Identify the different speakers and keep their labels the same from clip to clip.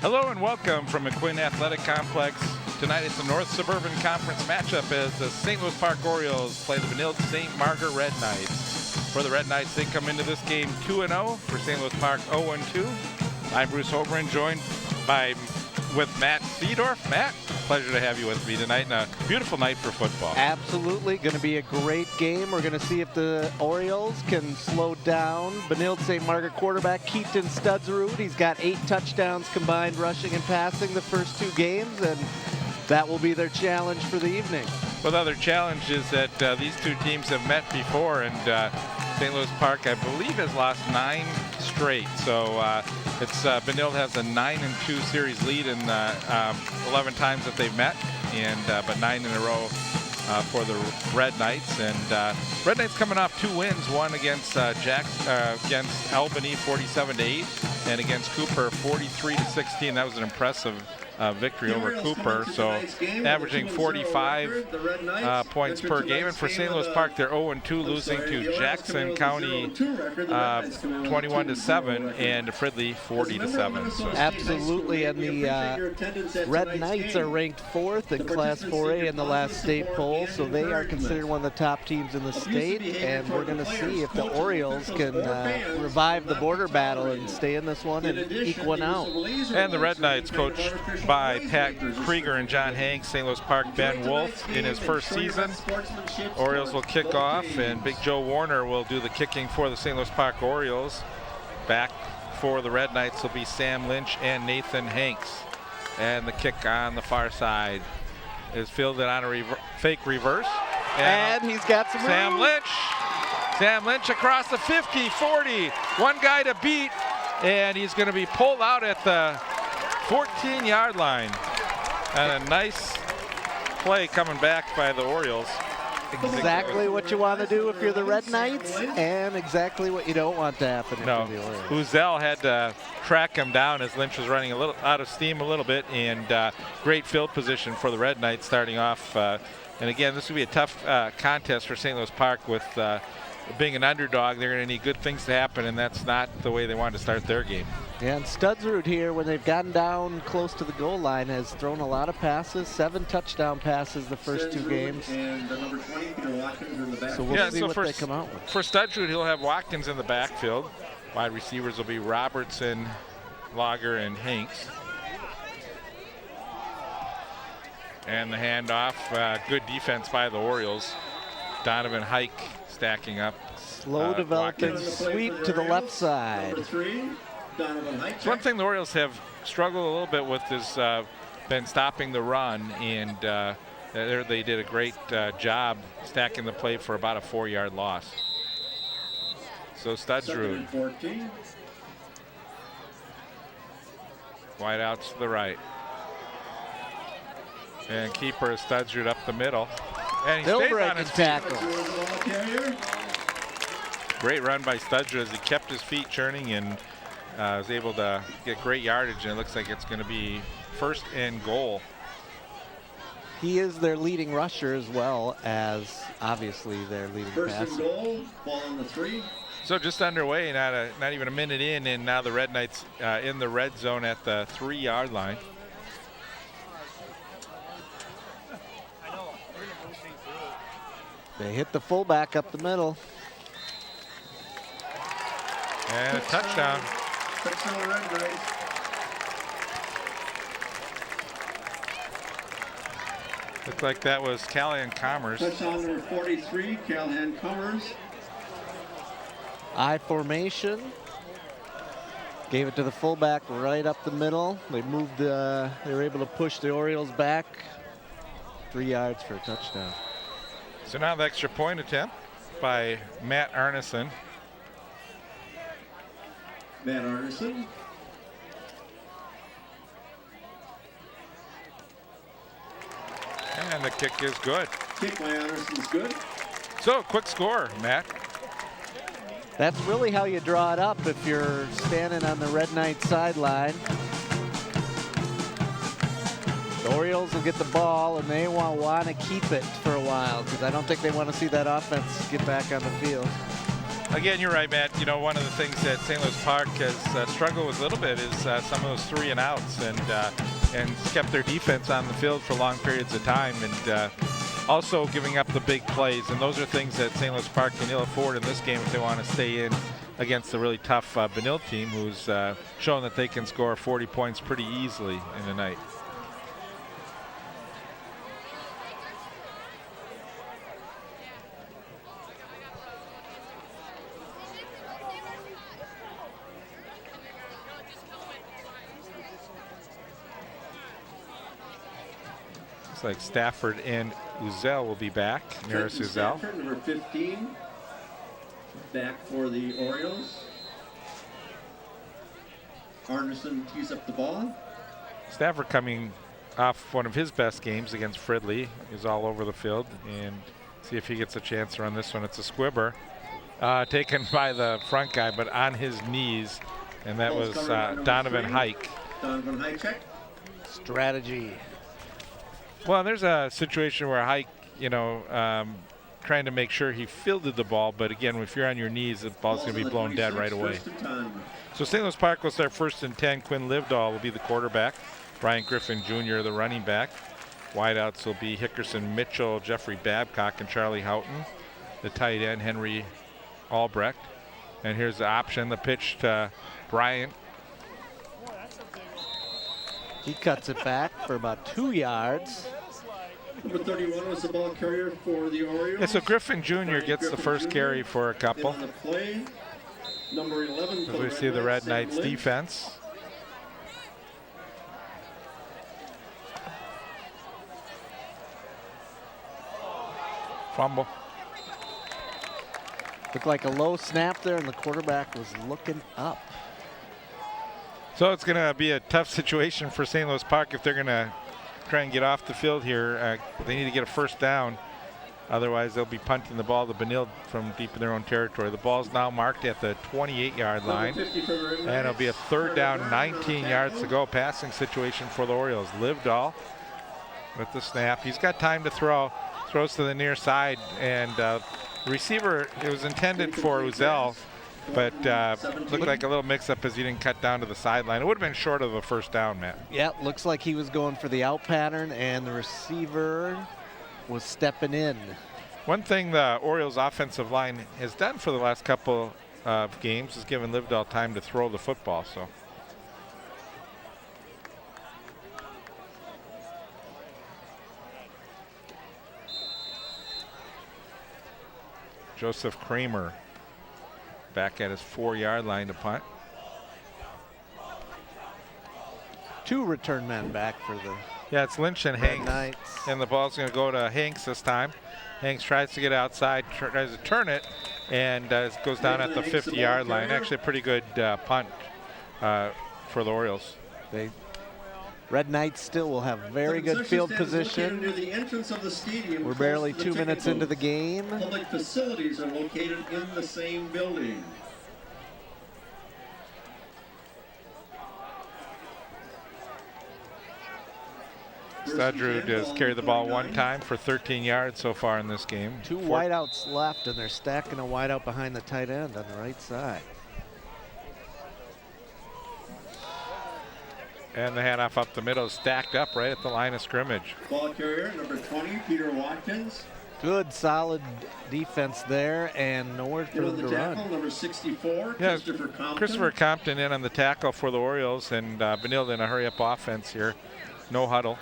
Speaker 1: Hello and welcome from McQuinn Athletic Complex. Tonight it's the North Suburban Conference matchup as the St. Louis Park Orioles play the Benilde-St. Margaret Red Knights. For the Red Knights, they come into this game 2-0. For St. Louis Park, 0-2. I'm Bruce Hoberman, joined with Matt Seedorf. Matt, pleasure to have you with me tonight, and a beautiful night for football.
Speaker 2: Absolutely, going to be a great game. We're going to see if the Orioles can slow down Benilde-St. Margaret quarterback Keaton Studsrud. He's got 8 touchdowns combined rushing and passing the first 2 games, and that will be their challenge for the evening.
Speaker 1: Well, the other challenge is that these two teams have met before, and St. Louis Park, I believe, has lost 9 straight. So Benilde has a 9-2 series lead in 11 times that they've met, and but 9 in a row for the Red Knights. And Red Knights coming off 2 wins, one against against Albany 47-8, and against Cooper 43-16. That was an impressive victory over Cooper, so averaging 45 points per game. And for St. Louis Park, they're 0-2, losing to Jackson County 21-7 and Fridley 40-7. So.
Speaker 2: Absolutely, and the Red Knights are ranked 4th in Class 4A in the last state poll, so they are considered one of the top teams in the state, and we're going to see if the Orioles can revive the border battle and stay in this one and eke one out.
Speaker 1: And the Red Knights, coached by Pat Krieger and John Hanks, St. Louis Park Ben Wolf in his first season. Orioles will kick off, and Big Joe Warner will do the kicking for the St. Louis Park Orioles. Back for the Red Knights will be Sam Lynch and Nathan Hanks. And the kick on the far side is fielded on a fake reverse.
Speaker 2: And he's got some
Speaker 1: Sam
Speaker 2: room.
Speaker 1: Lynch. Sam Lynch across the 50, 40. One guy to beat, and he's going to be pulled out at the 14-yard line. And a nice play coming back by the Orioles.
Speaker 2: Exactly what you want to do if you're the Red Knights, and exactly what you don't want to happen if you're the Orioles.
Speaker 1: Uzel had to track him down as Lynch was running a little out of steam a little bit, and great field position for the Red Knights starting off. And again, this will be a tough contest for St. Louis Park with being an underdog. They're going to need good things to happen, and that's not the way they want to start their game.
Speaker 2: Yeah, and Studsrud here, when they've gotten down close to the goal line, has thrown a lot of passes, 7 touchdown passes the first 2 games. So we'll see what they come out with.
Speaker 1: For Studsrud, he'll have Watkins in the backfield. Wide receivers will be Robertson, Lager, and Hanks. And the handoff, good defense by the Orioles. Donovan Hike stacking up.
Speaker 2: Slow developing
Speaker 1: Watkins.
Speaker 2: sweep to the left side.
Speaker 1: So one thing the Orioles have struggled a little bit with is been stopping the run, and they did a great job stacking the play for about a 4-yard loss. So Studsrud. Wide out to the right. And keeper Studsrud up the middle. And he stays on his
Speaker 2: tackle.
Speaker 1: Great run by Studsrud as he kept his feet churning and was able to get great yardage, and it looks like it's going to be 1st and goal.
Speaker 2: He is their leading rusher as well as obviously their leading passer.
Speaker 3: 1st and goal, ball on the 3.
Speaker 1: So just underway, not even a minute in, and now the Red Knights in the red zone at the 3-yard line.
Speaker 2: They hit the fullback up the middle.
Speaker 1: And a touchdown.
Speaker 3: Touchdown Red Knights.
Speaker 1: Looked like that was Callahan Commerce.
Speaker 3: Touchdown number 43, Callahan Commerce.
Speaker 2: I formation. Gave it to the fullback right up the middle. They moved. They were able to push the Orioles back 3 yards for a touchdown.
Speaker 1: So now the extra point attempt by Matt Arneson.
Speaker 3: Matt Arneson.
Speaker 1: And the kick is good.
Speaker 3: Kick by Arneson's good.
Speaker 1: So quick score, Matt.
Speaker 2: That's really how you draw it up if you're standing on the Red Knights sideline. The Orioles will get the ball, and they will want to keep it for a while because I don't think they want to see that offense get back on the field.
Speaker 1: Again, you're right, Matt. You know, one of the things that St. Louis Park has struggled with a little bit is some of those 3 and outs, and kept their defense on the field for long periods of time, and also giving up the big plays. And those are things that St. Louis Park can ill afford in this game if they want to stay in against a really tough Benilde team who's shown that they can score 40 points pretty easily in a night. Looks like Stafford and Uzel will be back. Maris Uzel.
Speaker 3: Stafford, number 15, back for the Orioles. Arneson tees up the ball.
Speaker 1: Stafford coming off one of his best games against Fridley. He's all over the field, and see if he gets a chance to run this one. It's a squibber taken by the front guy, but on his knees, and that was Donovan Hike.
Speaker 3: Donovan Hike check.
Speaker 2: Strategy.
Speaker 1: Well, there's a situation where Hike, you know, trying to make sure he fielded the ball, but again, if you're on your knees, the ball's going to be blown dead right away. So St. Louis Park will start 1st and 10. Quinn Livedall will be the quarterback. Brian Griffin Jr. the running back. Wideouts will be Hickerson Mitchell, Jeffrey Babcock, and Charlie Houghton. The tight end, Henry Albrecht. And here's the option, the pitch to Bryant.
Speaker 2: He cuts it back for about 2 yards.
Speaker 3: Number 31 was the ball carrier for the Orioles.
Speaker 1: Yeah, so Griffin Jr. gets the first carry for a couple.
Speaker 3: On the play, number 11
Speaker 1: As we see the Red Knights defense. Fumble.
Speaker 2: Looked like a low snap there, and the quarterback was looking up.
Speaker 1: So it's going to be a tough situation for St. Louis Park if they're going to try and get off the field here. They need to get a first down. Otherwise, they'll be punting the ball to Benilde from deep in their own territory. The ball's now marked at the 28-yard line. And it'll be a 3rd down, 19 yards to go. Passing situation for the Orioles. Livedall with the snap. He's got time to throw. Throws to the near side. And receiver, it was intended for Uzel, but looked like a little mix-up as he didn't cut down to the sideline. It would have been short of a first down, Matt.
Speaker 2: Yeah, looks like he was going for the out pattern, and the receiver was stepping in.
Speaker 1: One thing the Orioles offensive line has done for the last couple of games is given Livedall time to throw the football. So Joseph Kramer back at his 4-yard line to punt.
Speaker 2: 2 return men back for the
Speaker 1: Yeah, it's Lynch and
Speaker 2: Red
Speaker 1: Hanks.
Speaker 2: Knights.
Speaker 1: And the ball's going to go to Hanks this time. Hanks tries to get outside, tries to turn it, and it goes down at the 50-yard line. Actually a pretty good punt for the Orioles.
Speaker 2: Red Knights still will have very good field position.
Speaker 3: Near the entrance of the stadium.
Speaker 2: We're barely 2 minutes into the game.
Speaker 3: Public facilities are located in the same building.
Speaker 1: Studrud has carried the ball 1 time for 13 yards so far in this game.
Speaker 2: 2 wideouts left, and they're stacking a wideout behind the tight end on the right side.
Speaker 1: And the handoff up the middle, stacked up right at the line of scrimmage.
Speaker 3: Ball carrier, number 20, Peter Watkins.
Speaker 2: Good, solid defense there, and nowhere for them to run.
Speaker 3: Number 64,
Speaker 1: Yeah,
Speaker 3: Christopher Compton.
Speaker 1: Christopher Compton in on the tackle for the Orioles, and Benilde in a hurry-up offense here. No huddle.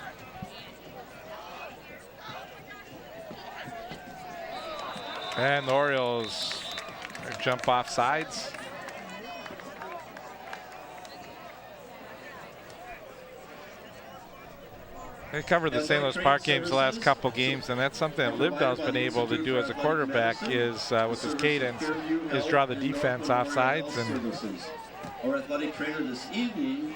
Speaker 1: And the Orioles jump off sides. They covered the St. Louis Park games the last couple games, and that's something that Livedall's been able to do as a quarterback is, with his cadence, is draw the defense off sides. And
Speaker 3: our athletic trainer this evening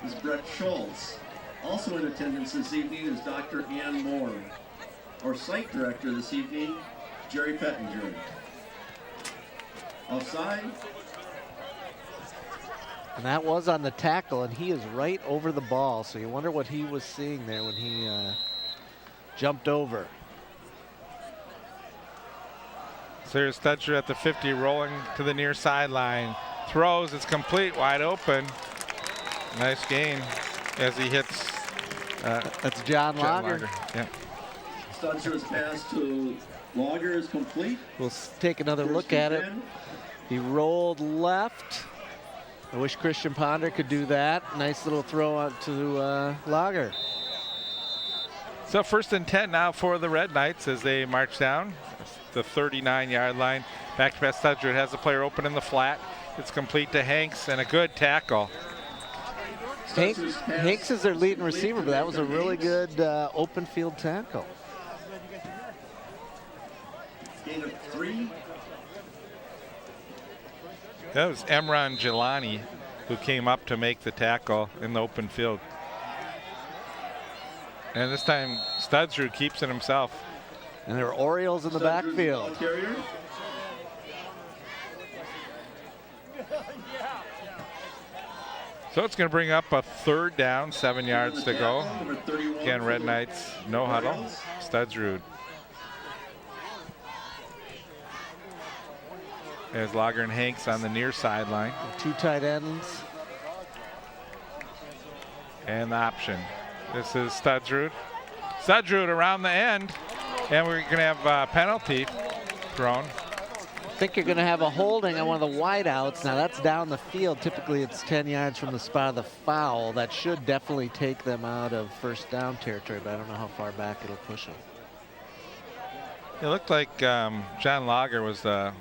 Speaker 3: is Brett Schultz. Also in attendance this evening is Dr. Ann Moore. Our site director this evening, Jerry Pettinger. Offside.
Speaker 2: And that was on the tackle, and he is right over the ball. So you wonder what he was seeing there when he jumped over.
Speaker 1: So here's Studrud at the 50, rolling to the near sideline. Throws, it's complete, wide open. Nice gain as he hits.
Speaker 2: That's John Lager.
Speaker 1: Yeah.
Speaker 3: Studrud's pass to Lager is complete.
Speaker 2: We'll take another look at it. He rolled left. I wish Christian Ponder could do that. Nice little throw out to Lager.
Speaker 1: So 1st and 10 now for the Red Knights as they march down the 39-yard line. Back to pass. Studrud has the player open in the flat. It's complete to Hanks and a good tackle.
Speaker 2: Hanks is their leading receiver, but that was a really good open field tackle.
Speaker 3: Gain of 3.
Speaker 1: That was Emron Jelani who came up to make the tackle in the open field. And this time Studrud keeps it himself.
Speaker 2: And there are Orioles in the backfield.
Speaker 1: So it's going to bring up a 3rd down, 7 yards to go. Again, Red Knights, no huddle. Studrud. There's Lager and Hanks on the near sideline.
Speaker 2: 2 tight ends.
Speaker 1: And the option. This is Studrud. Studrud around the end. And we're going to have a penalty thrown.
Speaker 2: I think you're going to have a holding on one of the wideouts. Now that's down the field. Typically it's 10 yards from the spot of the foul. That should definitely take them out of 1st down territory, but I don't know how far back it'll push them.
Speaker 1: It looked like John Lager was the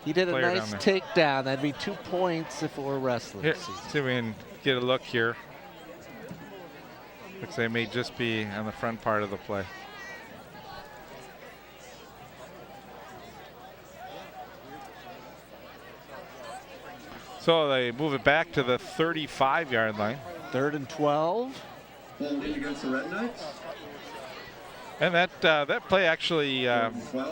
Speaker 2: He did a
Speaker 1: player
Speaker 2: nice
Speaker 1: down
Speaker 2: takedown. That'd be 2 points if it were wrestling.
Speaker 1: Here, see if we can get a look here. Looks like they may just be on the front part of the play. So they move it back to the 35-yard line.
Speaker 2: 3rd and 12.
Speaker 3: Holding against the Red Knights.
Speaker 1: And that play actually,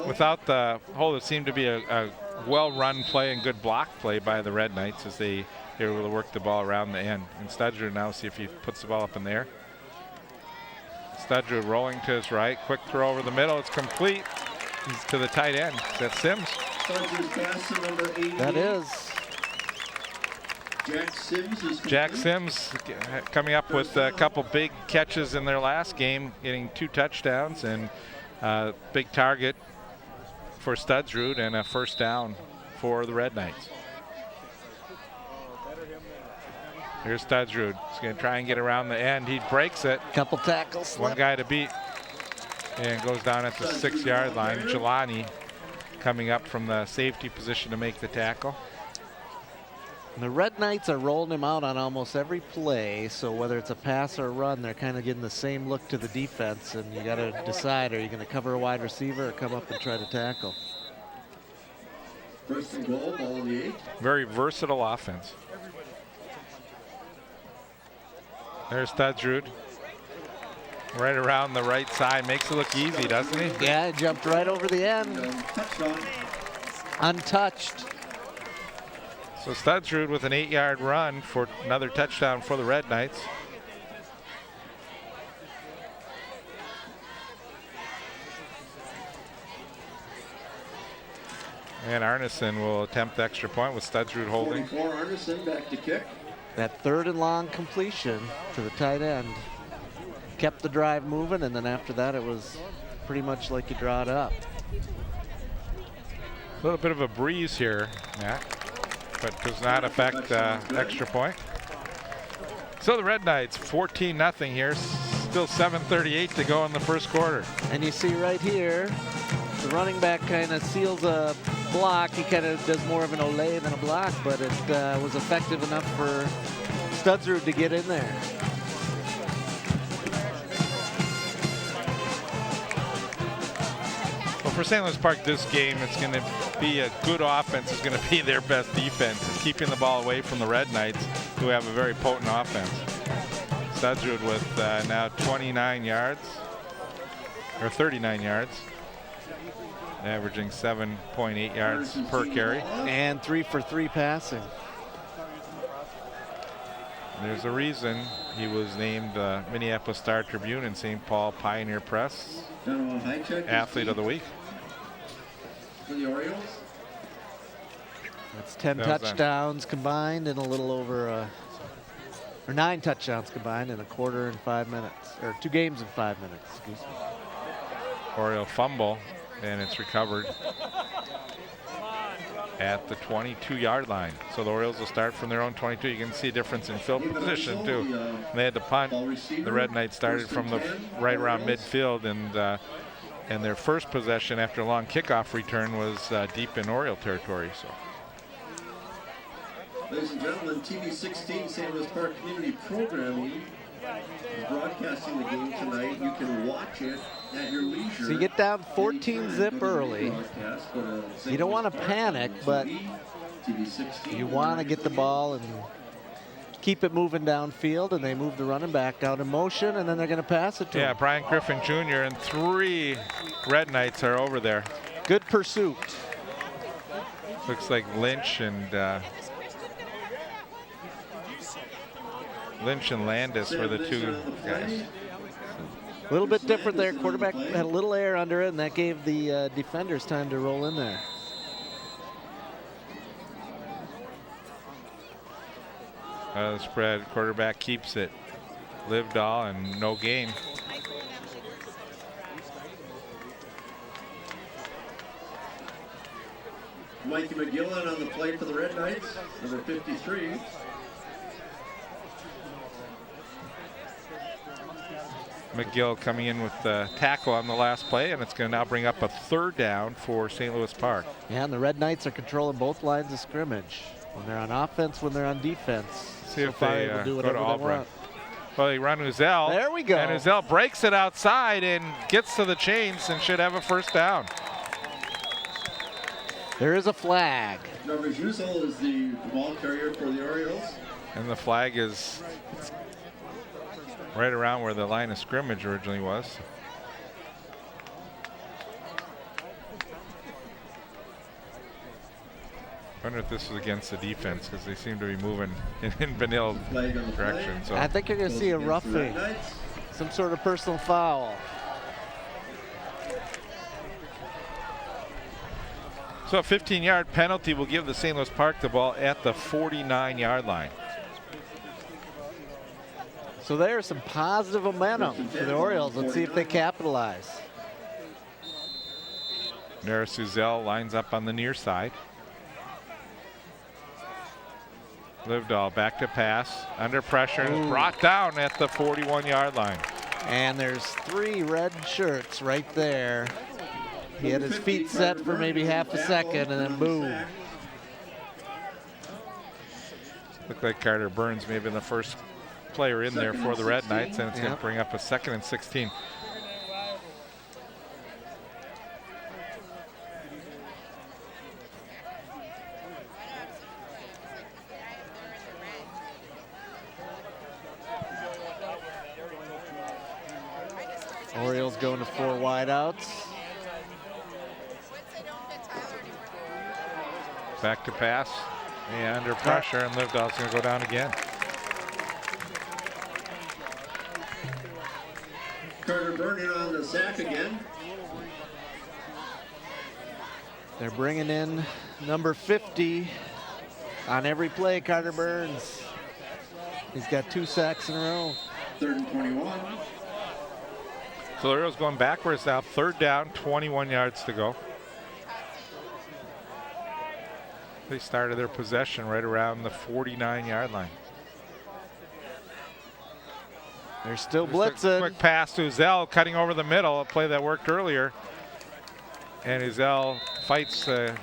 Speaker 1: without the hold, it seemed to be a well-run play and good block play by the Red Knights as they were able to work the ball around the end. And Studrud now see if he puts the ball up in there. Studrud rolling to his right, quick throw over the middle. It's complete. He's to the tight end. That's Sims.
Speaker 3: Studrud's pass to number 88.
Speaker 2: That is.
Speaker 3: Jack Sims is complete.
Speaker 1: Jack Sims coming up with a couple big catches in their last game, getting 2 touchdowns and big target for Studrud and a 1st down for the Red Knights. Here's Studrud. He's going to try and get around the end. He breaks it.
Speaker 2: Couple tackles.
Speaker 1: One guy to beat and goes down at the 6-yard line. Jelani coming up from the safety position to make the tackle.
Speaker 2: And the Red Knights are rolling him out on almost every play, so whether it's a pass or a run, they're kind of getting the same look to the defense, and you got to decide, are you going to cover a wide receiver or come up and try to tackle?
Speaker 3: 1st and goal, ball on the 8.
Speaker 1: Very versatile offense. There's Studrud. Right around the right side. Makes it look easy, doesn't he?
Speaker 2: Yeah, jumped right over the end.
Speaker 3: Touchdown.
Speaker 2: Untouched.
Speaker 1: So Studrud with an 8-yard run for another touchdown for the Red Knights. And Arneson will attempt the extra point with Studrud holding.
Speaker 3: 44, Arneson back to kick.
Speaker 2: That 3rd and long completion to the tight end kept the drive moving, and then after that it was pretty much like you draw it up.
Speaker 1: A little bit of a breeze here, Matt, but does not affect extra point. So the Red Knights 14-0 here. Still 7:38 to go in the 1st quarter.
Speaker 2: And you see right here, the running back kind of seals a block. He kind of does more of an olay than a block, but it was effective enough for Studrud to get in there.
Speaker 1: Well, for St. Louis Park, this game, it's going to be a good offense. It's going to be their best defense. It's keeping the ball away from the Red Knights, who have a very potent offense. Studrud with now 29 yards, or 39 yards, averaging 7.8 yards per carry.
Speaker 2: And 3 for 3 passing.
Speaker 1: There's a reason he was named Minneapolis Star Tribune and St. Paul Pioneer Press Athlete of the Week.
Speaker 3: for the Orioles.
Speaker 2: That's 10
Speaker 1: That was
Speaker 2: touchdowns combined in a little over, or 9 touchdowns combined in a quarter and 5 minutes, or 2 games in 5 minutes, excuse me.
Speaker 1: Oriole fumble, and it's recovered at the 22-yard line. So the Orioles will start from their own 22. You can see a difference in field position too. They had to punt. The Red Knights started from the right around midfield, and their first possession after a long kickoff return was deep in Oriole territory. So.
Speaker 3: Ladies and gentlemen, TV 16 St. Louis Park Community Programming is broadcasting the game tonight. You can watch it at your leisure.
Speaker 2: So you get down 14 zip early. You don't want to panic, but you want to get the ball and keep it moving downfield, and they move the running back out in motion, and then they're going to pass it to him.
Speaker 1: Brian Griffin Jr. and 3 Red Knights are over there.
Speaker 2: Good pursuit.
Speaker 1: Looks like Lynch and Landis were the 2 guys.
Speaker 2: A little bit different there. Quarterback had a little air under it, and that gave the defenders time to roll in there.
Speaker 1: The spread, quarterback keeps it. Livedall and no gain.
Speaker 3: Mikey McGillen on the play for the Red Knights, number 53.
Speaker 1: McGill coming in with the tackle on the last play, and it's going to now bring up a 3rd down for St. Louis Park.
Speaker 2: Yeah, and the Red Knights are controlling both lines of scrimmage. When they're on offense, when they're on defense.
Speaker 1: See if they
Speaker 2: do
Speaker 1: go to Auburn. Well, they run Uzel.
Speaker 2: There we go.
Speaker 1: And Uzel breaks it outside and gets to the chains and should have a 1st down.
Speaker 2: There is a flag.
Speaker 3: Number Uzel is the ball carrier for the Orioles.
Speaker 1: And the flag is right around where the line of scrimmage originally was. I wonder if this was against the defense, because they seem to be moving in Benilde direction. So
Speaker 2: I think you're going to see a roughing, some sort of personal foul.
Speaker 1: So a 15-yard penalty will give the St. Louis Park the ball at the 49-yard line.
Speaker 2: So there's some positive momentum for the Orioles. Let's see if they capitalize.
Speaker 1: Neris Uzel lines up on the near side. Livedall back to pass, under pressure, brought down at the 41-yard line.
Speaker 2: And there's 3 red shirts right there. He had his feet set for maybe half a second, and then boom.
Speaker 1: Looked like Carter Burns may have been the first player in there for the Red Knights, and it's going to bring up a 2nd and 16.
Speaker 2: Orioles going to 4 wideouts.
Speaker 1: Back to pass, and under pressure, and Livedall's going to go down again.
Speaker 3: Carter Burning on the sack again.
Speaker 2: They're bringing in number 50 on every play, Carter Burns. He's got 2 sacks in a row.
Speaker 3: 3rd and 21.
Speaker 1: So the Orioles going backwards now, 3rd down, 21 yards to go. They started their possession right around the 49-yard line.
Speaker 2: They're still
Speaker 1: Just
Speaker 2: blitzing.
Speaker 1: a quick pass to Uzel, cutting over the middle, a play that worked earlier. And Uzel fights to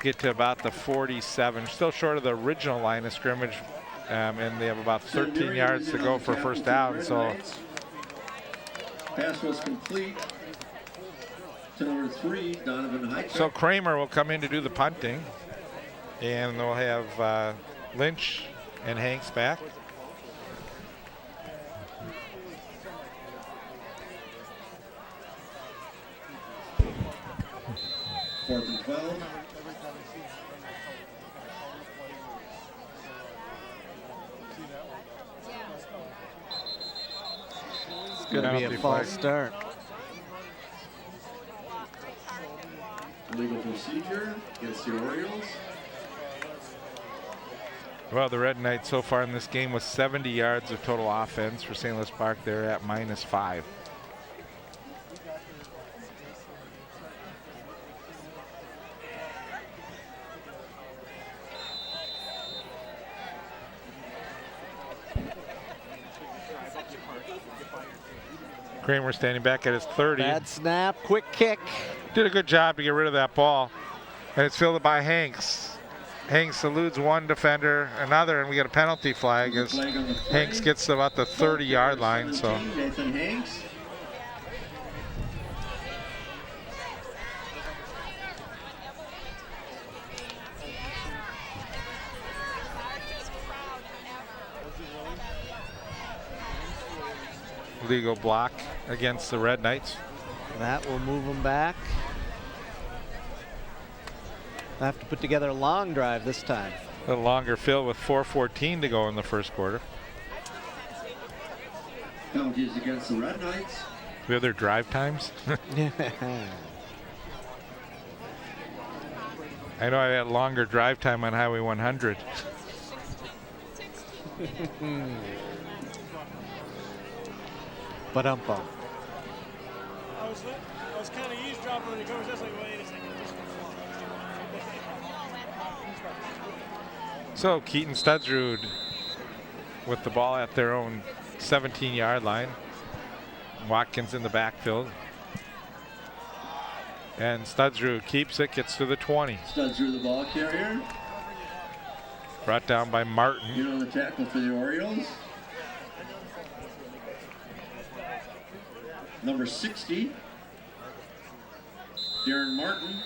Speaker 1: get to about the 47, still short of the original line of scrimmage, and they have about 13 yards to go for 1st down. So
Speaker 3: pass was complete to number 3, Donovan Height.
Speaker 1: So Kramer will come in to do the punting, and they'll have Lynch and Hanks back.
Speaker 3: Fourth and 12.
Speaker 2: It's going to be a false start.
Speaker 3: Legal procedure against the Orioles.
Speaker 1: Well, the Red Knights so far in this game with 70 yards of total offense for St. Louis Park. They're at -5. Kramer standing back at his 30.
Speaker 2: Bad snap, quick kick.
Speaker 1: Did a good job to get rid of that ball. And it's fielded by Hanks. Hanks eludes one defender, another, and we get a penalty flag as Hanks gets to about the 30-yard line. So
Speaker 3: Nathan Hanks.
Speaker 1: legal block against the Red Knights.
Speaker 2: That will move them back. They'll have to put together a long drive this time.
Speaker 1: A little longer field with 4:14 to go in the first quarter.
Speaker 3: Penalties against the Red Knights.
Speaker 1: We have their drive times. I know I had longer drive time on Highway 100.
Speaker 2: But
Speaker 4: I was kind of eavesdropping when it goes. That's like, wait a second.
Speaker 1: So Keaton Studsrud with the ball at their own 17-yard line. Watkins in the backfield. And Studsrud keeps it, gets to the 20.
Speaker 3: Studsrud the ball carrier.
Speaker 1: Brought down by Martin.
Speaker 3: You know the tackle for the Orioles. Number 60, Darren Martin.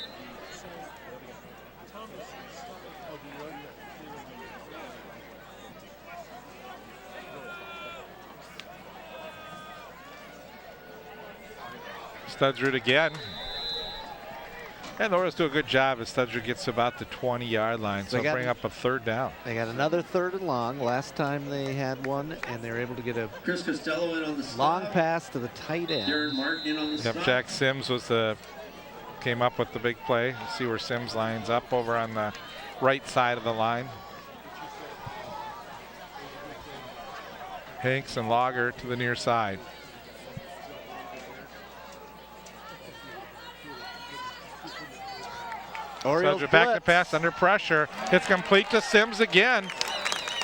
Speaker 1: Studsrud again. And the Orioles do a good job as Studsrud gets to about the 20-yard line. So bring up a third down.
Speaker 2: They got another third and long. Last time they had one, and they were able to get a
Speaker 3: Chris Costello in on the
Speaker 2: long
Speaker 3: stop.
Speaker 2: pass to the tight end.
Speaker 3: Darren Martin in on the
Speaker 1: Yep,
Speaker 3: stop.
Speaker 1: Jack Sims was the came up with the big play. You see where Sims lines up over on the right side of the line. Hanks and Lager to the near side.
Speaker 2: Orioles
Speaker 1: Studsrud back to
Speaker 2: blitz.
Speaker 1: pass under pressure. It's complete to Sims again.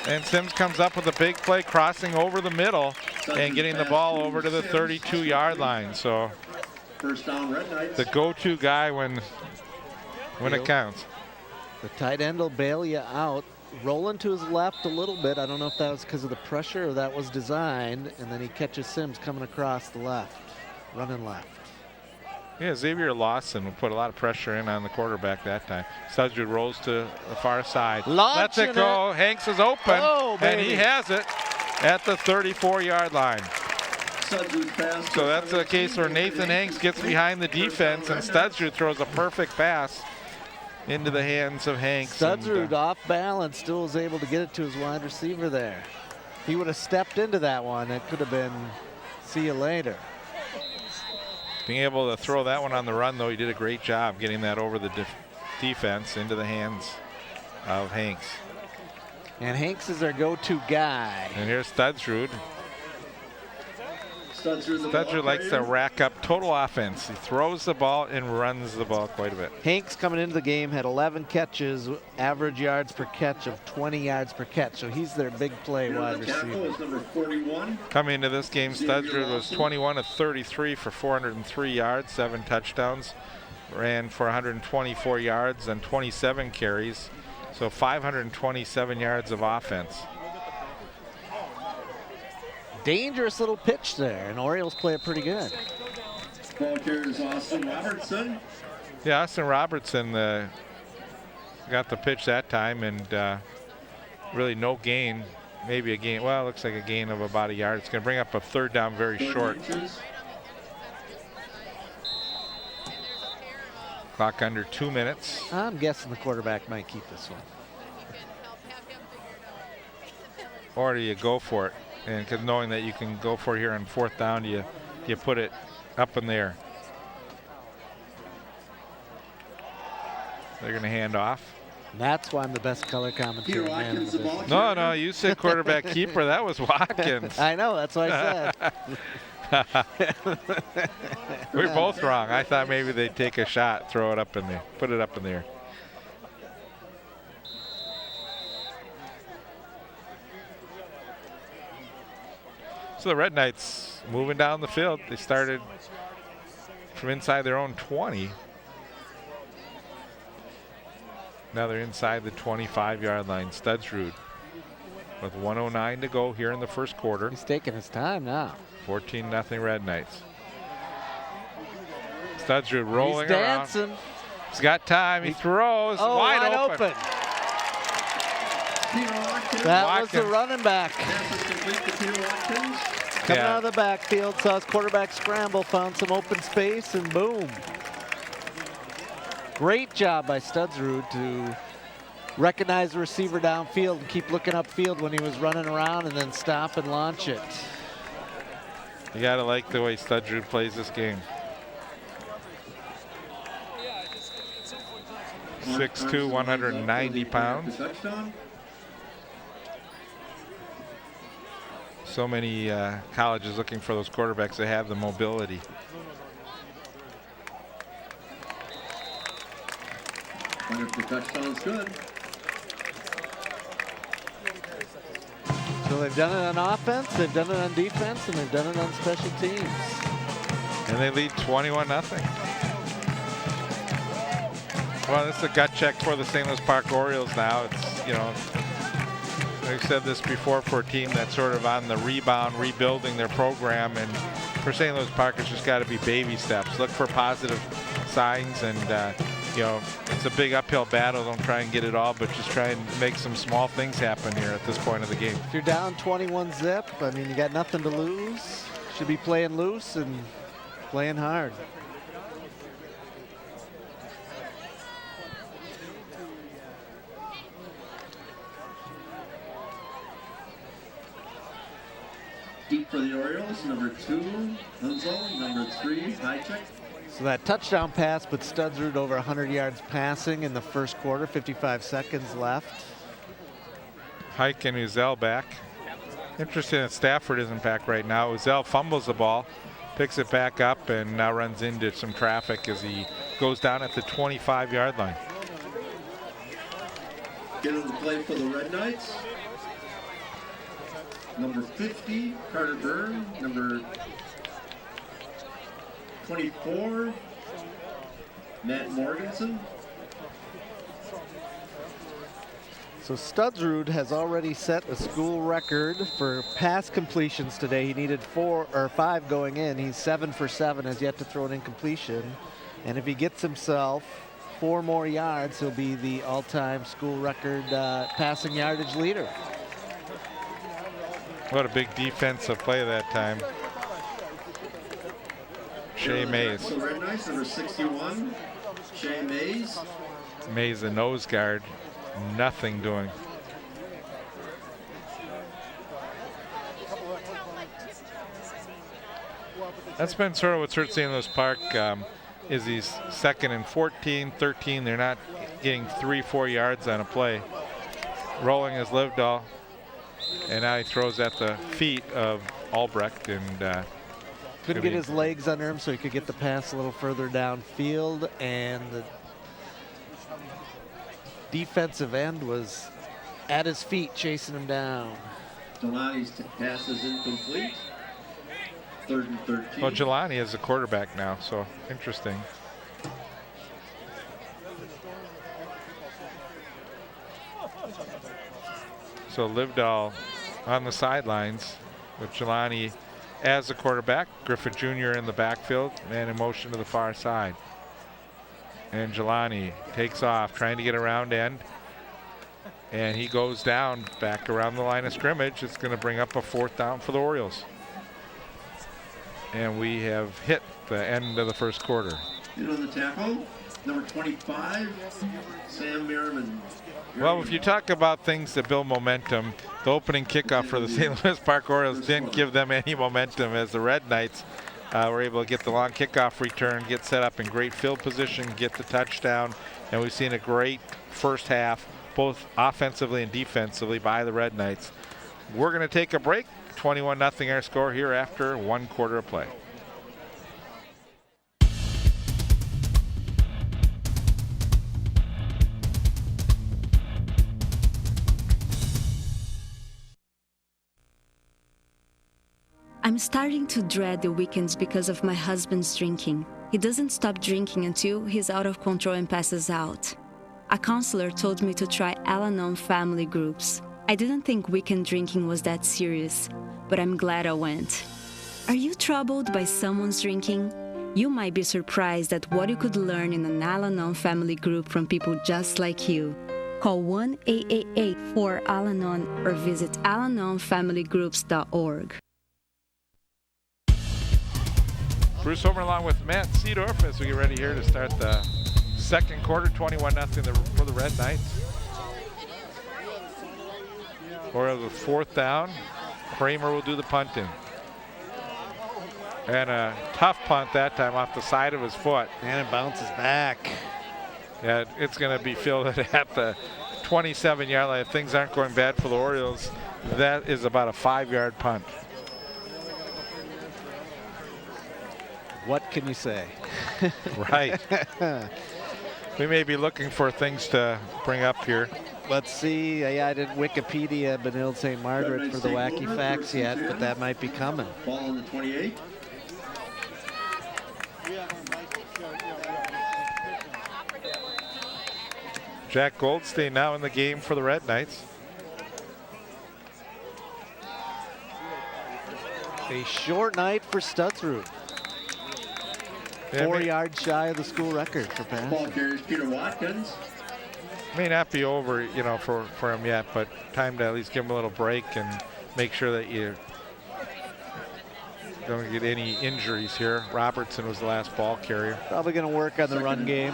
Speaker 1: And Sims comes up with a big play crossing over the middle and getting the ball over to the 32-yard line. So
Speaker 3: First down, Red Knights.
Speaker 1: the go-to guy when it counts.
Speaker 2: The tight end will bail you out. Rolling to his left a little bit. I don't know if that was because of the pressure or that was designed. And then he catches Sims coming across the left, running left.
Speaker 1: Yeah, Xavier Lawson will put a lot of pressure in on the quarterback that time. Studsrud rolls to the far side. Lets it go. Hanks is open.
Speaker 2: Oh,
Speaker 1: and he
Speaker 2: baby.
Speaker 1: has it at the 34-yard line.
Speaker 3: Studsrud pass.
Speaker 1: So that's a case where Nathan Hanks gets behind the defense and Studsrud throws a perfect pass into the hands of Hanks.
Speaker 2: Studsrud off balance, still was able to get it to his wide receiver there. If he would have stepped into that one, it could have been see you later.
Speaker 1: Being able to throw that one on the run, though, he did a great job getting that over the defense into the hands of Hanks.
Speaker 2: And Hanks is our go-to guy.
Speaker 1: And here's Studsrud.
Speaker 3: Studsrud the ball
Speaker 1: Likes to
Speaker 3: carrier.
Speaker 1: rack up total offense. He throws the ball and runs the ball quite a bit.
Speaker 2: Hanks coming into the game had 11 catches, average yards per catch of 20 yards per catch. So he's their big play
Speaker 3: You know
Speaker 2: wide
Speaker 3: the tackle
Speaker 2: receiver.
Speaker 3: is number 41.
Speaker 1: Coming into this game, Studsrud was 21 of 33 for 403 yards, 7 touchdowns. Ran for 124 yards and 27 carries. So 527 yards of offense.
Speaker 2: Dangerous little pitch there, and Orioles play it pretty good.
Speaker 3: Ball carrier is Austin Robertson.
Speaker 1: Yeah, Austin Robertson got the pitch that time, and really no gain. Maybe a gain. Well, it looks like a gain of about a yard. It's going to bring up a third down very
Speaker 3: 30
Speaker 1: short.
Speaker 3: inches.
Speaker 1: Clock under 2 minutes.
Speaker 2: I'm guessing the quarterback might keep this one.
Speaker 1: Or do you go for it? And because knowing that you can go for it here on fourth down, you put it up in there. They're going to hand off.
Speaker 2: And that's why I'm the best color commentator man in the business.
Speaker 1: No, you said quarterback keeper. That was Watkins.
Speaker 2: I know, that's what I said.
Speaker 1: We're both wrong. I thought maybe they'd take a shot, throw it up in there, put it up in the air. So the Red Knights moving down the field. They started from inside their own 20. Now they're inside the 25-yard line. Studsrud with 1:09 to go here in the first quarter.
Speaker 2: He's taking his time now.
Speaker 1: 14-0 Red Knights. Studsrud rolling
Speaker 2: He's
Speaker 1: around.
Speaker 2: dancing.
Speaker 1: He's got time. He throws.
Speaker 2: Oh,
Speaker 1: wide open.
Speaker 2: That was the running back. Coming
Speaker 1: Yeah.
Speaker 2: out of the backfield, saw his quarterback scramble, found some open space, and boom. Great job by Studsrud to recognize the receiver downfield and keep looking upfield when he was running around, and then stop and launch it.
Speaker 1: You got to like the way Studsrud plays this game. 6'2", 190 pounds. So many colleges looking for those quarterbacks that have the mobility.
Speaker 3: Wonder if the touchdown's good.
Speaker 2: So they've done it on offense, they've done it on defense, and they've done it on special teams.
Speaker 1: And they lead 21-0. Well, this is a gut check for the St. Louis Park Orioles now. It's, you know, I've said this before, for a team that's sort of on the rebound, rebuilding their program, and for St. Louis Park, it's just got to be baby steps. Look for positive signs, and you know, it's a big uphill battle. Don't try and get it all, but just try and make some small things happen here at this point of the game.
Speaker 2: If you're down 21-zip, I mean, you got nothing to lose. Should be playing loose and playing hard.
Speaker 3: Deep for the Orioles, number 2, Hunzel, number 3, Hychek.
Speaker 2: So that touchdown pass, but Studsrud over 100 yards passing in the first quarter, 55 seconds left.
Speaker 1: Hike and Uzel back. Interesting that Stafford isn't back right now. Uzel fumbles the ball, picks it back up, and now runs into some traffic as he goes down at the 25-yard line.
Speaker 3: Get into play for the Red Knights. Number 50, Carter Byrne. Number 24, Matt Morganson.
Speaker 2: So Studsrud has already set a school record for pass completions today. He needed 4 or 5 going in. He's 7 for 7, has yet to throw an incompletion. And if he gets himself 4 more yards, he'll be the all-time school record passing yardage leader.
Speaker 1: What a big defensive play that time. Shea Mays.
Speaker 3: So Red Knights, number 61, Shea Mays.
Speaker 1: Mays, the nose guard, nothing doing. That's been sort of what's hurt St. Louis Park, is these 2nd and 14, 13. They're not getting 3-4 yards on a play. Rolling is Livedall, and now he throws at the feet of Albrecht, and
Speaker 2: Couldn't get his legs under him, so he could get the pass a little further downfield, and the defensive end was at his feet chasing him down.
Speaker 3: Jelani's pass is incomplete. 3rd and 13.
Speaker 1: well, Jelani is a quarterback now, so interesting. So Livedall on the sidelines with Jelani as the quarterback. Griffith Jr. in the backfield, man in motion to the far side. And Jelani takes off, trying to get around end. And he goes down back around the line of scrimmage. It's going to bring up a 4th down for the Orioles. And we have hit the end of the first quarter.
Speaker 3: In on the tackle, number 25, Sam Merriman.
Speaker 1: Well, if you talk about things that build momentum, the opening kickoff for the St. Louis Park Orioles didn't give them any momentum, as the Red Knights were able to get the long kickoff return, get set up in great field position, get the touchdown, and we've seen a great first half, both offensively and defensively by the Red Knights. We're going to take a break. 21-0 our score here after 1 quarter of play.
Speaker 5: I'm starting to dread the weekends because of my husband's drinking. He doesn't stop drinking until he's out of control and passes out. A counselor told me to try Al-Anon family groups. I didn't think weekend drinking was that serious, but I'm glad I went. Are you troubled by someone's drinking? You might be surprised at what you could learn in an Al-Anon family group from people just like you. Call 1-888-4-AL-ANON or visit alanonfamilygroups.org.
Speaker 1: Bruce Homer along with Matt Seedorf as we get ready here to start the second quarter, 21-0 for the Red Knights. Orioles with 4th down. Kramer will do the punting. And a tough punt that time off the side of his foot.
Speaker 2: And it bounces back.
Speaker 1: Yeah, it's going to be fielded at the 27-yard line. If things aren't going bad for the Orioles, that is about a 5-yard punt.
Speaker 2: What can you say?
Speaker 1: Right. We may be looking for things to bring up here.
Speaker 2: Let's see. Yeah, I didn't Wikipedia Benilde-St. Margaret for the wacky facts yet, but that might be coming.
Speaker 3: Ball on the 28.
Speaker 1: Jack Goldstein now in the game for the Red Knights.
Speaker 2: A short night for Stutzrud. 4 yards shy of the school record for
Speaker 3: Ball
Speaker 2: passing.
Speaker 3: carries Peter Watkins.
Speaker 1: May not be over, you know, for him yet, but time to at least give him a little break and make sure that you don't get any injuries here. Robertson was the last ball carrier.
Speaker 2: Probably going to work on the run game.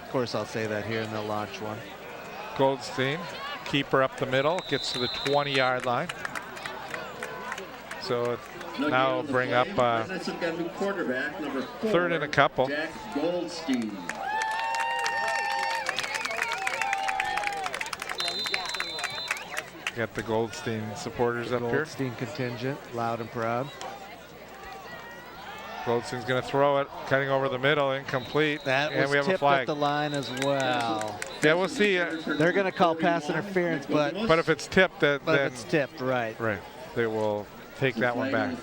Speaker 2: Of course, I'll say that here, and they'll launch one.
Speaker 1: Goldstein, keeper up the middle, gets to the 20-yard line. So now bring up
Speaker 3: quarterback, number 4,
Speaker 1: 3rd and a couple.
Speaker 3: Jack Goldstein.
Speaker 1: Got the Goldstein supporters up here.
Speaker 2: Goldstein contingent, loud and proud.
Speaker 1: Goldstein's going to throw it, cutting over the middle, incomplete.
Speaker 2: That
Speaker 1: and
Speaker 2: was
Speaker 1: we have a
Speaker 2: tipped
Speaker 1: flag
Speaker 2: at the line as well.
Speaker 1: Yeah, we'll see.
Speaker 2: They're going to call pass interference, but
Speaker 1: If it's tipped, then
Speaker 2: if it's tipped, right.
Speaker 1: right, they will take that one back.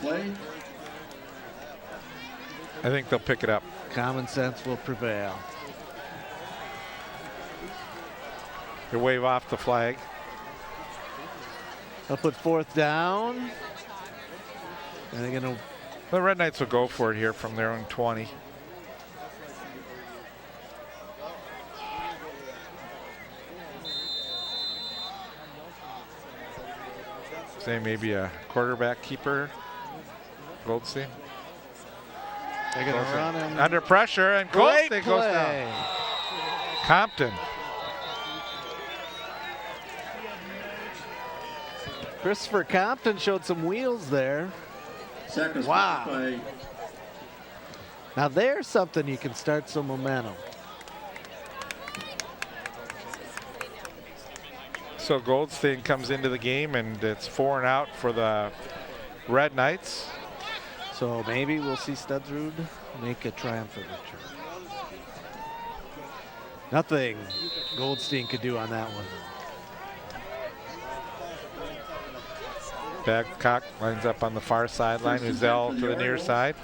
Speaker 1: I think they'll pick it up.
Speaker 2: Common sense will prevail.
Speaker 1: They wave off the flag.
Speaker 2: They'll put 4th down. And they're going to.
Speaker 1: The Red Knights will go for it here from their own 20. Say maybe a quarterback keeper. Goldstein.
Speaker 2: They're going to run him.
Speaker 1: Under pressure, and Goldstein goes down. Compton.
Speaker 2: Christopher Compton showed some wheels there.
Speaker 3: Wow.
Speaker 2: Now there's something you can start some momentum.
Speaker 1: So Goldstein comes into the game, and it's 4 and out for the Red Knights.
Speaker 2: So maybe we'll see Stutzrud make a triumphant return. Nothing Goldstein could do on that one.
Speaker 1: Babcock lines up on the far sideline. Uzel to the near side.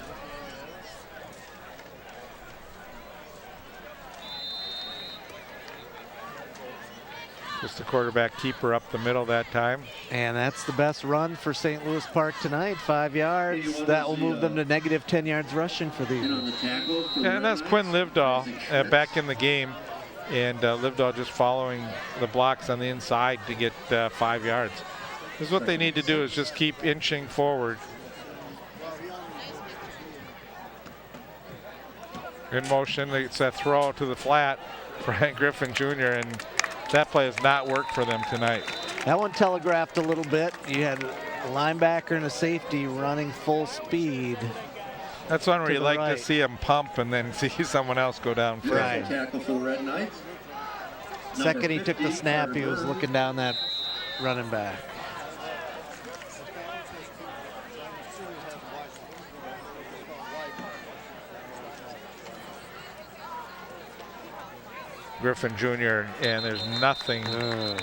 Speaker 1: Just a quarterback keeper up the middle that time.
Speaker 2: And that's the best run for St. Louis Park tonight, 5 yards. That will move them to negative 10 yards rushing for the evening.
Speaker 1: Yeah, and that's Quinn Livedall back in the game. And Livedall just following the blocks on the inside to get 5 yards. This is what they need to do, is just keep inching forward. In motion, it's a throw to the flat, Brian Griffin Jr., and that play has not worked for them tonight.
Speaker 2: That one telegraphed a little bit. You had a linebacker and a safety running full speed.
Speaker 1: That's one where
Speaker 2: To
Speaker 1: you
Speaker 2: the
Speaker 1: like
Speaker 2: right.
Speaker 1: to see him pump and then see someone else go down first.
Speaker 2: Right.
Speaker 3: Tackle for the Red Knights.
Speaker 2: Second he took the
Speaker 3: 50,
Speaker 2: snap, he
Speaker 3: Carter
Speaker 2: was
Speaker 3: Bird.
Speaker 2: looking down that running back.
Speaker 1: Griffin Jr., and there's nothing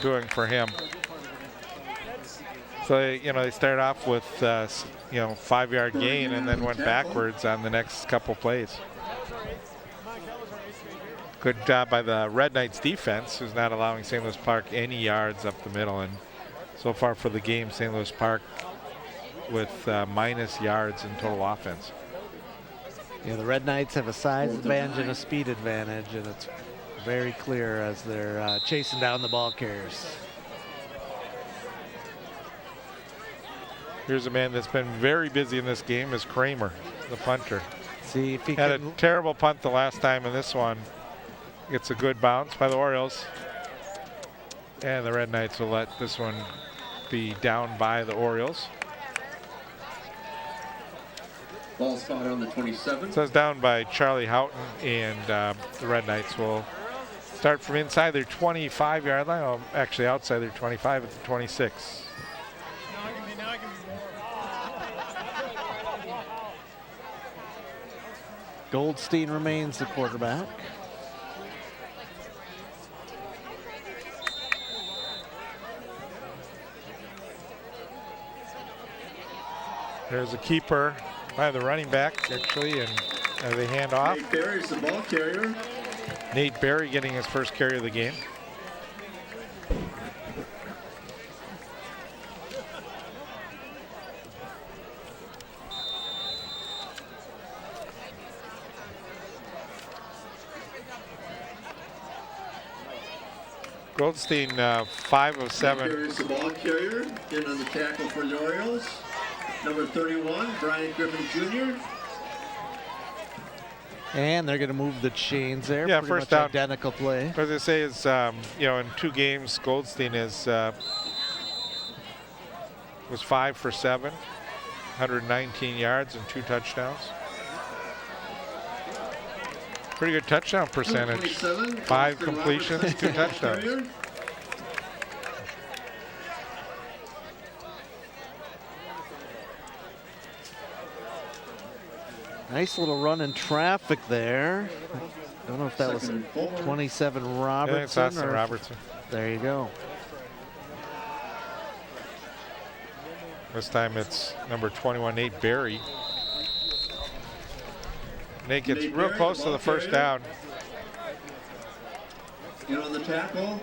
Speaker 1: doing for him. So, they started off with, 5-yard gain and then went backwards on the next couple plays. Good job by the Red Knights defense, who's not allowing St. Louis Park any yards up the middle. And so far for the game, St. Louis Park with minus yards in total offense.
Speaker 2: Yeah, the Red Knights have a size advantage and a speed advantage, and it's very clear as they're chasing down the ball carriers.
Speaker 1: Here's a man that's been very busy in this game, is Kramer, the punter.
Speaker 2: See if he
Speaker 1: Had a
Speaker 2: can.
Speaker 1: terrible punt the last time, and this one gets a good bounce by the Orioles. And the Red Knights will let this one be down by the Orioles.
Speaker 3: Ball spot on the 27.
Speaker 1: So it's down by Charlie Houghton, and the Red Knights will start from inside their 25-yard line. Well, actually outside their 25 at the 26.
Speaker 4: Now I can be
Speaker 2: Goldstein remains the quarterback.
Speaker 1: There's a keeper by the running back, actually, and they hand off.
Speaker 3: Nate Berry's the ball carrier.
Speaker 1: Nate Berry getting his first carry of the game. Goldstein, 5 of 7.
Speaker 3: Berry's the ball carrier. In on the tackle for the Orioles. Number 31, Brian Griffin Jr.
Speaker 2: And they're going to move the chains there.
Speaker 1: Yeah,
Speaker 2: Pretty
Speaker 1: first
Speaker 2: much
Speaker 1: down.
Speaker 2: identical play.
Speaker 1: As I say, is in 2 games, Goldstein is was 5 for 7, 119 yards and 2 touchdowns. Pretty good touchdown percentage.
Speaker 3: 27,
Speaker 1: 5
Speaker 3: Austin
Speaker 1: completions,
Speaker 3: Robertson,
Speaker 1: 2
Speaker 3: ball
Speaker 1: touchdowns.
Speaker 3: carrier.
Speaker 2: Nice little run in traffic there. Don't know if that was
Speaker 3: Second and 4.
Speaker 2: 27
Speaker 1: I think it's
Speaker 2: Robertson.
Speaker 1: Austin
Speaker 2: or-
Speaker 1: Robertson.
Speaker 2: There you go.
Speaker 1: This time it's number 21, Nate Berry. Nate gets
Speaker 3: Nate
Speaker 1: real
Speaker 3: Berry,
Speaker 1: close
Speaker 3: the
Speaker 1: to the
Speaker 3: ball
Speaker 1: first
Speaker 3: carrier.
Speaker 1: down.
Speaker 3: In on the tackle.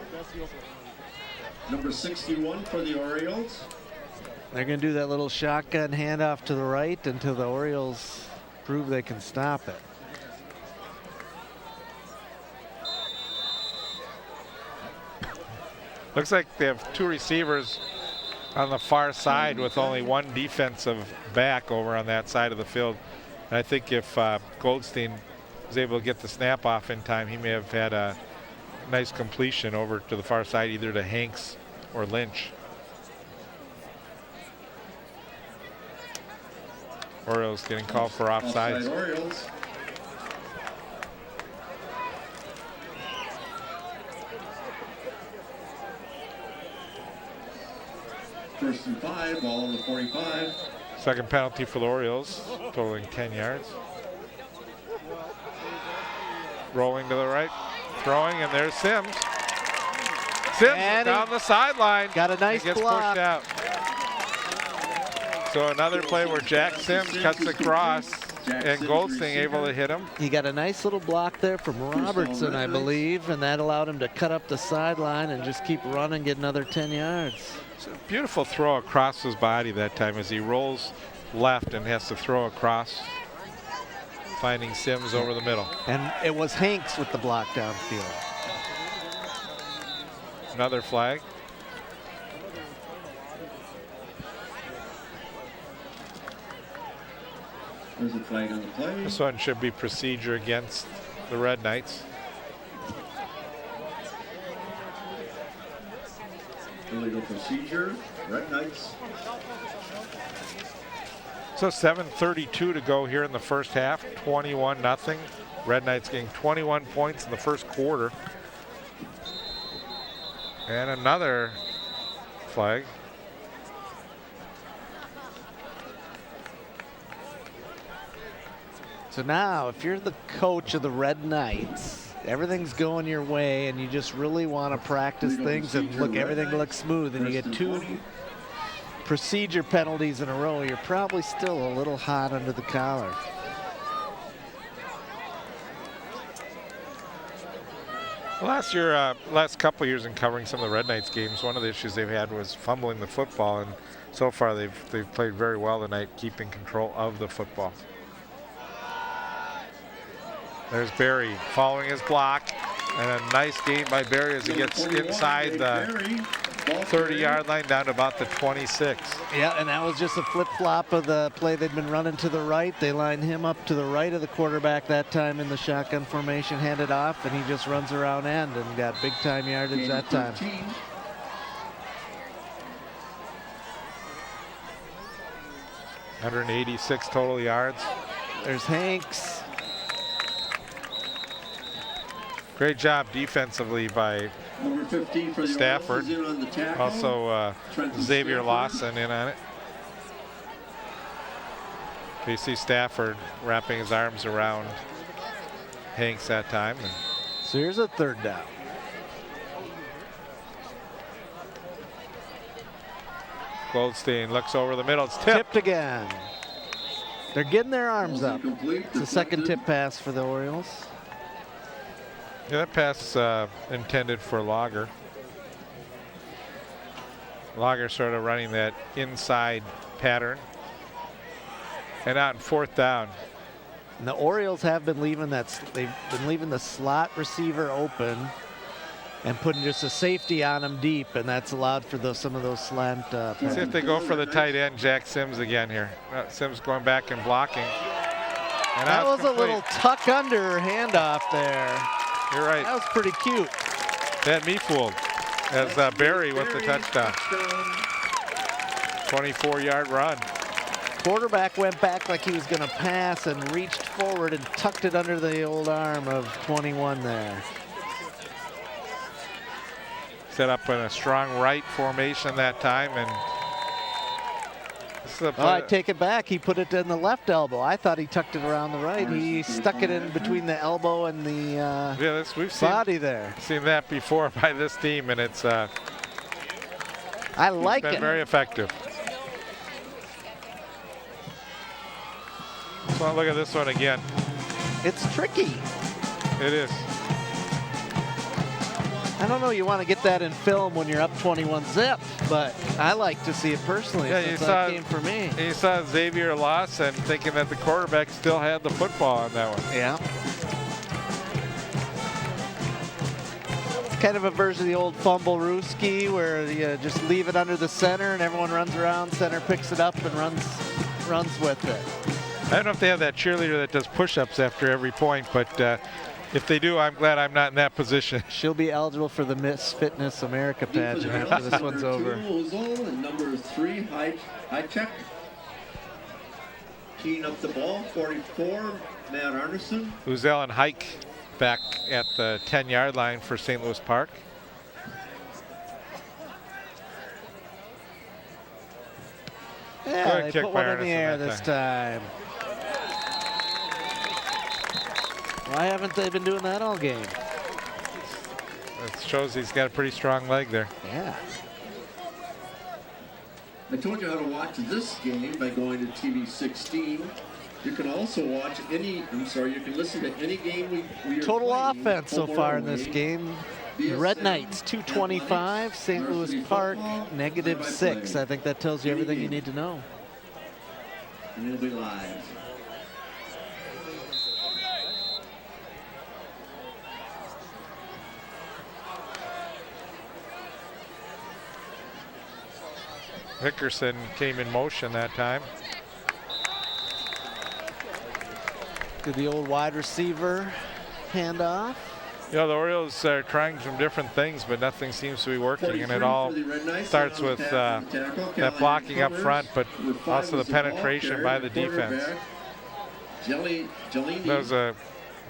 Speaker 3: Number 61 for the Orioles.
Speaker 2: They're going to do that little shotgun handoff to the right until the Orioles prove they can stop it.
Speaker 1: Looks like they have 2 receivers on the far side with only 1 defensive back over on that side of the field. And I think if Goldstein was able to get the snap off in time, he may have had a nice completion over to the far side, either to Hanks or Lynch. Orioles getting called for
Speaker 3: Offside
Speaker 1: offsides.
Speaker 3: Orioles. First and 5, ball on the 45.
Speaker 1: Second penalty for the Orioles, totaling 10 yards. Rolling to the right, throwing, and there's Sims. Sims
Speaker 2: And he
Speaker 1: down the sideline.
Speaker 2: got a nice
Speaker 1: He gets
Speaker 2: block.
Speaker 1: pushed out. So another play where Jack Sims cuts across, and Goldstein able to hit him.
Speaker 2: He got a nice little block there from Robertson, I believe, and that allowed him to cut up the sideline and just keep running, get another 10 yards.
Speaker 1: It's a beautiful throw across his body that time as he rolls left and has to throw across, finding Sims over the middle.
Speaker 2: And it was Hanks with the block downfield.
Speaker 1: Another flag.
Speaker 3: There's a flag on the play.
Speaker 1: This one should be procedure against the Red Knights.
Speaker 3: Illegal procedure, Red Knights.
Speaker 1: So 7:32 to go here in the first half, 21-0. Red Knights getting 21 points in the first quarter. And another flag.
Speaker 2: So now, if you're the coach of the Red Knights, everything's going your way and you just really want to practice things and look, everything looks smooth, and you get 2 procedure penalties in a row, you're probably still a little hot under the collar.
Speaker 1: Last couple of years in covering some of the Red Knights games, one of the issues they've had was fumbling the football, and so far they've played very well tonight, keeping control of the football. There's Barry following his block, and a nice game by Barry as he gets inside the 30-yard line down to about the 26.
Speaker 2: Yeah, and that was just a flip-flop of the play they'd been running to the right. They lined him up to the right of the quarterback that time in the shotgun formation, handed off, and he just runs around end and got big-time yardage that time.
Speaker 1: 186 total yards.
Speaker 2: There's Hanks.
Speaker 1: Great job defensively by
Speaker 3: Number 15 for the
Speaker 1: Stafford.
Speaker 3: Orioles is in on the tackle.
Speaker 1: Also
Speaker 3: Trenton
Speaker 1: Xavier
Speaker 3: Stafford.
Speaker 1: Lawson in on it. You see Stafford wrapping his arms around Hanks that time.
Speaker 2: So here's a 3rd down.
Speaker 1: Goldstein looks over the middle. It's tipped.
Speaker 2: Tipped again. They're getting their arms up.
Speaker 3: Incomplete,
Speaker 2: It's the second
Speaker 3: deflected.
Speaker 2: tip pass for the Orioles.
Speaker 1: Yeah, that pass intended for Lager. Lager sort of running that inside pattern. And out in 4th down.
Speaker 2: And the Orioles have been leaving they've been leaving the slot receiver open and putting just a safety on him deep, and that's allowed for some of those slant
Speaker 1: See
Speaker 2: passes.
Speaker 1: if they go for the tight end, Jack Sims again here. Sims going back and blocking. And
Speaker 2: That was
Speaker 1: complete.
Speaker 2: a little tuck under handoff there.
Speaker 1: You're right.
Speaker 2: That was pretty cute.
Speaker 1: That me fooled. As Barry with the touchdown. 24-yard run.
Speaker 2: Quarterback went back like he was going to pass and reached forward and tucked it under the old arm of 21 there.
Speaker 1: Set up in a strong right formation that time, and this is
Speaker 2: Oh, I take it back. He put it in the left elbow. I thought he tucked it around the right. He stuck it in between the elbow and the
Speaker 1: we've
Speaker 2: body there.
Speaker 1: seen that before by this team, and it's
Speaker 2: I like
Speaker 1: been
Speaker 2: it.
Speaker 1: very effective. So look at this one again.
Speaker 2: It's tricky.
Speaker 1: It is.
Speaker 2: I don't know, you want to get that in film when you're up 21-zip, but I like to see it personally.
Speaker 1: Yeah,
Speaker 2: since
Speaker 1: you
Speaker 2: that
Speaker 1: saw-
Speaker 2: came for me.
Speaker 1: You saw Xavier Lawson thinking that the quarterback still had the football on that one.
Speaker 2: Yeah. It's kind of a version of the old fumble Ruski where you just leave it under the center and everyone runs around, center picks it up and runs with it.
Speaker 1: I don't know if they have that cheerleader that does push-ups after every point, but if they do, I'm glad I'm not in that position.
Speaker 2: She'll be eligible for the Miss Fitness America pageant after this one's over.
Speaker 3: Number 2, Ozol, and number 3, High Check. Keying up the ball, 44, Matt Arneson.
Speaker 1: Uzel and Hike back at the 10-yard line for St. Louis Park.
Speaker 2: Yeah,
Speaker 1: Good
Speaker 2: they
Speaker 1: kick
Speaker 2: put
Speaker 1: by
Speaker 2: one in the
Speaker 1: Arneson
Speaker 2: air
Speaker 1: that
Speaker 2: this time. Why haven't they been doing that all game?
Speaker 1: It shows he's got a pretty strong leg there.
Speaker 2: Yeah.
Speaker 3: I told you how to watch this game by going to TV 16. You can also watch you can listen to any game we are
Speaker 2: Total
Speaker 3: playing,
Speaker 2: offense so
Speaker 3: home or
Speaker 2: far in this
Speaker 3: away.
Speaker 2: game. The Red Knights 225, St. Louis Park -6. I think that tells you everything you need to know.
Speaker 3: And it'll be live.
Speaker 1: Hickerson came in motion that time.
Speaker 2: Did the old wide receiver handoff.
Speaker 1: You know, the Orioles are trying some different things, but nothing seems to be working, and it all starts with that blocking up front, but also the penetration by the defense. That was a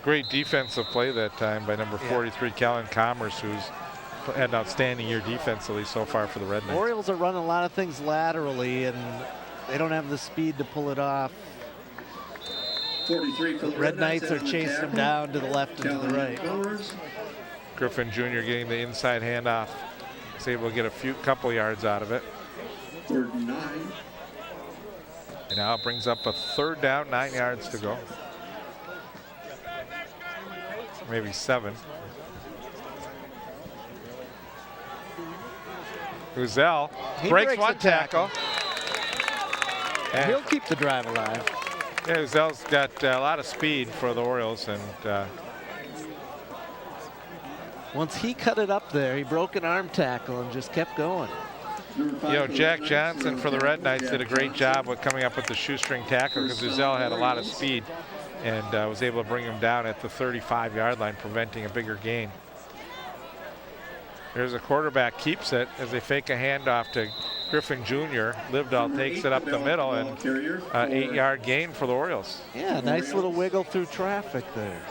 Speaker 1: great defensive play that time by number 43, Kellen Commerce, who's had an outstanding year defensively so far for the Red Knights.
Speaker 2: Orioles are running a lot of things laterally, and they don't have the speed to pull it off.
Speaker 3: 43 for the
Speaker 2: Red Knights are chasing them down to the left and to the right.
Speaker 1: Griffin Jr. getting the inside handoff. He's able to get a couple yards out of it.
Speaker 3: 3rd and 9.
Speaker 1: And now it brings up a 3rd down, 9 yards to go. Maybe 7. Uzel breaks one tackle.
Speaker 2: And he'll keep the drive alive.
Speaker 1: Yeah, Uzel's got a lot of speed for the Orioles, and
Speaker 2: once he cut it up there, he broke an arm tackle and just kept going.
Speaker 1: You know, Jack Johnson for the Red Knights did a great job with coming up with the shoestring tackle, because Uzel had a lot of speed and was able to bring him down at the 35-yard line, preventing a bigger gain. There's a quarterback, keeps it as they fake a handoff to Griffin Jr. Livedall takes it up the middle, and 8-yard gain for the Orioles.
Speaker 2: Yeah, nice little wiggle through traffic there.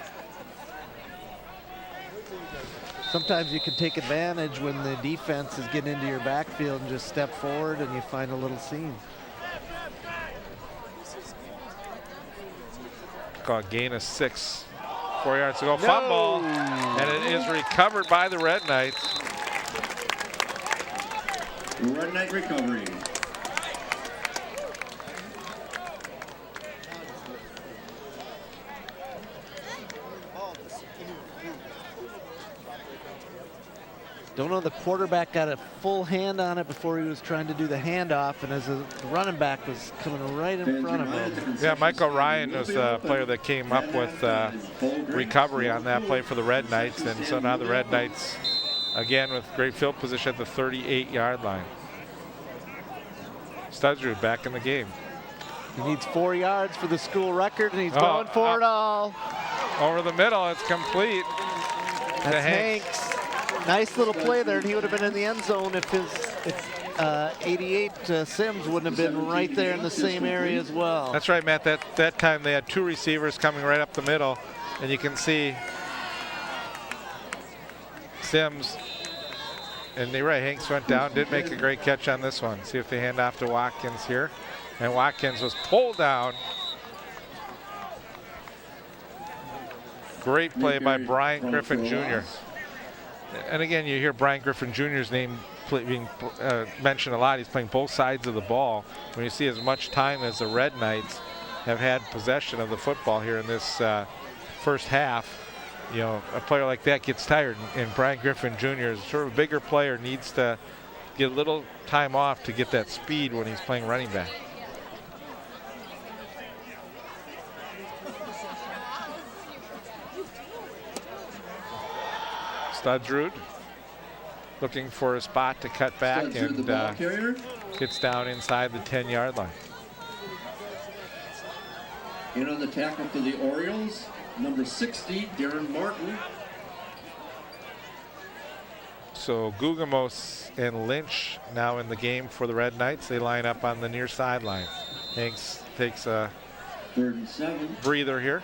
Speaker 2: Sometimes you can take advantage when the defense is getting into your backfield and just step forward and you find a little seam.
Speaker 1: Got a gain of 6. 4 yards to go. Fumble, and it is recovered by the Red Knights.
Speaker 3: Red Knight recovery.
Speaker 2: Don't know, the quarterback got a full hand on it before he was trying to do the handoff, and as the running back was coming right in front of him.
Speaker 1: Yeah, Michael Ryan was the player that came up with recovery on that play for the Red Knights, and so now the Red Knights, again with great field position at the 38-yard line. Studsrud back in the game.
Speaker 2: He needs 4 yards for the school record, and he's going for it all.
Speaker 1: Over the middle, it's complete.
Speaker 2: That's Hanks. Nice little play there, and he would have been in the end zone if 88 Sims wouldn't have been right there in the same area as well.
Speaker 1: That's right, Matt. That time they had 2 receivers coming right up the middle, and you can see Sims, and you're right, Hanks went down, did make a great catch on this one. See if they hand off to Watkins here, and Watkins was pulled down. Great play by Brian Griffin Jr. And again, you hear Brian Griffin Jr.'s name being mentioned a lot. He's playing both sides of the ball. When you see as much time as the Red Knights have had possession of the football here in this first half, you know, a player like that gets tired. And Brian Griffin Jr. is sort of a bigger player, needs to get a little time off to get that speed when he's playing running back. Studsrud looking for a spot to cut back, and gets down inside the 10-yard line.
Speaker 3: In on the tackle for the Orioles, number 60, Darren Martin.
Speaker 1: So Gugamos and Lynch now in the game for the Red Knights. They line up on the near sideline. Hanks takes a
Speaker 3: 3rd and 7.
Speaker 1: breather here.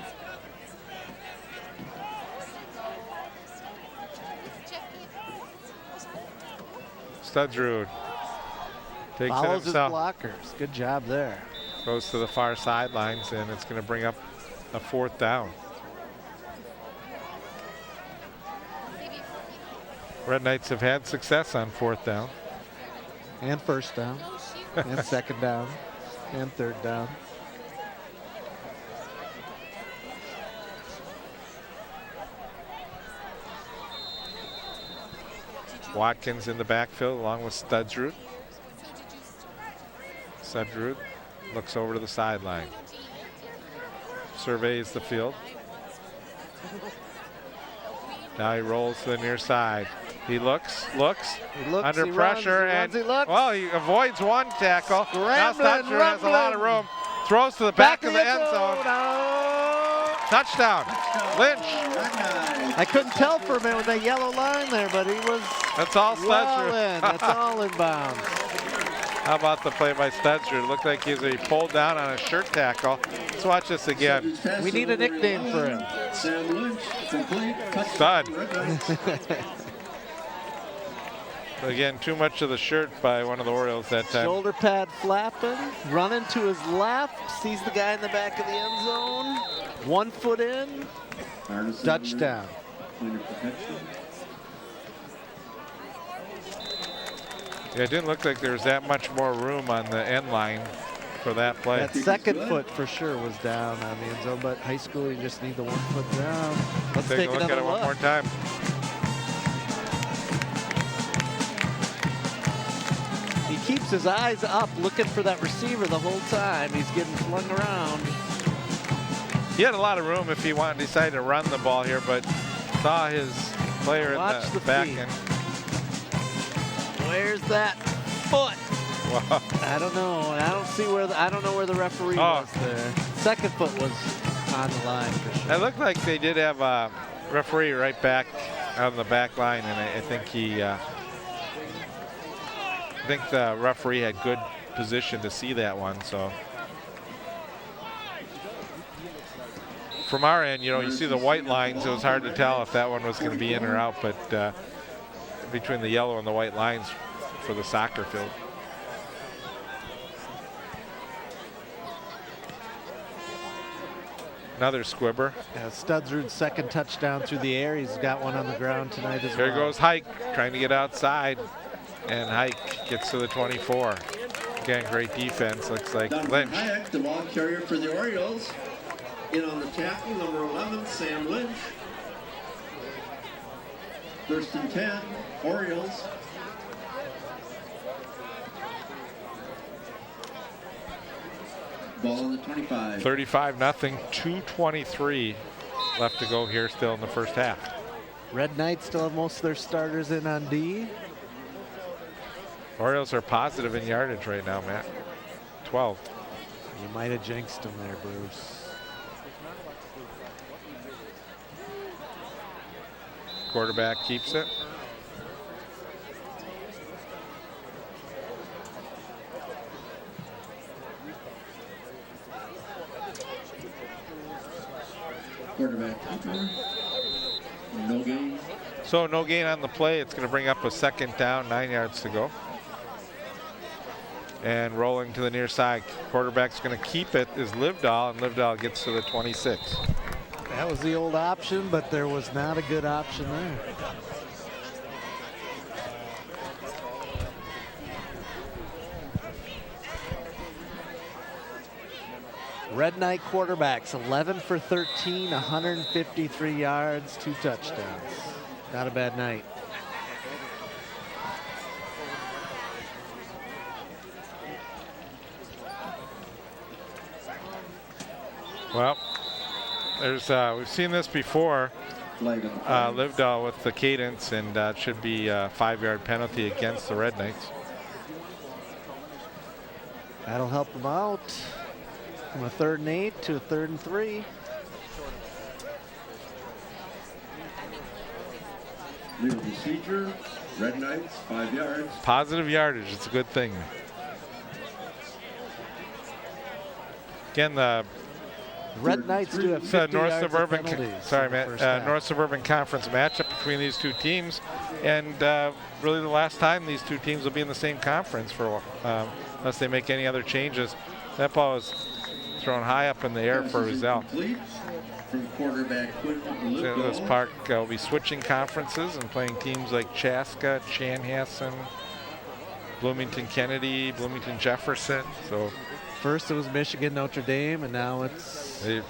Speaker 1: Studsrud takes
Speaker 2: Follows
Speaker 1: it himself.
Speaker 2: his blockers. Good job there.
Speaker 1: Goes to the far sidelines, and it's going to bring up a 4th down. Red Knights have had success on 4th down.
Speaker 2: And 1st down. And 2nd down. And 3rd down.
Speaker 1: Watkins in the backfield along with Studsrud. Studsrud looks over to the sideline. Surveys the field. Now he rolls to the near side. He looks under
Speaker 2: he
Speaker 1: pressure,
Speaker 2: runs, he looks.
Speaker 1: well, he avoids one tackle. Now
Speaker 2: Scrambling,
Speaker 1: Studsrud has a lot of room. Throws to the back of the end zone.
Speaker 2: Oh,
Speaker 1: Touchdown. Lynch.
Speaker 2: I couldn't tell for a minute with that yellow line there, but he was
Speaker 1: That's all
Speaker 2: well
Speaker 1: Stutzer.
Speaker 2: in. That's all in bounds.
Speaker 1: How about the play by Stutzer? It looked like he pulled down on a shirt tackle. Let's watch this again.
Speaker 2: We need a nickname for him.
Speaker 3: Sam Lynch, complete.
Speaker 1: Stud.
Speaker 3: Red Knights.
Speaker 1: Again, too much of the shirt by one of the Orioles that time.
Speaker 2: Shoulder pad flapping, running to his left, sees the guy in the back of the end zone. 1 foot in, touchdown.
Speaker 3: Cleaner protection.
Speaker 1: Yeah, it didn't look like there was that much more room on the end line for that play.
Speaker 2: That second foot for sure was down on the end zone, but high school you just need the 1 foot down. Let's
Speaker 1: Take
Speaker 2: take
Speaker 1: a look at
Speaker 2: another
Speaker 1: it one more time.
Speaker 2: He keeps his eyes up looking for that receiver the whole time. He's getting flung around.
Speaker 1: He had a lot of room if he decided to run the ball here, but saw his player
Speaker 2: Watch
Speaker 1: in
Speaker 2: the
Speaker 1: the back
Speaker 2: feet.
Speaker 1: end.
Speaker 2: Where's that foot?
Speaker 1: Wow.
Speaker 2: I don't know. I don't see where I don't know where the referee was there. Second foot was on the line for sure.
Speaker 1: It looked like they did have a referee right back on the back line, and I think I think the referee had good position to see that one. So from our end, you see the white lines. It was hard to tell if that one was going to be in or out, but between the yellow and the white lines for the soccer field. Another squibber.
Speaker 2: Yeah, Studzrud's second touchdown through the air. He's got one on the ground tonight as well.
Speaker 1: Here goes Hike trying to get outside, and Hike gets to the 24. Again, great defense. Looks like Lynch.
Speaker 3: Hayek, the ball carrier for the Orioles. In on the tackle, number 11, Sam Lynch. First and 10, Orioles. Ball on the 25.
Speaker 1: 35-0, 2:23 left to go here still in the first half.
Speaker 2: Red Knights still have most of their starters in on D.
Speaker 1: Orioles are positive in yardage right now, Matt. 12.
Speaker 2: You might have jinxed them there, Bruce.
Speaker 1: Quarterback keeps it.
Speaker 3: Quarterback keeper. No gain.
Speaker 1: So no gain on the play. It's going to bring up a second down, 9 yards to go. And rolling to the near side. Quarterback's going to keep it is Livdahl, and Livdahl gets to the 26.
Speaker 2: That was the old option, but there was not a good option there. Red Knight quarterbacks, 11 for 13, 153 yards, 2 touchdowns. Not a bad night.
Speaker 1: Well, there's we've seen this before. Livdahl with the cadence, and it should be a 5-yard penalty against the Red Knights.
Speaker 2: That'll help them out. From a 3rd and 8 to a 3rd and 3.
Speaker 3: Legal procedure. Red Knights, 5 yards.
Speaker 1: Positive yardage, it's a good thing. Again, the
Speaker 2: Red Knights do have 50
Speaker 1: North
Speaker 2: yards of
Speaker 1: Suburban,
Speaker 2: penalties
Speaker 1: sorry,
Speaker 2: in the
Speaker 1: Matt,
Speaker 2: first half.
Speaker 1: North Suburban Conference matchup between these two teams, and really the last time these two teams will be in the same conference for unless they make any other changes. That ball was thrown high up in the air for Rizal.
Speaker 3: From quarterback
Speaker 1: St. Louis Park will be switching conferences and playing teams like Chaska, Chanhassen, Bloomington Kennedy, Bloomington Jefferson. So
Speaker 2: first it was Michigan, Notre Dame, and now it's
Speaker 1: they're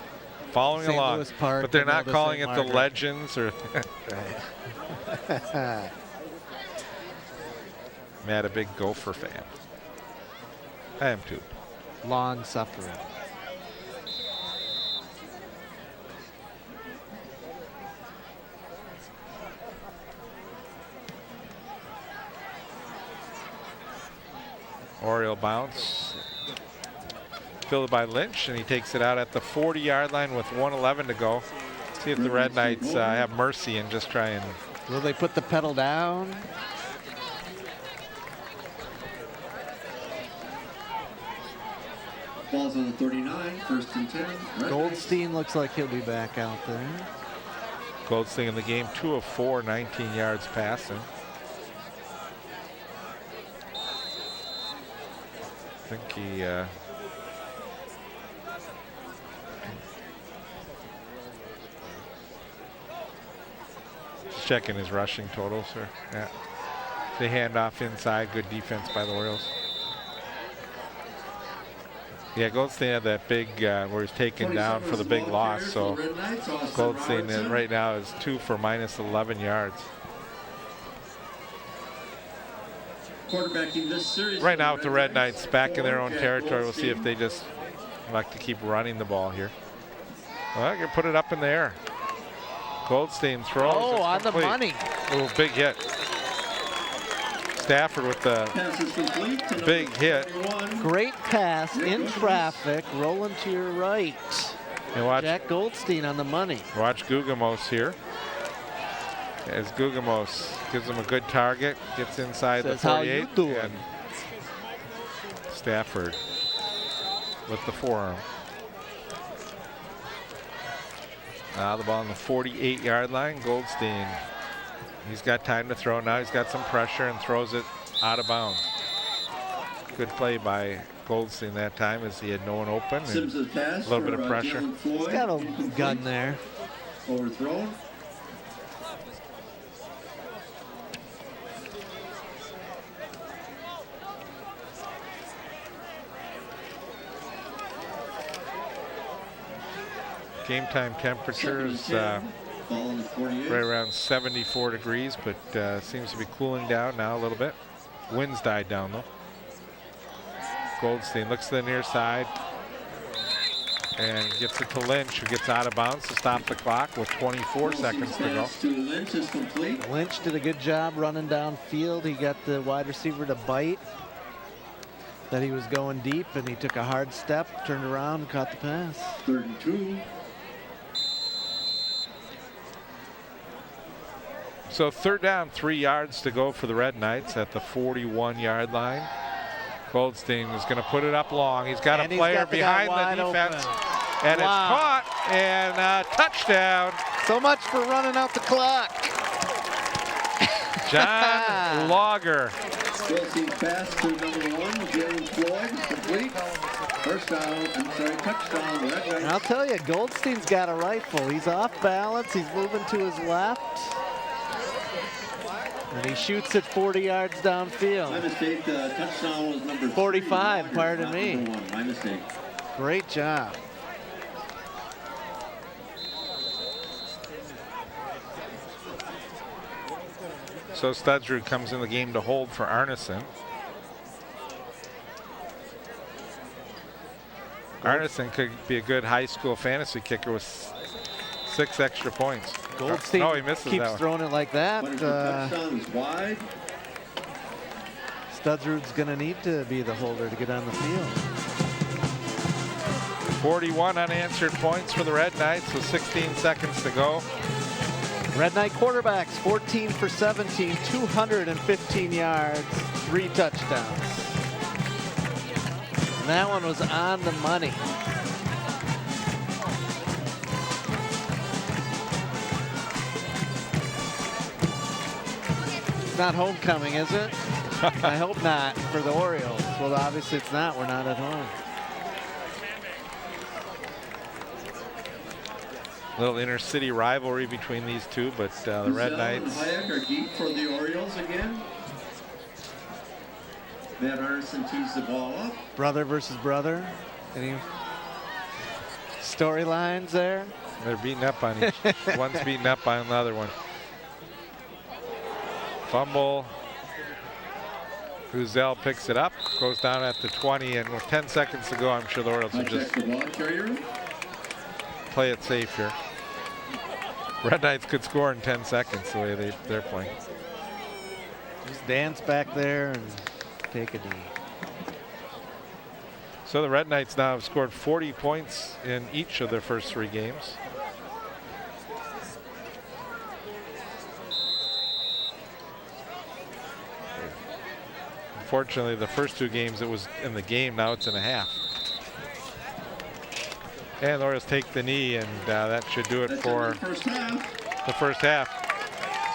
Speaker 1: following
Speaker 2: St.
Speaker 1: along.
Speaker 2: Louis Park,
Speaker 1: but they're not
Speaker 2: Benilde-St.
Speaker 1: calling it the
Speaker 2: Margaret.
Speaker 1: Legends or
Speaker 2: right.
Speaker 1: Matt, a big Gopher fan. I am too.
Speaker 2: Long suffering.
Speaker 1: Oriole bounce. fielded by Lynch, and he takes it out at the 40-yard line with 1:11 to go. See if the Red Knights have mercy and just try and.
Speaker 2: Will they put the pedal down?
Speaker 3: Balls on the 39, 1st and 10.
Speaker 2: Goldstein looks like he'll be back out there.
Speaker 1: Goldstein in the game, 2 of 4, 19 yards passing. I think he just checking his rushing totals. Or, yeah. They hand off inside. Good defense by the Orioles. Yeah, Goldstein had that big where he's taken down for the big loss. So Goldstein right now is 2 for -11 yards.
Speaker 3: Quarterbacking this series
Speaker 1: Right now with the Red Knights back in their own territory. We'll see if they just like to keep running the ball here. Well, you can put it up in the air. Goldstein throws.
Speaker 2: Oh, on the money.
Speaker 1: Oh, big hit. Stafford with the big hit.
Speaker 2: Great pass in traffic, rolling to your right.
Speaker 1: And watch
Speaker 2: Jack Goldstein on the money.
Speaker 1: Watch Gugamos here. As Gugamos gives him a good target, gets inside
Speaker 2: Says,
Speaker 1: the
Speaker 2: "How
Speaker 1: 48.
Speaker 2: you doing?"
Speaker 1: And Stafford with the forearm. Now the ball on the 48-yard line. Goldstein, he's got time to throw now. He's got some pressure and throws it out of bounds. Good play by Goldstein that time as he had no one open. And a little bit of pressure.
Speaker 2: He's got a gun there.
Speaker 3: Overthrown.
Speaker 1: Game time temperatures right around 74 degrees, but seems to be cooling down now a little bit. Winds died down though. Goldstein looks to the near side and gets it to Lynch, who gets out of bounds to stop the clock with 24 seconds to go.
Speaker 3: Lynch is complete.
Speaker 2: Lynch did a good job running downfield. He got the wide receiver to bite. That he was going deep, and he took a hard step, turned around, and caught the pass.
Speaker 3: 3rd and 2.
Speaker 1: So 3rd down, 3 yards to go for the Red Knights at the 41-yard line. Goldstein is going to put it up long. He's got a player behind the defense. And it's caught, and touchdown.
Speaker 2: So much for running out the clock.
Speaker 1: John Logger.
Speaker 3: Goldstein pass to number 1, Jalen Floyd, complete. First down, touchdown, Red Knights.
Speaker 2: I'll tell you, Goldstein's got a rifle. He's off balance. He's moving to his left. And he shoots it 40 yards downfield.
Speaker 3: My mistake, touchdown was number
Speaker 2: 45,
Speaker 3: 3.
Speaker 2: pardon me.
Speaker 3: My mistake.
Speaker 2: Great job.
Speaker 1: So Studsrud comes in the game to hold for Arneson. Arneson could be a good high school fantasy kicker with 6 extra points.
Speaker 2: Goldstein
Speaker 1: no, he misses
Speaker 2: keeps
Speaker 1: that
Speaker 2: throwing it like that.
Speaker 3: Touchdown is wide.
Speaker 2: Studsrud's going to need to be the holder to get on the field.
Speaker 1: 41 unanswered points for the Red Knights with 16 seconds to go.
Speaker 2: Red Knight quarterbacks, 14 for 17, 215 yards, 3 touchdowns. And that one was on the money. It's not homecoming, is it? I hope not for the Orioles. Well, obviously it's not. We're not at home.
Speaker 1: Little inner city rivalry between these two, but the Red Knights.
Speaker 3: Hayek are deep for the Orioles again. Matt Arneson tees the ball up.
Speaker 2: Brother versus brother. Any storylines there?
Speaker 1: They're beating up on each. One's beating up on the other one. Fumble. Huzel picks it up, goes down at the 20, and with 10 seconds to go, I'm sure the Orioles will just play it safe here. Red Knights could score in 10 seconds the way they're playing.
Speaker 2: Just dance back there and take a knee.
Speaker 1: So the Red Knights now have scored 40 points in each of their first 3 games. Unfortunately, the first 2 games it was in the game, now it's in a half. And the Orioles take the knee, and that should do it for the first half.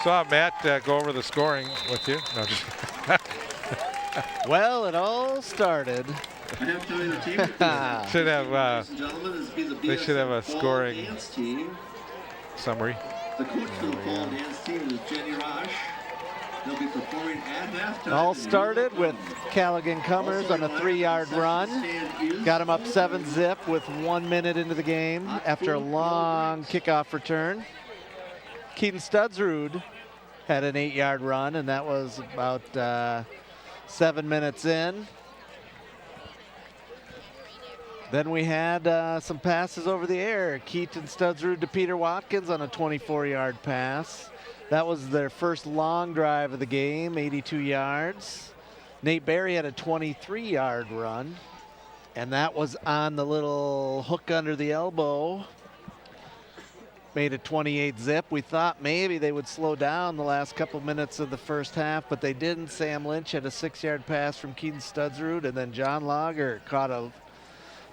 Speaker 1: So I'll have Matt go over the scoring with you. No, just
Speaker 2: Well, it all started.
Speaker 1: should have they should have a scoring summary.
Speaker 3: The coach for the pole dance team is Jenny Rosh. They'll be performing at halftime.
Speaker 2: All started with Callaghan Cummers on a 3-yard run. Got him up 7-zip with 1 minute into the game after a long kickoff return. Keaton Studsrud had an 8-yard run, and that was about 7 minutes in. Then we had some passes over the air. Keaton Studsrud to Peter Watkins on a 24-yard pass. That was their first long drive of the game, 82 yards. Nate Berry had a 23-yard run, and that was on the little hook under the elbow. Made a 28-zip. We thought maybe they would slow down the last couple minutes of the first half, but they didn't. Sam Lynch had a 6-yard pass from Keaton Studsrud, and then John Lager caught a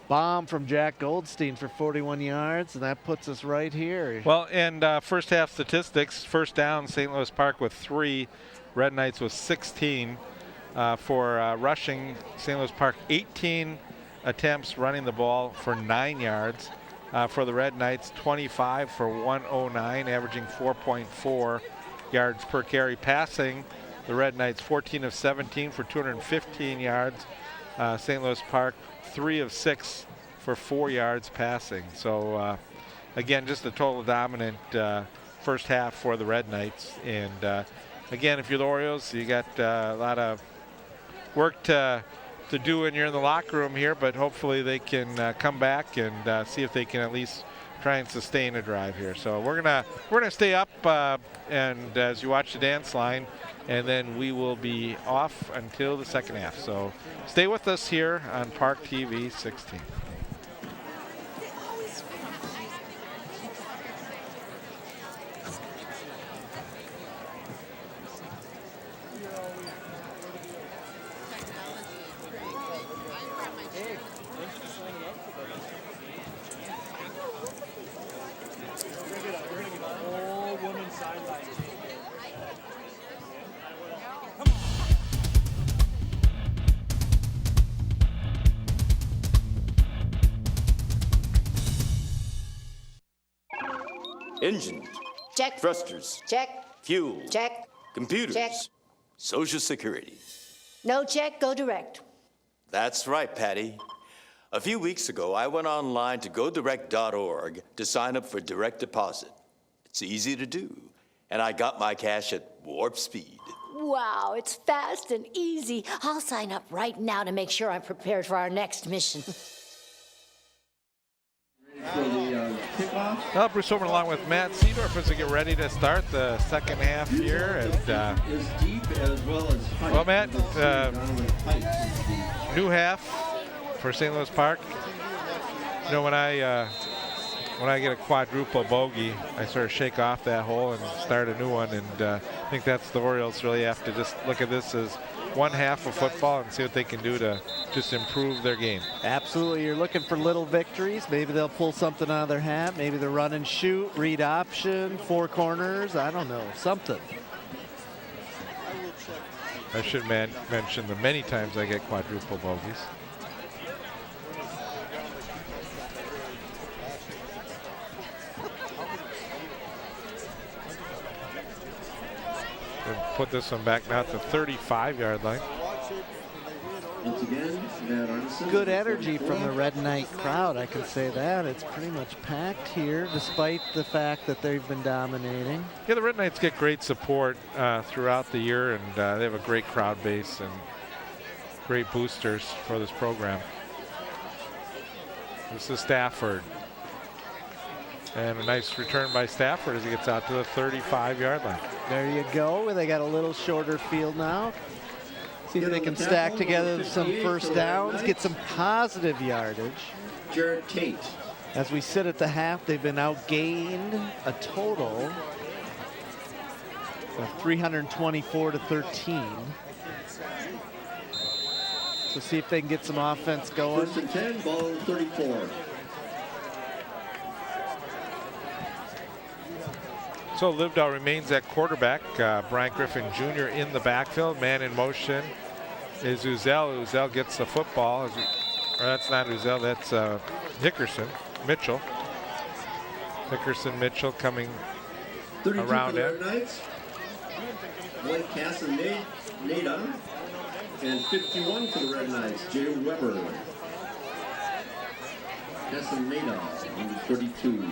Speaker 2: bomb from Jack Goldstein for 41 yards, and that puts us right here.
Speaker 1: Well, and first half statistics, first down, St. Louis Park with 3, Red Knights with 16. For rushing, St. Louis Park 18 attempts running the ball for 9 yards. For the Red Knights, 25 for 109, averaging 4.4 yards per carry. Passing, the Red Knights 14 of 17 for 215 yards. St. Louis Park 3 of 6 for 4 yards passing. So again, just a total dominant first half for the Red Knights. And again, if you're the Orioles, you got a lot of work to do when you're in the locker room here, but hopefully they can come back and see if they can at least try and sustain a drive here. So we're gonna stay up and as you watch the dance line, and then we will be off until the second half. So stay with us here on ParkTV 16.
Speaker 6: Engine.
Speaker 7: Check.
Speaker 6: Thrusters.
Speaker 7: Check.
Speaker 6: Fuel.
Speaker 7: Check.
Speaker 6: Computers.
Speaker 7: Check.
Speaker 6: Social Security.
Speaker 7: No check, go direct.
Speaker 6: That's right, Patty. A few weeks ago, I went online to godirect.org to sign up for direct deposit. It's easy to do, and I got my cash at warp speed.
Speaker 7: Wow, it's fast and easy. I'll sign up right now to make sure I'm prepared for our next mission.
Speaker 3: For the kickoff.
Speaker 1: Well, Bruce Over along with Matt Seedorf as we get ready to start the second half here. And
Speaker 3: Is deep as well as height.
Speaker 1: well, Matt,
Speaker 3: Height is deep.
Speaker 1: new half for St. Louis Park. You know, when I get a quadruple bogey, I sort of shake off that hole and start a new one. And I think that's the Orioles really have to just look at this as one half of football and see what they can do to just improve their game.
Speaker 2: Absolutely. You're looking for little victories. Maybe they'll pull something out of their hat. Maybe the run and shoot, read option, 4 corners. I don't know. Something.
Speaker 1: I should mention the many times I get quadruple bogeys. Put this one back now at the 35-yard line.
Speaker 3: Once again, Matt Arneson.
Speaker 2: Good energy from the Red Knight crowd, I can say that. It's pretty much packed here, despite the fact that they've been dominating.
Speaker 1: Yeah, the Red Knights get great support throughout the year, and they have a great crowd base and great boosters for this program. This is Stafford. And a nice return by Stafford as he gets out to the 35-yard line.
Speaker 2: There you go. They got a little shorter field now. See if they can stack together some first downs, get some positive yardage.
Speaker 3: Jared Tate.
Speaker 2: As we sit at the half, they've been outgained a total of 324 to 13. So see if they can get some offense going.
Speaker 3: 1st and 10, ball on the 34.
Speaker 1: So Livedall remains at quarterback. Brian Griffin Jr. in the backfield. Man in motion is Uzel. Uzel gets the football. Or that's not Uzel, that's Mitchell. Mitchell coming
Speaker 3: 32
Speaker 1: around
Speaker 3: for the
Speaker 1: him.
Speaker 3: Red Knights. Blake Castaneda. And 51 for the Red Knights, Jay Weber. Castaneda, number 32.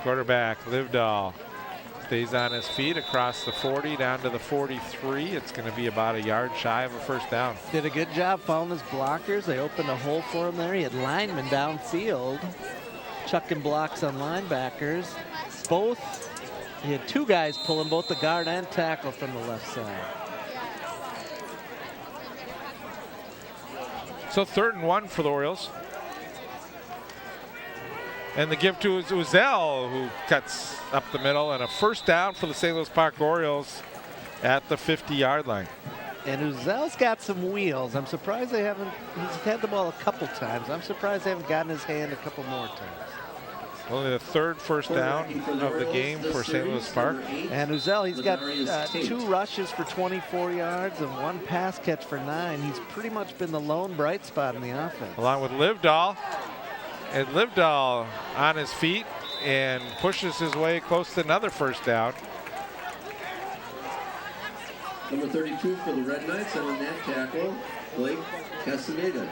Speaker 1: Quarterback Livedall stays on his feet across the 40 down to the 43. It's going to be about a yard shy of a first down.
Speaker 2: Did a good job following his blockers. They opened a hole for him there. He had linemen downfield, chucking blocks on linebackers. He had two guys pulling, both the guard and tackle from the left side.
Speaker 1: So 3rd and 1 for the Orioles. And the give to is Uzel, who cuts up the middle, and a first down for the St. Louis Park Orioles at the 50-yard line.
Speaker 2: And Uzel's got some wheels. I'm surprised they haven't, he's had the ball a couple times. I'm surprised they haven't gotten his hand a couple more times.
Speaker 1: Only the 3rd first down of the game for St. Louis Park.
Speaker 2: And Uzel, he's got 2 rushes for 24 yards and 1 pass catch for 9. He's pretty much been the lone bright spot in the offense.
Speaker 1: Along with Livedall. And Livedall on his feet and pushes his way close to another first down.
Speaker 3: Number 32 for the Red Knights, and on that tackle, Blake Castaneda.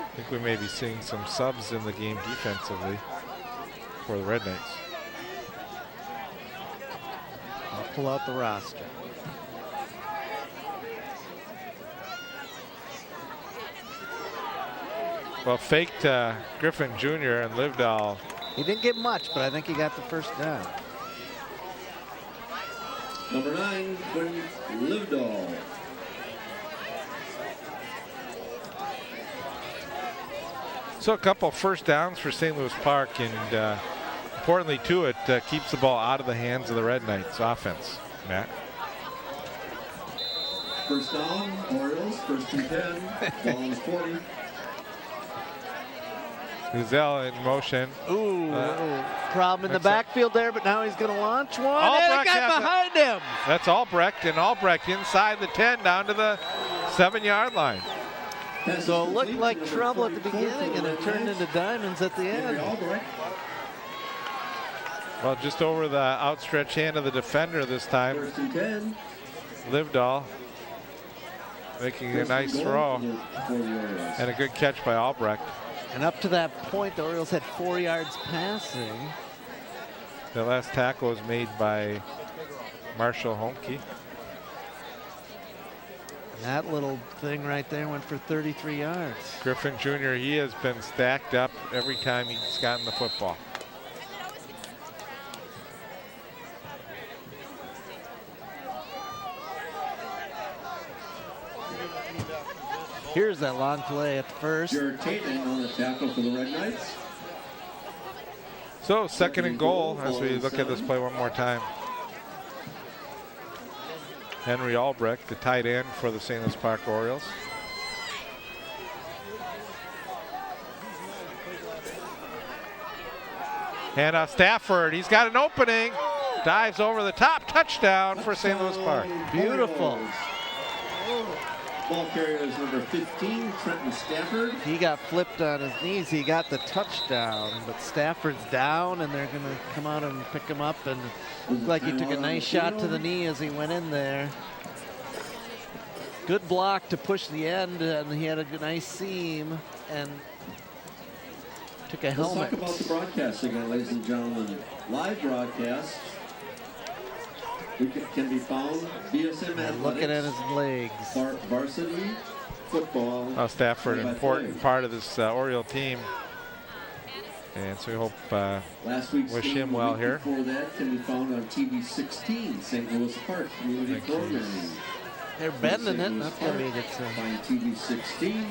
Speaker 1: I think we may be seeing some subs in the game defensively for the Red Knights.
Speaker 2: I'll pull out the roster.
Speaker 1: Well, faked Griffin Jr. and Livedall.
Speaker 2: He didn't get much, but I think he got the first down.
Speaker 3: Number 9, Quinn Livedall.
Speaker 1: So a couple first downs for St. Louis Park, and importantly too, it keeps the ball out of the hands of the Red Knights offense. Matt.
Speaker 3: First down, Orioles, 1st and 10, ball on the 40.
Speaker 1: Uzel in motion.
Speaker 2: Ooh, problem in the backfield there, but now he's going to launch one. And
Speaker 1: Albrecht
Speaker 2: it got behind him.
Speaker 1: That's Albrecht, and Albrecht inside the 10 down to the 7-yard line.
Speaker 2: So it looked like trouble at the beginning, and it turned into diamonds at the end.
Speaker 1: Well, just over the outstretched hand of the defender this time.
Speaker 3: 1st and 10.
Speaker 1: Livedall making a nice throw and a good catch by Albrecht.
Speaker 2: And up to that point, the Orioles had 4 yards passing.
Speaker 1: The last tackle was made by Marshall Homke.
Speaker 2: That little thing right there went for 33 yards.
Speaker 1: Griffin Jr., he has been stacked up every time he's gotten the football.
Speaker 2: Here's that long play at the first.
Speaker 3: Jared Tate on the tackle for the Red Knights.
Speaker 1: So 2nd and goal as we look at this play one more time. Henry Albrecht, the tight end for the St. Louis Park Orioles. Handoff Stafford, he's got an opening. Dives over the top, touchdown for St. Louis Park.
Speaker 2: Beautiful.
Speaker 3: Ball carrier is number 15, Trenton Stafford.
Speaker 2: He got flipped on his knees. He got the touchdown, but Stafford's down, and they're going to come out and pick him up. And looked like he took a nice shot to the knee as he went in there. Good block to push the end, and he had a nice seam and Took a
Speaker 3: Let's
Speaker 2: helmet.
Speaker 3: talk about the broadcast again, ladies and gentlemen. Live broadcast can be found BSM Athletics.
Speaker 2: Looking at his legs.
Speaker 3: Varsity football.
Speaker 1: Stafford, an important part of this Oriole team. And so we hope
Speaker 3: Last week's
Speaker 1: wish
Speaker 3: game
Speaker 1: him well here.
Speaker 3: Before that can be found on TV 16, St. Louis Park Community Programming.
Speaker 2: They're bending it. That's going to be a good sign.
Speaker 3: Find TV 16.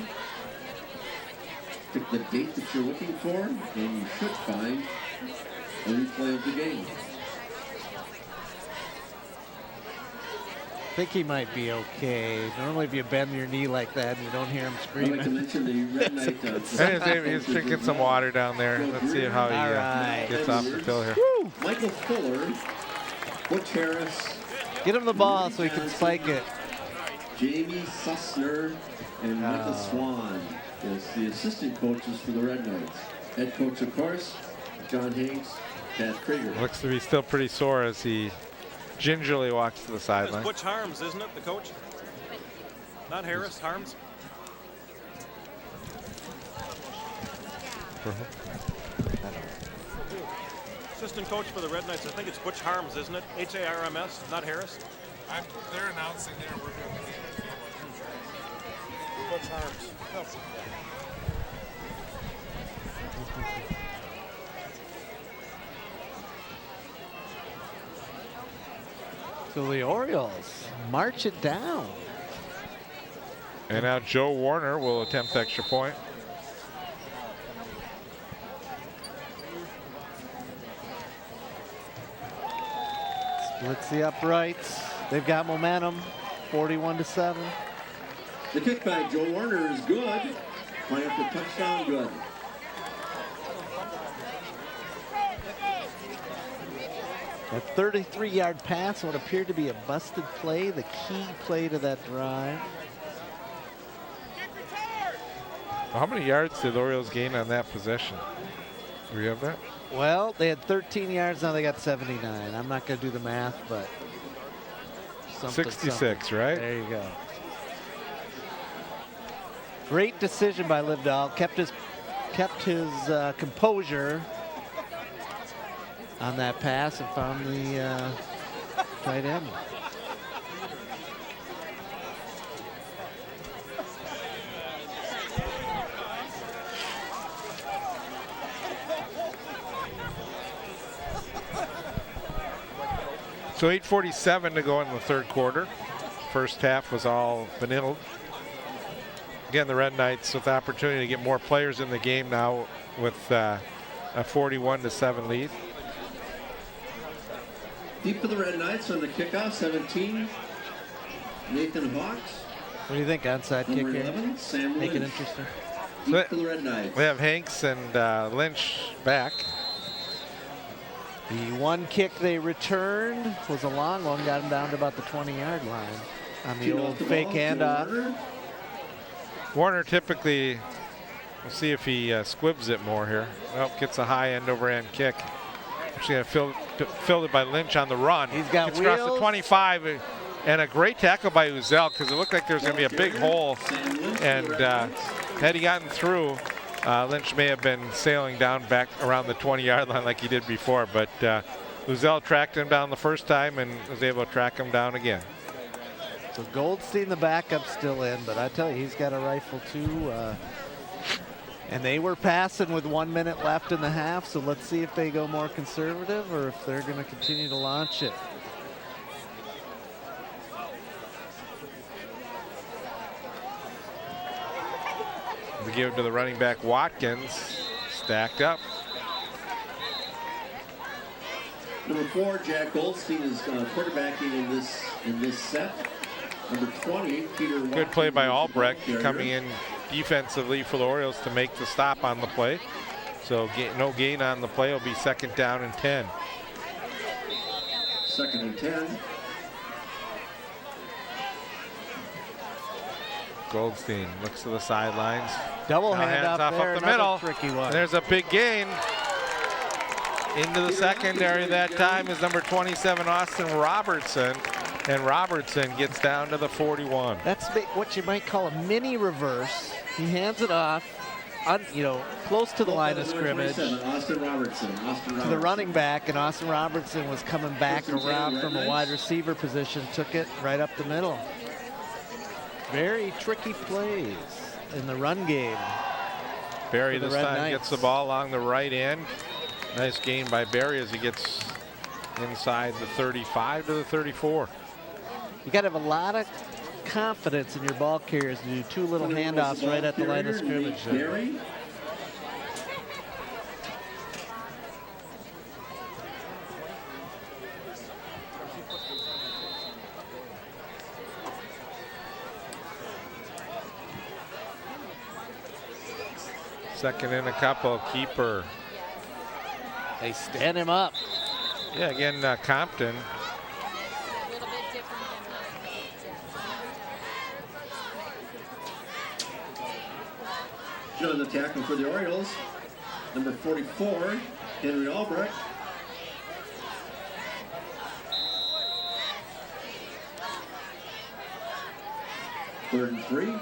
Speaker 3: Pick the date that you're looking for, and you should find a replay of the game.
Speaker 2: I think he might be okay. Normally, if you bend your knee like that, you don't hear him
Speaker 3: I'd
Speaker 2: screaming.
Speaker 3: like to mention the Red Knight.
Speaker 1: He's drinking some water down there. Let's see how he gets off the field here.
Speaker 2: Woo!
Speaker 3: Michael Fuller, Butch Harris,
Speaker 2: Get him the ball so he can spike it.
Speaker 3: Jamie Sussner, and Michael Swan is the assistant coaches for the Red Knights. Head coach, of course, John Hanks, Pat Krieger.
Speaker 1: Looks to be still pretty sore as he gingerly walks to the sideline.
Speaker 8: Butch Harms, isn't it, the coach? Not Harris, Harms? Assistant coach for the Red Knights, I think it's Butch Harms, isn't it? H-A-R-M-S, not Harris?
Speaker 9: They're announcing there. We're doing the
Speaker 8: Butch Harms. No.
Speaker 2: So the Orioles march it down.
Speaker 1: And now Joe Warner will attempt extra point.
Speaker 2: Splits the uprights. They've got momentum. 41-7.
Speaker 3: The kickback, Joe Warner is good. Point up the touchdown, good.
Speaker 2: A 33-yard pass, what appeared to be a busted play, the key play to that drive.
Speaker 1: How many yards did the Orioles gain on that possession? Do we have that?
Speaker 2: Well, they had 13 yards, now they got 79. I'm not going to do the math, but
Speaker 1: 66,
Speaker 2: something.
Speaker 1: right?
Speaker 2: There you go. Great decision by Livedall. Kept his composure on that pass and found the tight end.
Speaker 1: So 8:47 to go in the third quarter. First half was all Benilde. Again, the Red Knights with the opportunity to get more players in the game now with a 41-7 lead.
Speaker 3: Deep for the Red Knights on the kickoff, 17. Nathan Hawks.
Speaker 2: What do you think, onside kick
Speaker 3: Number
Speaker 2: here?
Speaker 3: 11, Sam
Speaker 2: Make it
Speaker 3: Lynch.
Speaker 2: interesting.
Speaker 3: Deep for the Red Knights.
Speaker 1: We have Hanks and Lynch back.
Speaker 2: The one kick they returned was a long one, got him down to about the 20-yard line on the old fake handoff.
Speaker 1: Warner typically, we'll see if he squibs it more here. Well, gets a high end over end kick. Actually filled it by Lynch on the run.
Speaker 2: He's got
Speaker 1: gets across the
Speaker 2: wheels.
Speaker 1: 25 and a great tackle by Uzel because it looked like there was going to be a big hole. And had he gotten through, Lynch may have been sailing down back around the 20-yard line like he did before. But Uzel tracked him down the first time and was able to track him down again.
Speaker 2: So Goldstein, the backup, still in, but I tell you, he's got a rifle too. And they were passing with 1 minute left in the half, so let's see if they go more conservative or if they're going to continue to launch it.
Speaker 1: We give it to the running back Watkins, stacked up.
Speaker 3: Number 4, Jack Goldstein is quarterbacking in this set. Number 20, Peter Watkins.
Speaker 1: Good play by Albrecht coming in defensively for the Orioles to make the stop on the play. So no gain on the play. It'll be 2nd down and 10.
Speaker 3: 2nd and 10.
Speaker 1: Goldstein looks to the sidelines.
Speaker 2: Double
Speaker 1: Now
Speaker 2: hand
Speaker 1: hands
Speaker 2: off
Speaker 1: off
Speaker 2: there,
Speaker 1: up the
Speaker 2: another
Speaker 1: middle.
Speaker 2: tricky one.
Speaker 1: And there's a big gain. Into the secondary that time is number 27, Austin Robertson. And Robertson gets down to the 41.
Speaker 2: That's what you might call a mini reverse. He hands it off, close to the line of scrimmage
Speaker 3: Austin Robertson.
Speaker 2: to the running back, and Austin Robertson was coming back around from a wide receiver position, took it right up the middle. Very tricky plays in the run game.
Speaker 1: Barry
Speaker 2: for the
Speaker 1: this
Speaker 2: Red
Speaker 1: time
Speaker 2: Knights.
Speaker 1: gets the ball along the right end. Nice gain by Barry as he gets inside the 35 to the 34.
Speaker 2: You got to have a lot of confidence in your ball carriers to do two little handoffs right at the line of scrimmage.
Speaker 3: Barry.
Speaker 1: Second and a couple, keeper.
Speaker 2: They stand him up.
Speaker 1: Yeah, again, Compton.
Speaker 3: On the tackle for the Orioles, number 44, Henry Albrecht. Third and 3.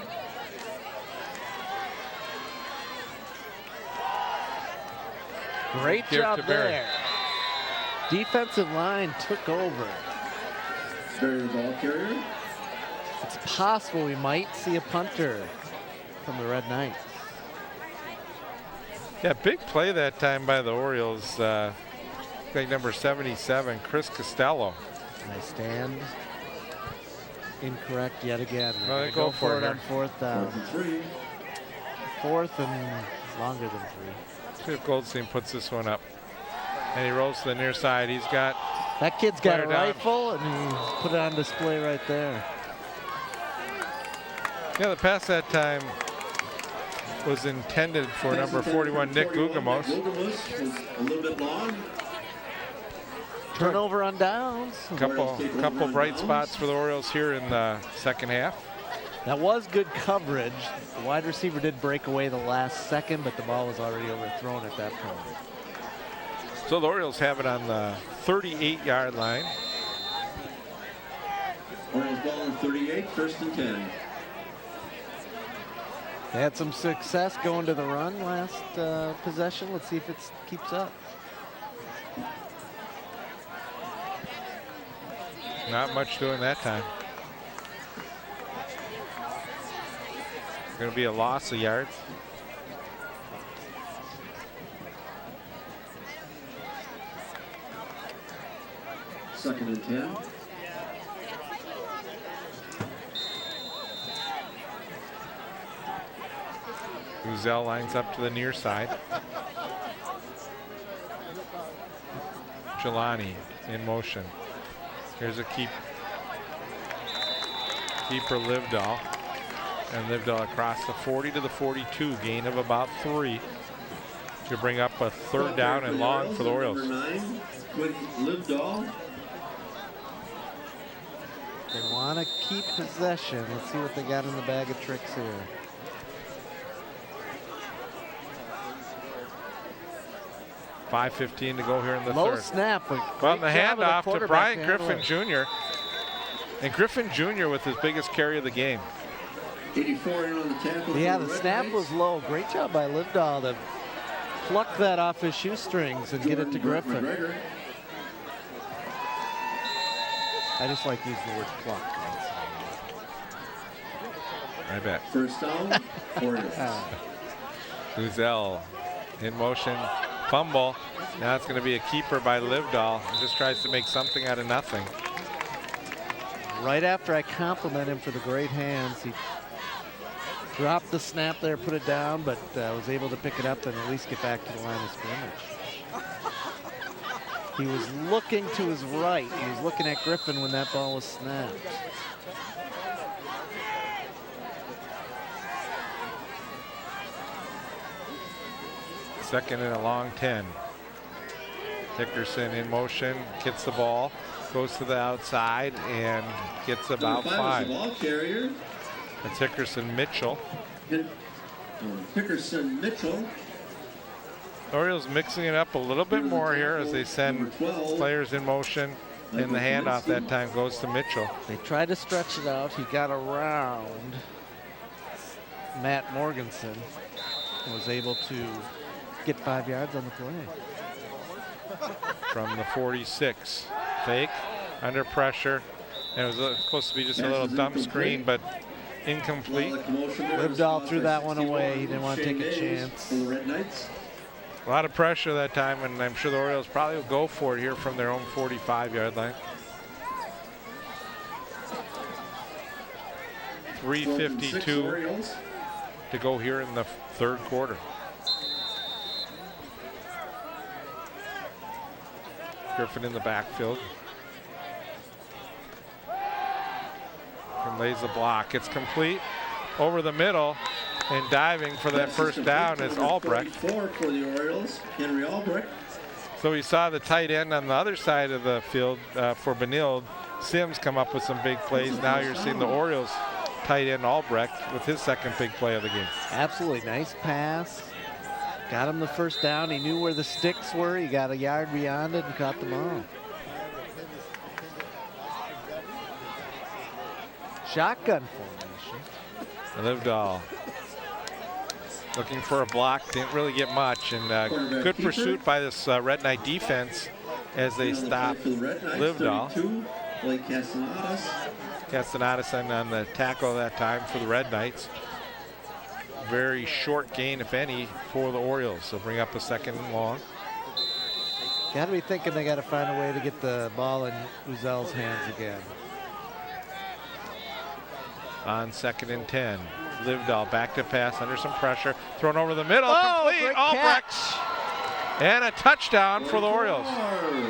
Speaker 2: Great job there. Defensive line took over.
Speaker 3: Barry, the ball carrier.
Speaker 2: It's possible we might see a punter from the Red Knights.
Speaker 1: Yeah, big play that time by the Orioles. Like number 77, Chris Costello.
Speaker 2: Nice stand. Incorrect yet again.
Speaker 1: Well, they go for it
Speaker 2: on fourth down.
Speaker 3: 3.
Speaker 2: Fourth and longer than 3.
Speaker 1: See if Goldstein puts this one up. And he rolls to the near side. He's got
Speaker 2: that kid's got a
Speaker 1: down.
Speaker 2: rifle, and he put it on display right there.
Speaker 1: Yeah, the pass that time was intended for number 41, Nick Gugamos.
Speaker 3: Gugamos was a little bit long.
Speaker 2: Turnover on downs.
Speaker 1: Couple bright spots for the Orioles here in the second half.
Speaker 2: That was good coverage. The wide receiver did break away the last second, but the ball was already overthrown at that point.
Speaker 1: So the Orioles have it on the 38-yard line.
Speaker 3: Orioles ball on 38, first and 10.
Speaker 2: They had some success going to the run last possession. Let's see if it keeps up.
Speaker 1: Not much doing that time. Going to be a loss of yards.
Speaker 3: Second and 10.
Speaker 1: Uzel lines up to the near side. Jelani in motion. Here's a keeper Livedall. And Livedall across the 40 to the 42, gain of about 3 to bring up a third down and long for the Orioles.
Speaker 3: Number 9, Quinn Livedall.
Speaker 2: They want to keep possession. Let's see what they got in the bag of tricks here.
Speaker 1: .5:15 to go here in the
Speaker 2: Low
Speaker 1: third.
Speaker 2: snap.
Speaker 1: Well, the handoff to Bryant Griffin Jr. And Griffin Jr. with his biggest carry of the game.
Speaker 3: 84 in on the tackle.
Speaker 2: Yeah, the snap was low. Great job by Livedall to pluck that off his shoestrings and get it to Griffin.
Speaker 3: McGregor.
Speaker 2: I just like using the word pluck.
Speaker 1: I bet.
Speaker 3: First down, Orioles.
Speaker 1: Uzel in motion, fumble. Now it's going to be a keeper by Livedall. He just tries to make something out of nothing.
Speaker 2: Right after I compliment him for the great hands, he dropped the snap there, put it down, but was able to pick it up and at least get back to the line of scrimmage. He was looking to his right. He was looking at Griffin when that ball was snapped.
Speaker 1: Second and a long 10. Dickerson in motion, gets the ball, goes to the outside and gets about 5.
Speaker 3: The ball carrier.
Speaker 1: It's Hickerson Mitchell.
Speaker 3: Hickerson Mitchell.
Speaker 1: Orioles mixing it up a little bit more here as they send players in motion. And the handoff that time goes to Mitchell.
Speaker 2: They tried to stretch it out. He got around Matt Morganson. was able to get 5 yards on the play.
Speaker 1: From the 46. Fake, under pressure. And it was supposed to be just a little dump screen, but incomplete.
Speaker 2: Livedall threw that one away. He didn't want to take a chance.
Speaker 1: A lot of pressure that time, and I'm sure the Orioles probably will go for it here from their own 45-yard line. 3:52 to go here in the third quarter. Griffin in the backfield. And lays the block. It's complete over the middle, and diving for that first down is Albrecht.
Speaker 3: For the Orioles, Henry Albrecht.
Speaker 1: So we saw the tight end on the other side of the field for Benilde, Sims, come up with some big plays. Now you're seeing the Orioles tight end Albrecht with his second big play of the game.
Speaker 2: Absolutely nice pass. Got him the first down. He knew where the sticks were. He got a yard beyond it and caught them all. Shotgun formation.
Speaker 1: Livedall looking for a block. Didn't really get much. And good pursuit by this Red Knight defense as they stop Livedall.
Speaker 3: Blake
Speaker 1: Castellanos on the tackle that time for the Red Knights. Very short gain, if any, for the Orioles. So bring up a second and long.
Speaker 2: Got to be thinking they got to find a way to get the ball in Uzel's hands again.
Speaker 1: On 2nd and 10. Livedall back to pass under some pressure. Thrown over the middle.
Speaker 2: Oh,
Speaker 1: complete.
Speaker 2: great
Speaker 1: Albrecht.
Speaker 2: catch.
Speaker 1: And a touchdown for the Orioles.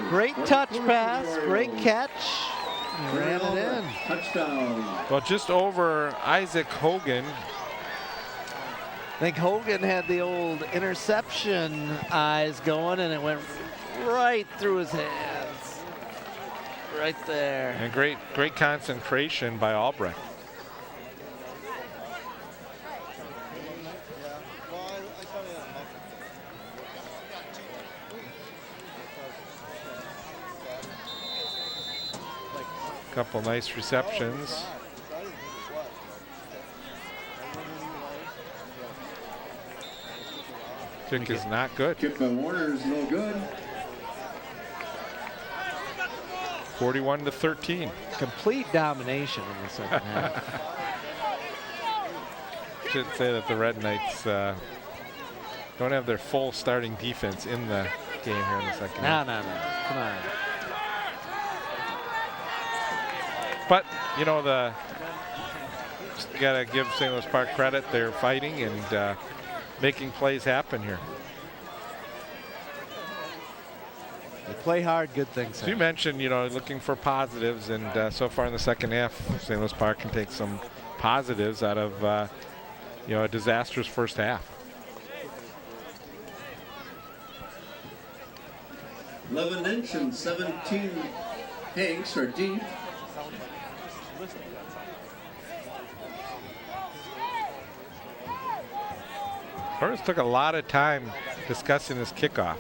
Speaker 2: Great touch pass. Great catch. He ran it in.
Speaker 3: Touchdown.
Speaker 1: Well, just over Isaac Hogan.
Speaker 2: I think Hogan had the old interception eyes going, and it went right through his hands. Right there.
Speaker 1: And great concentration by Albrecht. Couple nice receptions. Kick is not good.
Speaker 3: Kick by Warner is no good.
Speaker 1: 41-13.
Speaker 2: Complete domination in the second half.
Speaker 1: Should say that the Red Knights don't have their full starting defense in the game here in the second half.
Speaker 2: No. Come on.
Speaker 1: But, you know, you got to give St. Louis Park credit. They're fighting and making plays happen here.
Speaker 2: They play hard, good things
Speaker 1: So you mentioned, you know, looking for positives, and so far in the second half, St. Louis Park can take some positives out of, you know, a disastrous first half.
Speaker 3: 11-inch and 17 Hanks are deep.
Speaker 1: Orioles took a lot of time discussing this kickoff.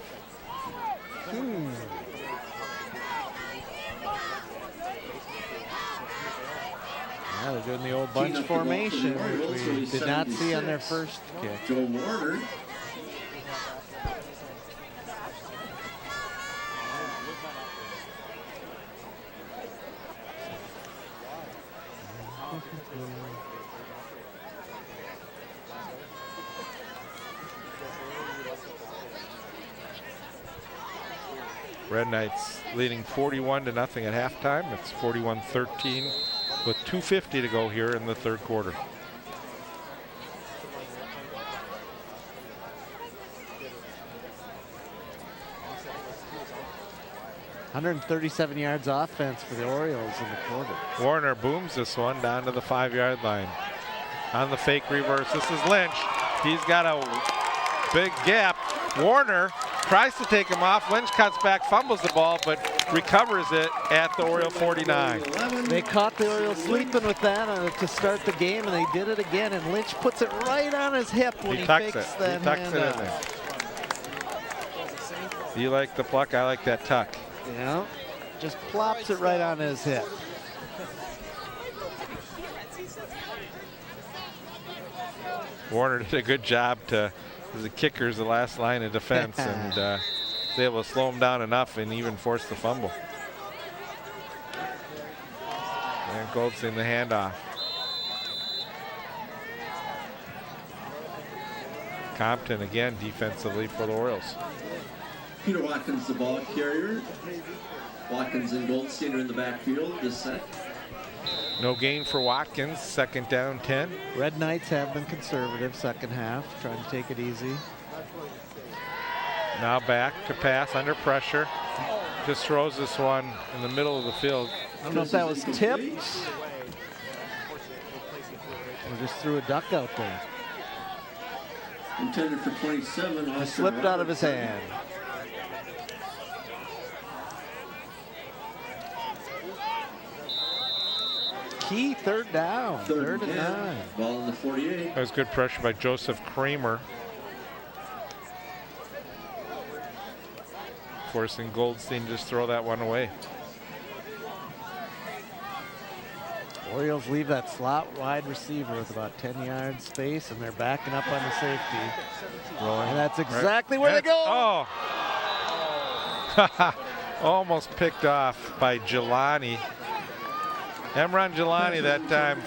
Speaker 2: Yeah, they're doing the old bunch formation, which we did not see on their first kick.
Speaker 3: Joe Warner.
Speaker 1: Red Knights leading 41-0 at halftime. It's 41-13 with 2:50 to go here in the third quarter.
Speaker 2: $137 yards offense for the Orioles in the quarter.
Speaker 1: Warner booms this one down to the 5-yard line. On the fake reverse, this is Lynch. He's got a big gap. Warner tries to take him off. Lynch cuts back, fumbles the ball, but recovers it at the Oriole 49.
Speaker 2: They caught the Orioles sleeping with that to start the game, and they did it again, and Lynch puts it right on his hip when he fakes that
Speaker 1: He tucks it in there. You like the pluck, I like that tuck.
Speaker 2: Yeah, just plops it right on his hip.
Speaker 1: Warner did a good job to The kicker's the last line of defense, and was able to slow him down enough and even force the fumble. And Goldstein the handoff. Compton again defensively for the Orioles.
Speaker 3: Peter Watkins, the ball carrier. Watkins and Goldstein are in the backfield this set.
Speaker 1: No gain for Watkins, 2nd down 10.
Speaker 2: Red Knights have been conservative second half, trying to take it easy.
Speaker 1: Now back to pass under pressure. Just throws this one in the middle of the field.
Speaker 2: I don't know if that was tipped or just threw a duck out there.
Speaker 3: Intended for 27.
Speaker 2: It slipped out of his hand. Key 3rd down, 3rd and 9.
Speaker 3: Ball in the 48.
Speaker 1: That was good pressure by Joseph Kramer. Forcing Goldstein to just throw that one away.
Speaker 2: Orioles leave that slot wide receiver with about 10 yards space, and they're backing up on the safety. And that's exactly where they go.
Speaker 1: Oh! Almost picked off by Jelani. Emron Jelani that time,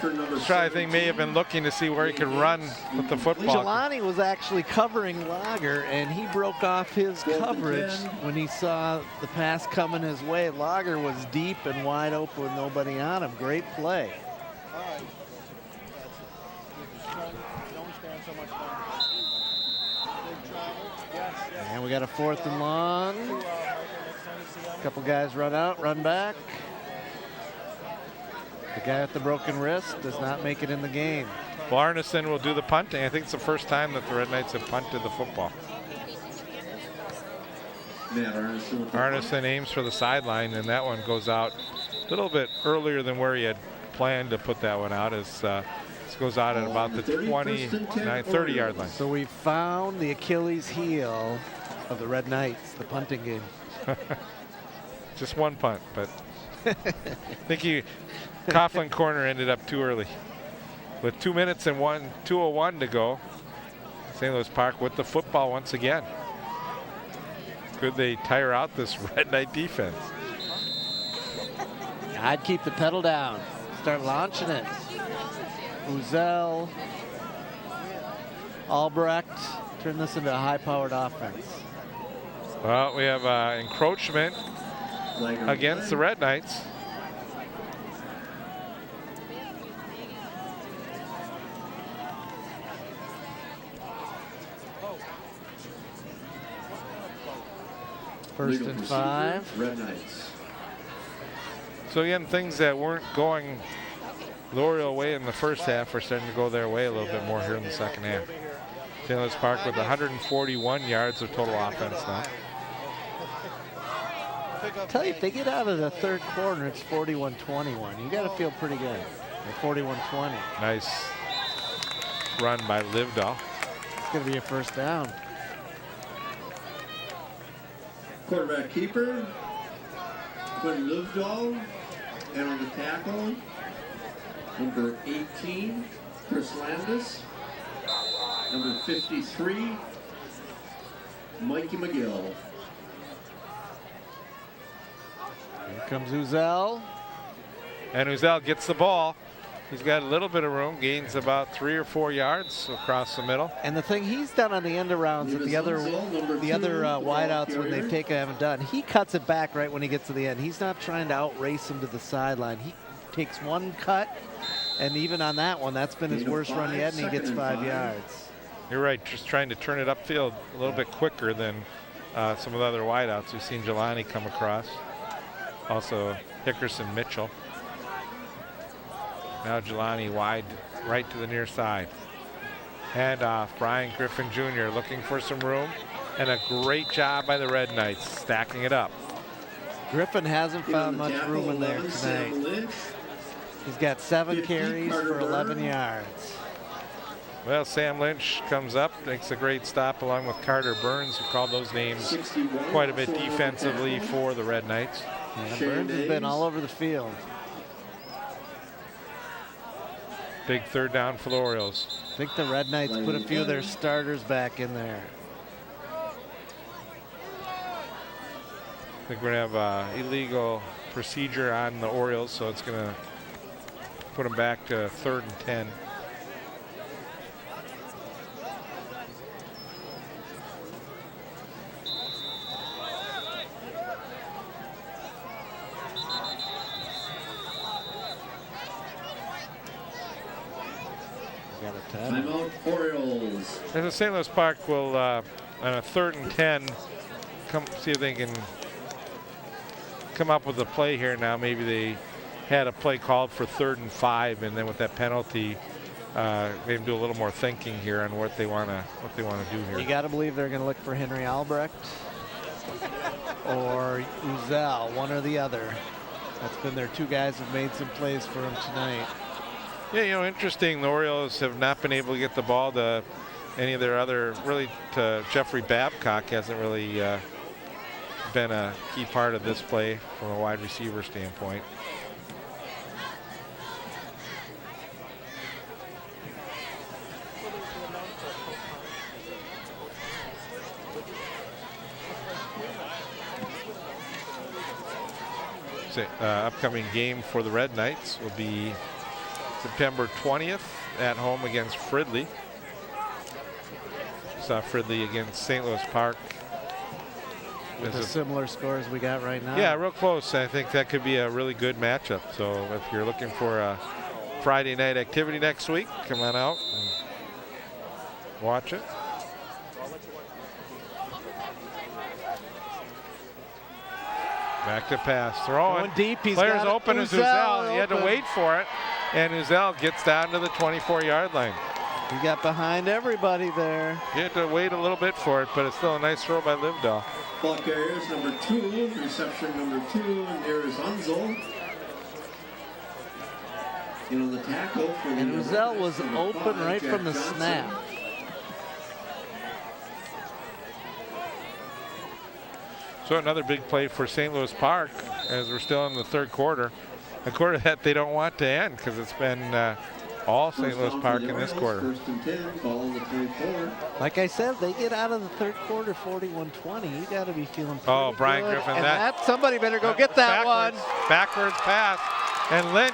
Speaker 1: I think, may have been looking to see where he could run with the football.
Speaker 2: Jelani was actually covering Lager, and he broke off his coverage when he saw the pass coming his way. Lager was deep and wide open with nobody on him. Great play. And we got a 4th and long. A couple guys run out, run back. The guy with the broken wrist does not make it in the game.
Speaker 1: Well, Arneson will do the punting. I think it's the first time that the Red Knights have punted the football. Arneson aims for the sideline, and that one goes out a little bit earlier than where he had planned to put that one out. As this goes out at about the 30-yard line.
Speaker 2: So we found the Achilles heel of the Red Knights, the punting game.
Speaker 1: Just one punt, but I think Coughlin corner ended up too early. With 2 minutes and 2:01 to go, St. Louis Park with the football once again. Could they tire out this Red Knight defense?
Speaker 2: I'd keep the pedal down. Start launching it. Uzel, Albrecht, turn this into a high-powered offense.
Speaker 1: Well, we have encroachment against the Red Knights.
Speaker 2: First and 5.
Speaker 3: Red Knights.
Speaker 1: So again, things that weren't going the Oriole way in the first half are starting to go their way a little bit more here in the second half. St. Louis Park with 141 yards of total offense now.
Speaker 2: I'll tell you, if they get out of the third quarter, it's 41-21. You got to feel pretty good. 41-20.
Speaker 1: Nice run by Livedall.
Speaker 2: It's going to be a first down.
Speaker 3: Quarterback keeper, Quinn Livedall, and on the tackle, number 18, Chris Landis, number 53, Mikey McGill.
Speaker 2: Here comes Uzel.
Speaker 1: And Uzel gets the ball. He's got a little bit of room, gains about 3 or 4 yards across the middle.
Speaker 2: And the thing he's done on the end arounds that the other wideouts when they've taken haven't done, he cuts it back right when he gets to the end. He's not trying to outrace him to the sideline. He takes one cut, and even on that one, that's been his worst run yet, and he gets 5 yards.
Speaker 1: You're right, just trying to turn it upfield a little bit quicker than some of the other wideouts. We've seen Jelani come across. Also Hickerson Mitchell. Now Jelani wide right to the near side. Handoff, Brian Griffin Jr. looking for some room. And a great job by the Red Knights, stacking it up.
Speaker 2: Griffin hasn't found much room in there tonight. He's got 7 carries for 11 yards.
Speaker 1: Well, Sam Lynch comes up, makes a great stop along with Carter Burns, who called those names quite a bit defensively for the Red Knights.
Speaker 2: Yeah, Burns has been all over the field.
Speaker 1: Big third down for the Orioles.
Speaker 2: I think the Red Knights put a few of their starters back in there.
Speaker 1: I think we're going to have illegal procedure on the Orioles, so it's going to put them back to 3rd and 10.
Speaker 3: Timeout, Orioles.
Speaker 1: And the St. Louis Park will, on a 3rd and 10, see if they can come up with a play here now. Maybe they had a play called for 3rd and 5, and then with that penalty, maybe do a little more thinking here on what they want to do here.
Speaker 2: You got to believe they're going to look for Henry Albrecht or Uzel, one or the other. That's been their 2 guys who've made some plays for him tonight.
Speaker 1: Yeah, you know, interesting. The Orioles have not been able to get the ball to any of their other, really, to Jeffrey Babcock hasn't really been a key part of this play from a wide receiver standpoint. Upcoming game for the Red Knights will be September 20th at home against Fridley. Saw Fridley against St. Louis Park.
Speaker 2: With a similar score as we got right now.
Speaker 1: Yeah, real close. I think that could be a really good matchup. So if you're looking for a Friday night activity next week, come on out and watch it. Back to pass. Throwing.
Speaker 2: Going deep. He's
Speaker 1: Players
Speaker 2: got
Speaker 1: open as Uzel. He had to wait for it. And Uzel gets down to the 24-yard line.
Speaker 2: He got behind everybody there.
Speaker 1: He had to wait a little bit for it, but it's still a nice throw by Livedall.
Speaker 3: Ball carriers number 2, reception number 2, and there is Unzel. You know, the tackle for the
Speaker 2: And Uzel was open right from the snap.
Speaker 1: So another big play for St. Louis Park as we're still in the 3rd quarter. A quarter that they don't want to end because it's been all St. Louis Park in this quarter.
Speaker 3: 1st and 10, ball on the 24.
Speaker 2: Like I said, they get out of the 3rd quarter 41-20. You got to be feeling pretty
Speaker 1: Oh, Brian
Speaker 2: good.
Speaker 1: Griffin.
Speaker 2: And somebody better go get that
Speaker 1: backwards,
Speaker 2: one.
Speaker 1: Backwards pass. And Lynch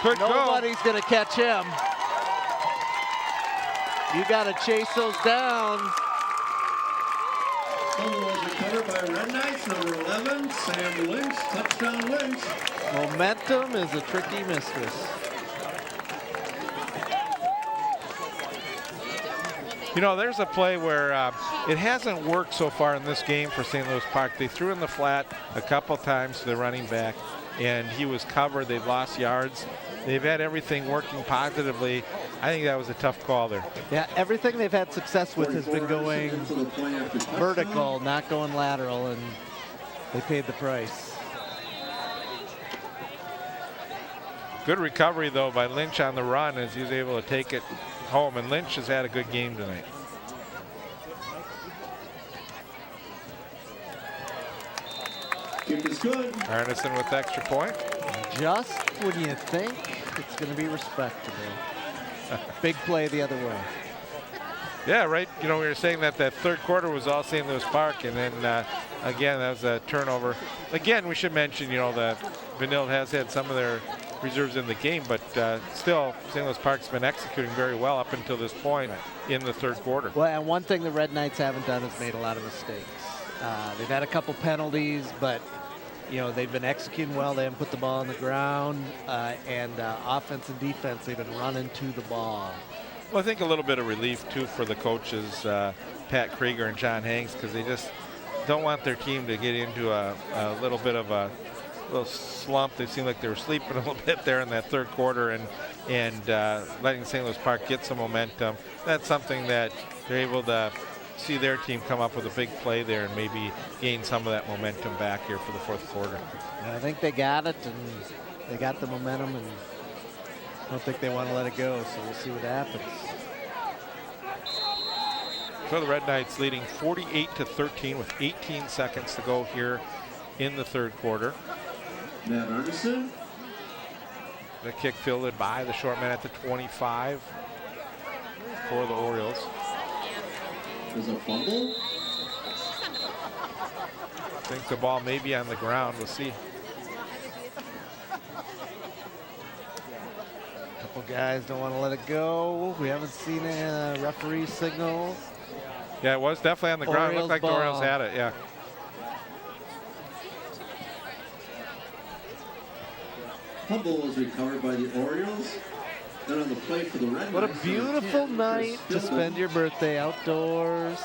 Speaker 1: could
Speaker 2: Nobody's going to catch him. You got to chase those down.
Speaker 3: Fumble was recovered by Red Knights, number 11, Sam Lynch. Touchdown Lynch.
Speaker 2: Momentum is a tricky mistress.
Speaker 1: You know, there's a play where it hasn't worked so far in this game for St. Louis Park. They threw in the flat a couple times to the running back, and he was covered. They've lost yards. They've had everything working positively. I think that was a tough call there.
Speaker 2: Yeah, everything they've had success with has been going vertical, not going lateral, and they paid the price.
Speaker 1: Good recovery, though, by Lynch on the run as he was able to take it home, and Lynch has had a good game tonight.
Speaker 3: Kick is good.
Speaker 1: Arneson with extra point.
Speaker 2: Just when you think it's going to be respectable. Big play the other way.
Speaker 1: Yeah, right. You know, we were saying that 3rd quarter was all St. Louis Park, and then again, that was a turnover. Again, we should mention, you know, that Benilde has had some of their reserves in the game, but still, St. Louis Park's been executing very well up until this point in the 3rd quarter.
Speaker 2: Well, and one thing the Red Knights haven't done is made a lot of mistakes. They've had a couple penalties, but you know, they've been executing well. They haven't put the ball on the ground, and offense and defense, they've been running to the ball.
Speaker 1: Well, I think a little bit of relief, too, for the coaches, Pat Krieger and John Hanks, because they just don't want their team to get into a little bit of a little slump. They seemed like they were sleeping a little bit there in that 3rd quarter, and letting St. Louis Park get some momentum. That's something that they're able to see their team come up with a big play there and maybe gain some of that momentum back here for the 4th quarter.
Speaker 2: And I think they got it, and they got the momentum, and I don't think they want to let it go, so we'll see what happens.
Speaker 1: So the Red Knights leading 48-13 with 18 seconds to go here in the 3rd quarter.
Speaker 3: Matt Arneson.
Speaker 1: The kick fielded by the short man at the 25 for the Orioles.
Speaker 3: There's a fumble.
Speaker 1: I think the ball may be on the ground. We'll see.
Speaker 2: A couple guys don't want to let it go. We haven't seen a referee signal.
Speaker 1: Yeah, it was definitely on the ground. It
Speaker 2: Orioles
Speaker 1: looked like the
Speaker 2: ball.
Speaker 1: Orioles had it, yeah.
Speaker 3: Fumble was recovered by the Orioles. Then on the play for the Red
Speaker 2: What a
Speaker 3: Knights,
Speaker 2: beautiful
Speaker 3: Chris
Speaker 2: night to
Speaker 3: Stillman.
Speaker 2: spend your birthday outdoors.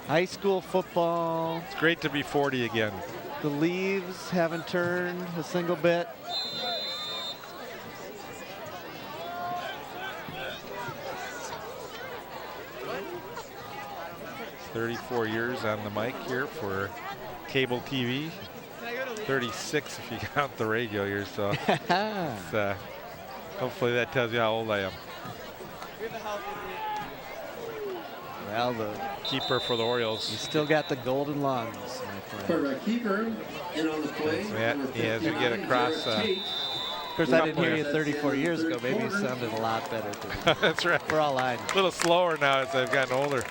Speaker 2: High school football.
Speaker 1: It's great to be 40 again.
Speaker 2: The leaves haven't turned a single bit.
Speaker 1: It's 34 years on the mic here for cable TV. 36 if you count the radio years. So it's, hopefully that tells you how old I am.
Speaker 2: Well, the
Speaker 1: Keeper for the Orioles.
Speaker 2: you still got the golden lungs, my friend.
Speaker 3: For keeper, in on the play.
Speaker 1: Yeah,
Speaker 3: number
Speaker 1: as we get
Speaker 3: 59,
Speaker 1: across,
Speaker 3: Garrett Tate.
Speaker 2: Of course, I didn't hear you 34 years ago. Maybe you sounded a lot better to me.
Speaker 1: That's right.
Speaker 2: For all I know.
Speaker 1: A little slower now as I've gotten older.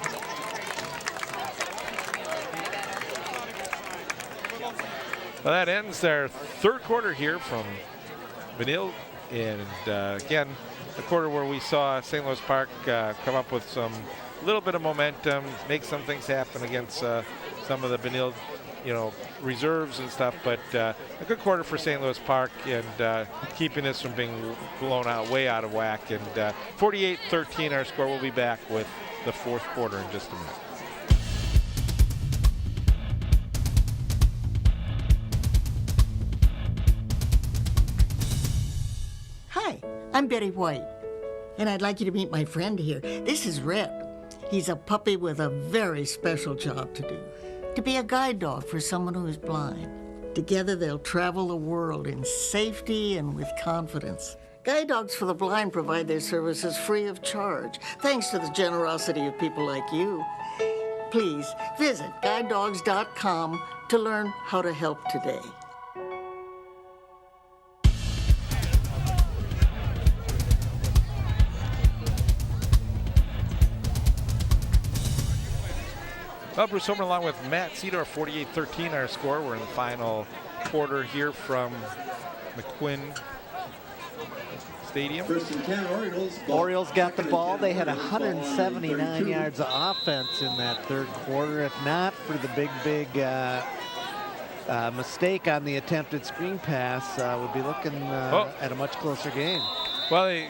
Speaker 1: Well, that ends their third quarter here from Benilde. And again, a quarter where we saw St. Louis Park come up with some little bit of momentum, make some things happen against some of the Benilde, reserves and stuff. But a good quarter for St. Louis Park and keeping this from being blown out, way out of whack. And 48-13 our score. We'll be back with the fourth quarter in just a minute.
Speaker 10: Hi, I'm Betty White, and I'd like you to meet my friend here. This is Red. He's a puppy with a very special job to do, to be a guide dog for someone who is blind. Together, they'll travel the world in safety and with confidence. Guide dogs for the blind provide their services free of charge, thanks to the generosity of people like you. Please visit guidedogs.com to learn how to help today.
Speaker 1: Well, Bruce Homer along with Matt Cedar, 48-13 our score. We're in the final quarter here from McQuinn Stadium.
Speaker 3: First and 10, Orioles.
Speaker 2: Orioles got the ball. They had 179 yards of offense in that third quarter. If not for the big mistake on the attempted screen pass, we'd be looking at a much closer game.
Speaker 1: Well,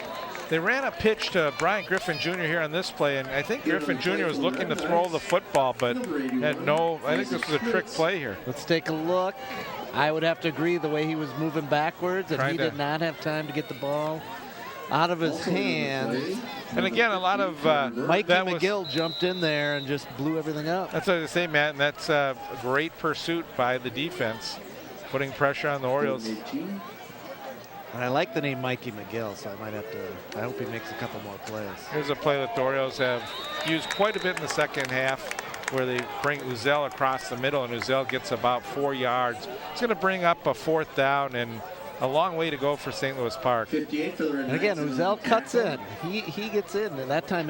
Speaker 1: they ran a pitch to Brian Griffin Jr. here on this play, and I think Griffin Jr. was looking to throw the football, but had no, I think this was a trick play here.
Speaker 2: Let's take a look. I would have to agree the way he was moving backwards, and he did not have time to get the ball out of his hands.
Speaker 1: And again, a lot of
Speaker 2: Mikey McGill jumped in there and just blew everything up.
Speaker 1: That's what I was saying, Matt, and that's a great pursuit by the defense, putting pressure on the Orioles.
Speaker 2: And I like the name Mikey McGill, so I might have to, I hope he makes a couple more plays.
Speaker 1: Here's a play that the Orioles have used quite a bit in the second half, where they bring Uzel across the middle, and Uzel gets about 4 yards. It's going to bring up a fourth down, and a long way to go for St. Louis Park.
Speaker 3: 58 for the Red
Speaker 2: And again,
Speaker 3: Knights.
Speaker 2: Uzel cuts in. He gets in, and that time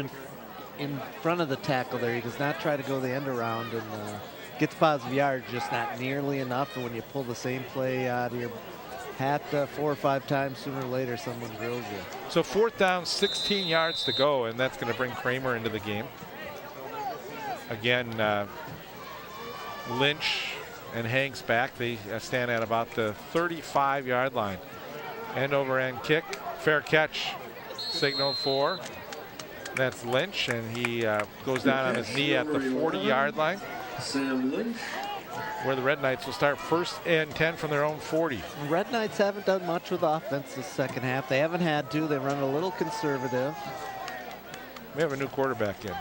Speaker 2: in front of the tackle there. He does not try to go the end around and gets positive yards, just not nearly enough. And when you pull the same play out of your hat 4 or 5 times, sooner or later someone drills you.
Speaker 1: So fourth down, 16 yards to go, and that's going to bring Kramer into the game. Again, Lynch and Hanks back. They stand at about the 35-yard line. End over end kick, fair catch, signaled for. That's Lynch, and he goes down on his knee at the 40-yard line.
Speaker 3: Sam Lynch.
Speaker 1: Where the Red Knights will start 1st and 10 from their own 40.
Speaker 2: Red Knights haven't done much with offense this second half. They haven't had to. They run a little conservative.
Speaker 1: We have a new quarterback in.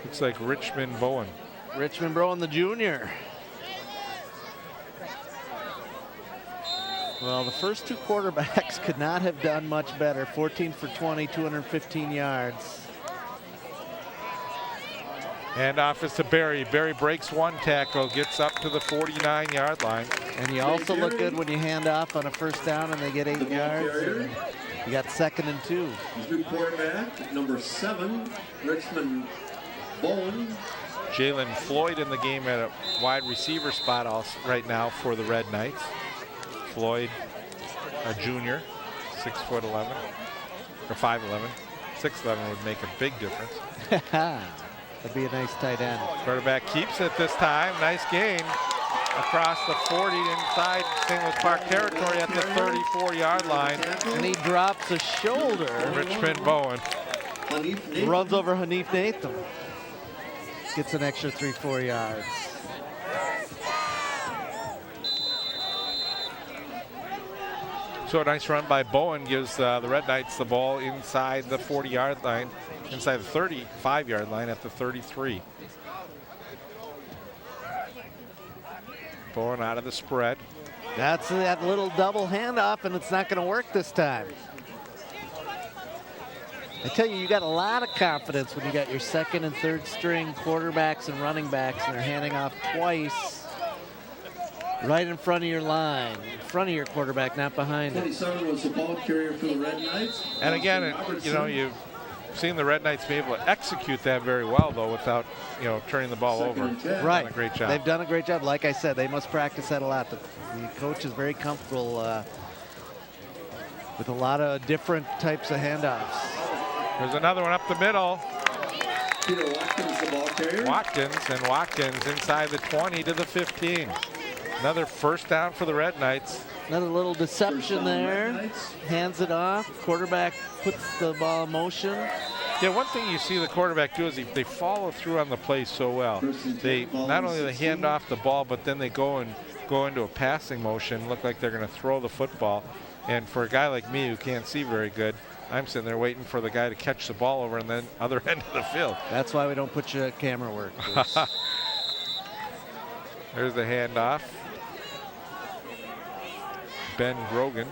Speaker 1: Looks like Richmond Bowen.
Speaker 2: Richmond Bowen, the junior. Well, the first 2 quarterbacks could not have done much better. 14 for 20, 215 yards.
Speaker 1: And off is to Barry. Barry breaks 1 tackle, gets up to the 49-yard line.
Speaker 2: And you also look good when you hand off on a first down and they get 8 yards. You got 2nd and 2.
Speaker 3: His new quarterback, number 7, Richmond Bowen.
Speaker 1: Jalen Floyd in the game at a wide receiver spot also right now for the Red Knights. Floyd, a junior, 6'11", or 5'11". 6'11" would make a big difference.
Speaker 2: That'd be a nice tight end.
Speaker 1: Quarterback keeps it this time. Nice gain across the 40 inside St. Louis Park territory at the 34-yard line.
Speaker 2: And he drops a shoulder.
Speaker 1: Richmond Bowen
Speaker 2: runs over Hanif Nathan. Gets an extra 3-4 yards.
Speaker 1: So a nice run by Bowen gives the Red Knights the ball inside the 40-yard line, inside the 35-yard line at the 33. Bowen out of the spread.
Speaker 2: That's that little double handoff, and it's not going to work this time. I tell you, you got a lot of confidence when you got your 2nd and 3rd string quarterbacks and running backs, and they're handing off twice right in front of your line, in front of your quarterback, not behind him.
Speaker 3: 27 was the ball carrier for the Red Knights.
Speaker 1: And again, you know, you've seen the Red Knights be able to execute that very well, though, without, you know, turning the ball over.
Speaker 2: Right.
Speaker 1: Done a great job.
Speaker 2: They've done a great job. Like I said, they must practice that a lot. The coach is very comfortable with a lot of different types of handoffs.
Speaker 1: There's another one up the middle.
Speaker 3: Peter Watkins, the ball carrier.
Speaker 1: Watkins inside the 20 to the 15. Another first down for the Red Knights.
Speaker 2: Another little deception there. Hands it off. Quarterback puts the ball in motion.
Speaker 1: Yeah, one thing you see the quarterback do is they follow through on the play so well. They not only they hand off the ball, but then they go into a passing motion, look like they're going to throw the football. And for a guy like me who can't see very good, I'm sitting there waiting for the guy to catch the ball over and then other end of the field.
Speaker 2: That's why we don't put you at camera work.
Speaker 1: There's the handoff. Ben Grogan.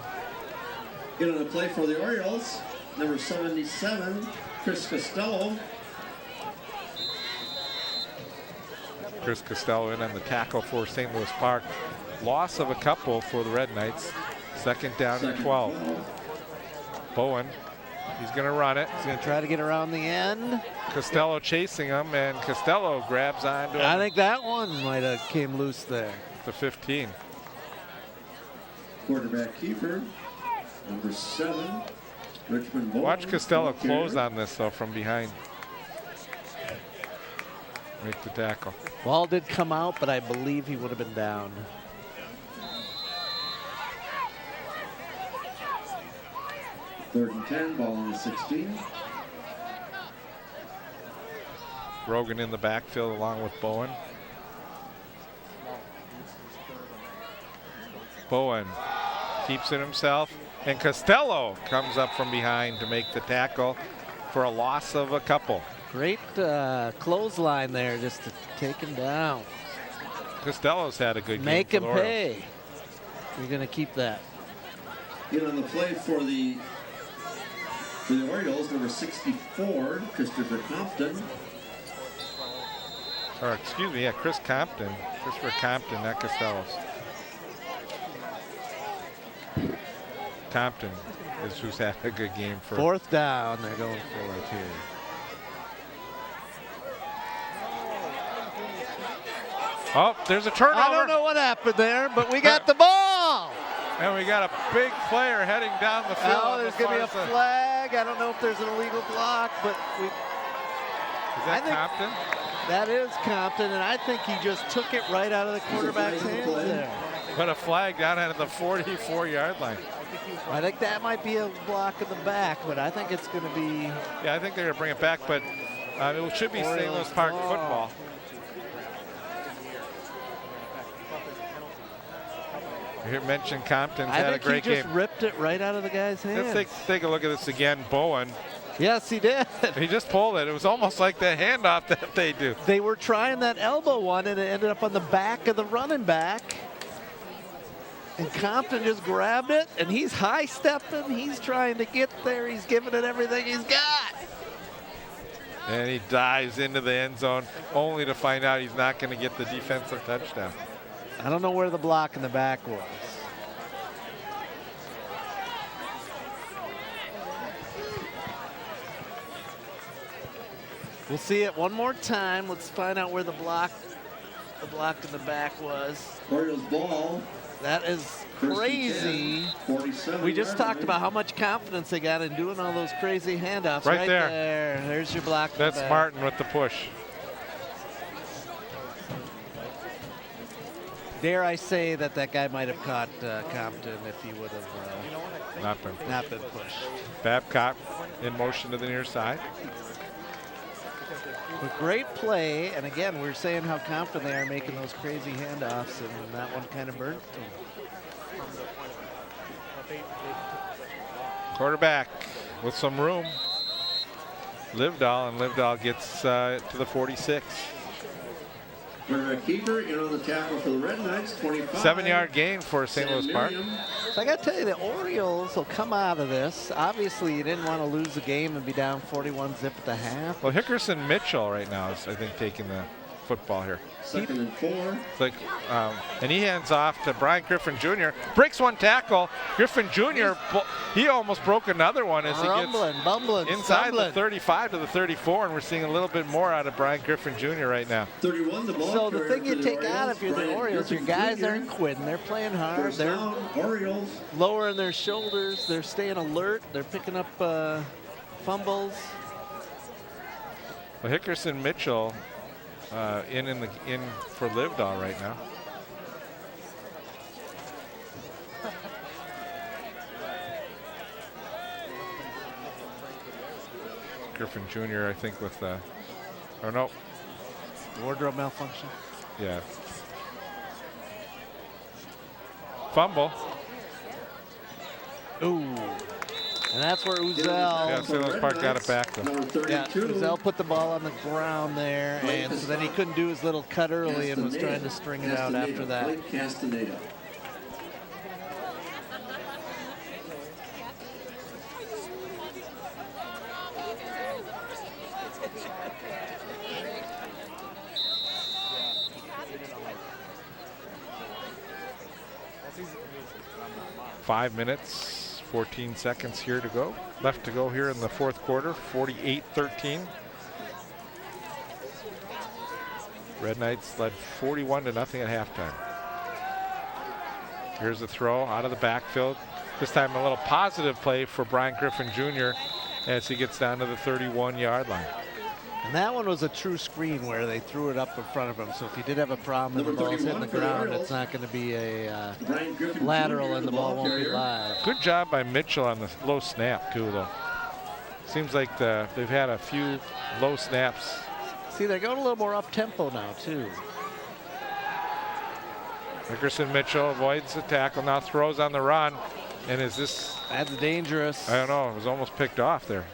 Speaker 3: In on the play for the Orioles, number 77, Chris Costello.
Speaker 1: Chris Costello in on the tackle for St. Louis Park. Loss of a couple for the Red Knights. 2nd down and 12. Bowen, he's going to run it.
Speaker 2: He's going to try to get around the end.
Speaker 1: Costello chasing him, and Costello grabs onto him.
Speaker 2: I think that one might have came loose there.
Speaker 1: The 15.
Speaker 3: Quarterback keeper, number 7, Richmond Bowen.
Speaker 1: Watch Costello close on this, though, from behind. Make the tackle.
Speaker 2: Ball did come out, but I believe he would have been down.
Speaker 3: Third and 10, ball on the 16.
Speaker 1: Grogan in the backfield along with Bowen. Bowen keeps it himself, and Costello comes up from behind to make the tackle for a loss of a couple.
Speaker 2: Great clothesline there just to take him down.
Speaker 1: Costello's had a good game.
Speaker 2: Make him
Speaker 1: for the
Speaker 2: pay. You're going to keep that.
Speaker 3: In on the play for the Orioles, number 64, Christopher Compton.
Speaker 1: Or excuse me, yeah, Christopher Compton, not Costello's. Compton is who's had a good game for.
Speaker 2: 4th down, they're going for it here.
Speaker 1: Oh, there's a turnover.
Speaker 2: I don't know what happened there, but we got the ball.
Speaker 1: And we got a big player heading down the field.
Speaker 2: Oh, there's going to be a flag. I don't know if there's an illegal block, but we.
Speaker 1: Is that Compton?
Speaker 2: That is Compton, and I think he just took it right out of the quarterback's hands there.
Speaker 1: Put a flag down at the 44-yard line.
Speaker 2: I think that might be a block in the back, but I think it's going to be.
Speaker 1: Yeah, I think they're going to bring it back, but it should be St. Louis Park football. You mentioned Compton's had a great game.
Speaker 2: He just ripped it right out of the guy's hands.
Speaker 1: Let's take a look at this again. Bowen.
Speaker 2: Yes, he did.
Speaker 1: He just pulled it. It was almost like the handoff that they do.
Speaker 2: They were trying that elbow one, and it ended up on the back of the running back. And Compton just grabbed it, and he's high-stepping. He's trying to get there. He's giving it everything he's got.
Speaker 1: And he dives into the end zone, only to find out he's not going to get the defensive touchdown.
Speaker 2: I don't know where the block in the back was. We'll see it one more time. Let's find out where the block in the back was.
Speaker 3: Orioles ball.
Speaker 2: That is crazy.
Speaker 3: 47
Speaker 2: We just
Speaker 3: yard
Speaker 2: talked
Speaker 3: line.
Speaker 2: about how much confidence they got in doing all those crazy handoffs.
Speaker 1: Right there.
Speaker 2: There's your block. in the
Speaker 1: That's
Speaker 2: back.
Speaker 1: Martin with the push.
Speaker 2: Dare I say that guy might have caught Compton if he would have
Speaker 1: Not been
Speaker 2: pushed.
Speaker 1: Babcock in motion to the near side.
Speaker 2: But great play, and again, we're saying how confident they are making those crazy handoffs, and that one kind of burnt them.
Speaker 1: Quarterback with some room. Livedall, and Livedall gets to the 46.
Speaker 3: Margaret keeper in on the tackle for the Red Knights, 25.
Speaker 1: 7-yard gain for St. Louis Park.
Speaker 2: So I got to tell you, the Orioles will come out of this. Obviously, you didn't want to lose the game and be down 41-0 at the half.
Speaker 1: Well, Hickerson Mitchell right now is, I think, taking the football here.
Speaker 3: 2nd and 4.
Speaker 1: It's like, and he hands off to Brian Griffin Jr. Breaks one tackle. Griffin Jr. He almost broke another one as he gets
Speaker 2: bumbling,
Speaker 1: inside
Speaker 2: stumbling.
Speaker 1: the 35 to the 34, and we're seeing a little bit more out of Brian Griffin Jr. right now.
Speaker 3: 31 the ball.
Speaker 2: So the
Speaker 3: carrier
Speaker 2: thing
Speaker 3: for
Speaker 2: you
Speaker 3: the
Speaker 2: take
Speaker 3: Orioles,
Speaker 2: out if you're the
Speaker 3: Brian
Speaker 2: Orioles, your
Speaker 3: Griffin
Speaker 2: guys
Speaker 3: Jr.
Speaker 2: aren't quitting. They're playing hard.
Speaker 3: First
Speaker 2: They're
Speaker 3: down, Orioles.
Speaker 2: lowering their shoulders. They're staying alert. They're picking up fumbles.
Speaker 1: Well, Hickerson Mitchell in for Livedall right now. Griffin Jr. I think with the, oh no,
Speaker 2: Wardrobe malfunction.
Speaker 1: yeah. Fumble.
Speaker 2: Ooh. And that's where
Speaker 1: Yeah,
Speaker 2: Uzel,
Speaker 1: St. Louis Park got it back though.
Speaker 3: Number 32.
Speaker 2: yeah, Uzel put the ball on the ground there, and so then he couldn't do his little cut early and was trying to string it out after that.
Speaker 3: Blake Castaneda.
Speaker 1: Five minutes, 14 seconds here to go. Left to go here in the fourth quarter, 48-13. Red Knights led 41-0 at halftime. Here's the throw out of the backfield. This time a little positive play for Brian Griffin Jr. as he gets down to the 31-yard line.
Speaker 2: And that one was a true screen where they threw it up in front of him. So if he did have a problem and the
Speaker 3: Number
Speaker 2: ball's hitting the
Speaker 3: 31 for the
Speaker 2: ground,
Speaker 3: Orioles.
Speaker 2: it's not going to be a
Speaker 3: Brian Griffin
Speaker 2: lateral
Speaker 3: Jr.,
Speaker 2: and the
Speaker 3: the
Speaker 2: ball
Speaker 3: ball
Speaker 2: won't be
Speaker 3: carrier.
Speaker 2: live.
Speaker 1: Good job by Mitchell on the low snap too, though. Seems like they've had a few low snaps.
Speaker 2: See, they're going a little more up-tempo now, too.
Speaker 1: Hickerson Mitchell avoids the tackle, now throws on the run. And is this,
Speaker 2: That's dangerous.
Speaker 1: I don't know, it was almost picked off there.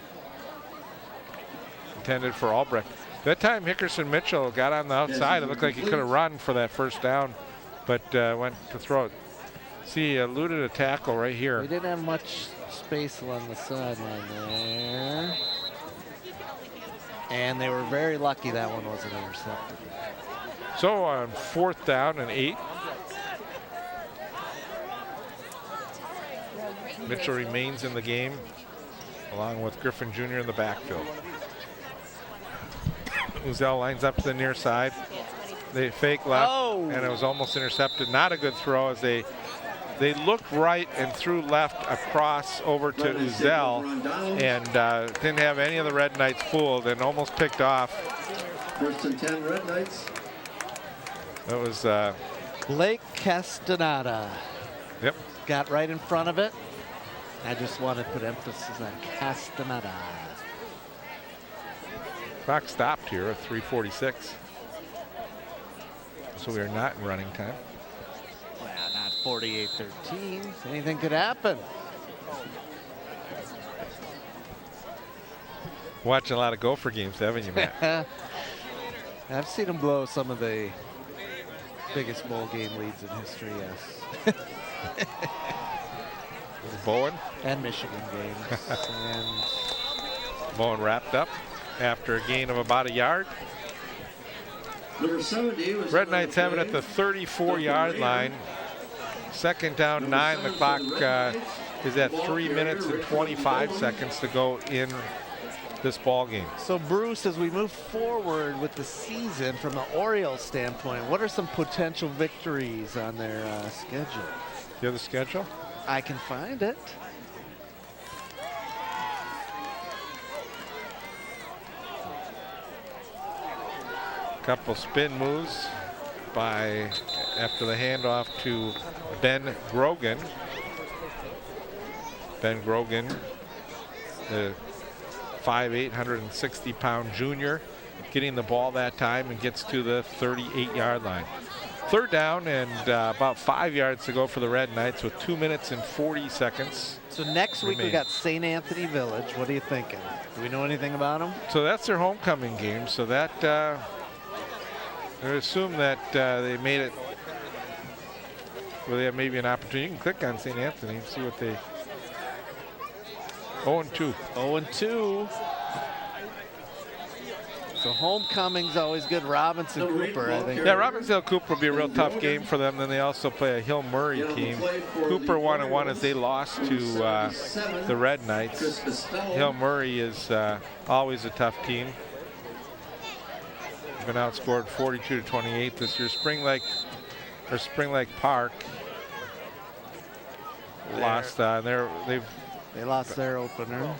Speaker 1: Intended for Albrecht. That time Hickerson Mitchell got on the outside. It looked like he could have run for that first down, but went to throw it. See, he eluded a tackle right
Speaker 2: They
Speaker 1: here.
Speaker 2: didn't have much space along the sideline there. And they were very lucky that one wasn't intercepted.
Speaker 1: So on 4th down and 8. Mitchell remains in the game along with Griffin Jr. in the backfield. Uzel lines up to the near side. They fake left, and it was almost intercepted. Not a good throw as they looked right and threw left across over to Uzel, and didn't have any of the Red Knights fooled and almost picked off.
Speaker 3: 1st and 10 Red Knights.
Speaker 1: That was
Speaker 2: Blake Castaneda.
Speaker 1: Yep.
Speaker 2: Got right in front of it. I just want to put emphasis on Castaneda.
Speaker 1: Clock stopped here at 3:46. So we are not in running time.
Speaker 2: Well, not 48-13. Anything could happen.
Speaker 1: Watching a lot of Gopher games, haven't you, Matt?
Speaker 2: I've seen them blow some of the biggest bowl game leads in history, yes.
Speaker 1: Bowen.
Speaker 2: And Michigan games. And
Speaker 1: Bowen wrapped up after a gain of about a yard.
Speaker 3: Number 70 was
Speaker 1: Red Knights have it at the 34-yard line. Second down, 9. The clock is at 3 minutes and 25 seconds to go in this ball game.
Speaker 2: So Bruce, as we move forward with the season from an Orioles standpoint, what are some potential victories on their schedule?
Speaker 1: Do you have the schedule?
Speaker 2: I can find it.
Speaker 1: Couple spin moves after the handoff to Ben Grogan. Ben Grogan, the 5'8", 160-pound junior, getting the ball that time and gets to the 38-yard line. Third down and about 5 yards to go for the Red Knights with 2 minutes and 40 seconds.
Speaker 2: So next week we got St. Anthony Village. What are you thinking? Do we know anything about them?
Speaker 1: So that's their homecoming game. So that I assume that they made it where they have maybe an opportunity. You can click on St. Anthony and see what they. 0-2.
Speaker 2: 0-2. So homecoming's always good. Robinson Cooper, I think.
Speaker 1: Yeah, Robinson Cooper will be a real tough game for them. Then they also play a Hill Murray team. Cooper 1-1 as they lost to the Red Knights. Hill Murray is always a tough team. Been outscored 42-28 this year. Spring Lake Park lost.
Speaker 2: They lost their opener,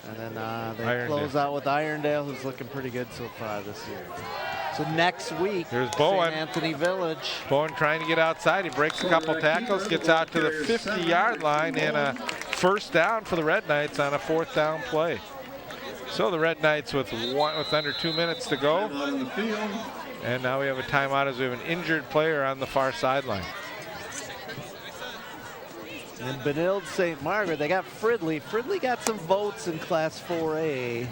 Speaker 2: and then they close out with Irondale, who's looking pretty good so far this year. So next week,
Speaker 1: there's Bowen.
Speaker 2: St. Anthony Village.
Speaker 1: Bowen trying to get outside. He breaks a couple tackles, gets out to the 50-yard line, and a first down for the Red Knights on a fourth down play. So the Red Knights with under 2 minutes to go. And now we have a timeout as we have an injured player on the far sideline.
Speaker 2: And Benilde-St. Margaret, they got Fridley. Fridley got some votes in Class 4A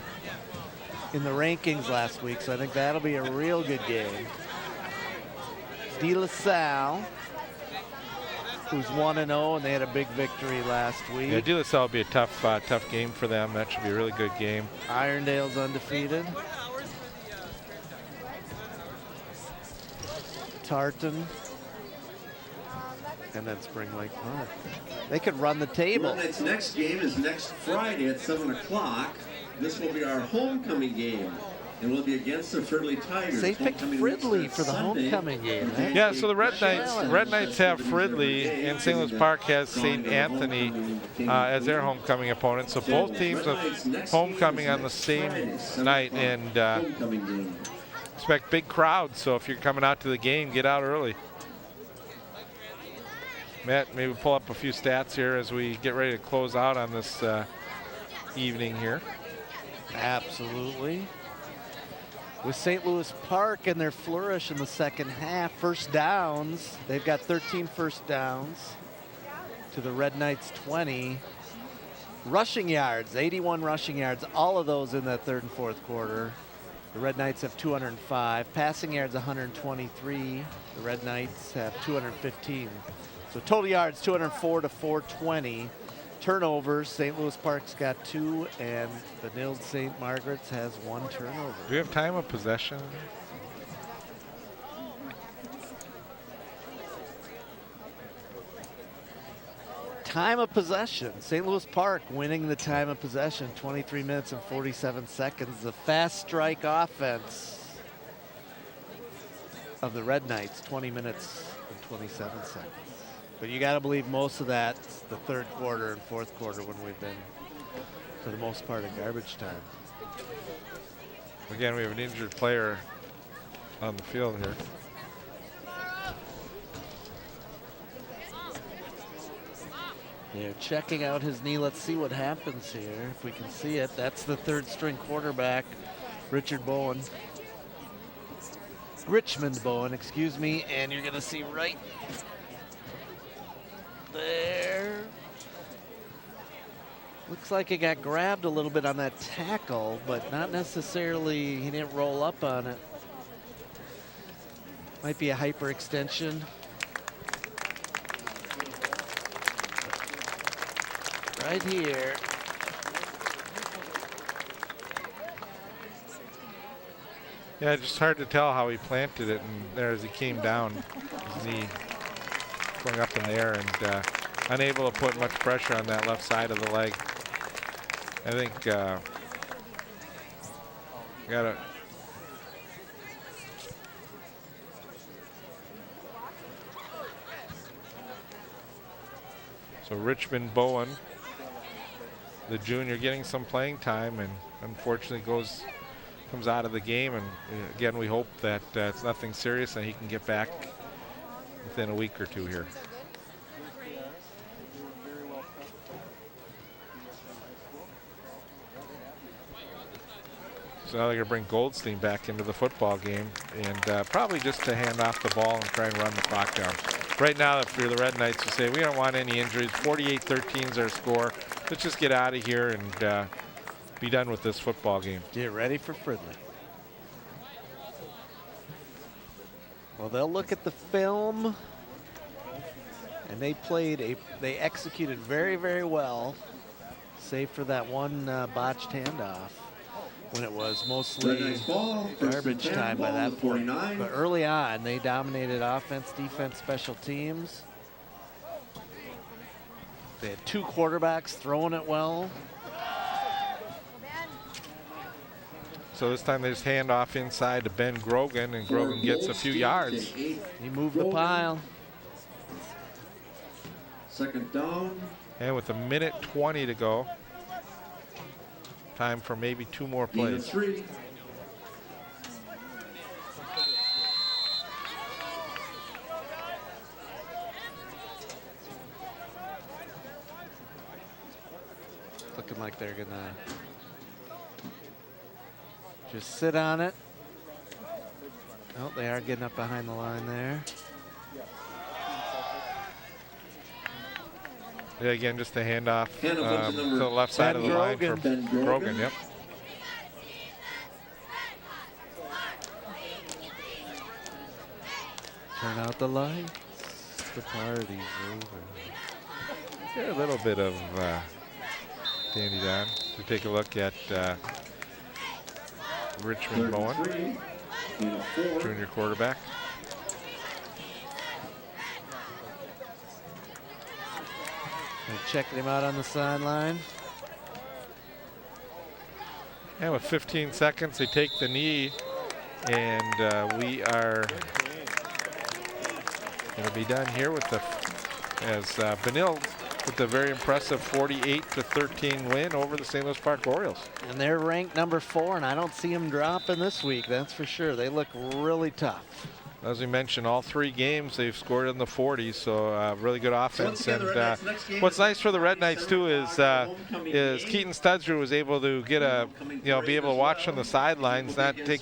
Speaker 2: in the rankings last week, so I think that'll be a real good game. De La Salle, who's 1-0, and they had a big victory last week.
Speaker 1: Yeah, De La Salle will be a tough game for them. That should be a really good game.
Speaker 2: Irondale's undefeated. Tartan. And then Spring Lake Park. They could run the table.
Speaker 3: Red Knights' next game is next Friday at 7 o'clock. This will be our homecoming game. And we'll be against the Fridley Tigers.
Speaker 2: They picked Fridley for the homecoming game.
Speaker 1: Yeah, so the Red Knights have Fridley, and St. Louis Park has St. Anthony as their homecoming opponent. So both teams have homecoming on the same night, and expect big crowds. So if you're coming out to the game, get out early. Matt, maybe pull up a few stats here as we get ready to close out on this evening here.
Speaker 2: Absolutely. With St. Louis Park and their flourish in the second half, first downs, they've got 13 first downs to the Red Knights 20. Rushing yards, 81 rushing yards, all of those in that third and fourth quarter. The Red Knights have 205. Passing yards, 123. The Red Knights have 215. So total yards, 204 to 420. Turnovers, St. Louis Park's got 2, and Benilde-St. Margaret's has 1 turnover.
Speaker 1: Do we have time of possession?
Speaker 2: Time of possession, St. Louis Park winning the time of possession, 23 minutes and 47 seconds. The fast strike offense of the Red Knights, 20 minutes and 27 seconds. But you got to believe most of that's the third quarter and fourth quarter when we've been, for the most part, in garbage time.
Speaker 1: Again, we have an injured player on the field here.
Speaker 2: They're checking out his knee. Let's see what happens here, if we can see it. That's the third string quarterback, Richmond Bowen, excuse me. And you're going to see right there. Looks like he got grabbed a little bit on that tackle, but not necessarily, he didn't roll up on it. Might be a hyperextension. Right here.
Speaker 1: Yeah, it's just hard to tell how he planted it, and there as he came down, his knee going up in the air, and unable to put much pressure on that left side of the leg. I think gotta. So Richmond Bowen, the junior, getting some playing time, and unfortunately comes out of the game. And again, we hope that it's nothing serious and he can get back within a week or two here. So now they're going to bring Goldstein back into the football game, and probably just to hand off the ball and try and run the clock down. Right now, if you're the Red Knights, you say, we don't want any injuries. 48-13 is our score. Let's just get out of here and be done with this football game.
Speaker 2: Get ready for Fridley. Well, they'll look at the film, and they executed very, very well, save for that one botched handoff, when it was mostly garbage time by that point. But early on, they dominated offense, defense, special teams. They had two quarterbacks throwing it well.
Speaker 1: So this time they just hand off inside to Ben Grogan, and Grogan gets a few yards.
Speaker 2: He moved the pile.
Speaker 3: Second down.
Speaker 1: And with 1:20 to go, time for maybe two more plays.
Speaker 2: Looking like they're gonna just sit on it. Oh, they are getting up behind the line there.
Speaker 1: Yeah, again, just a handoff to the left side of the line for Grogan. Yep.
Speaker 2: Turn out the lights. The party's over.
Speaker 1: Yeah, a little bit of dandy down. We take a look at Richmond Bowen, junior quarterback.
Speaker 2: They're checking him out on the sideline.
Speaker 1: And with 15 seconds, they take the knee, and we are going to be done here with as Benilde with a very impressive 48-13 win over the St. Louis Park Orioles.
Speaker 2: And they're ranked number 4, and I don't see them dropping this week, that's for sure. They look really tough.
Speaker 1: As we mentioned, all 3 games they've scored in the 40s, so really good offense. And what's nice for the Red Knights too is Keaton Studsrew was able to get be able to watch from the sidelines, not take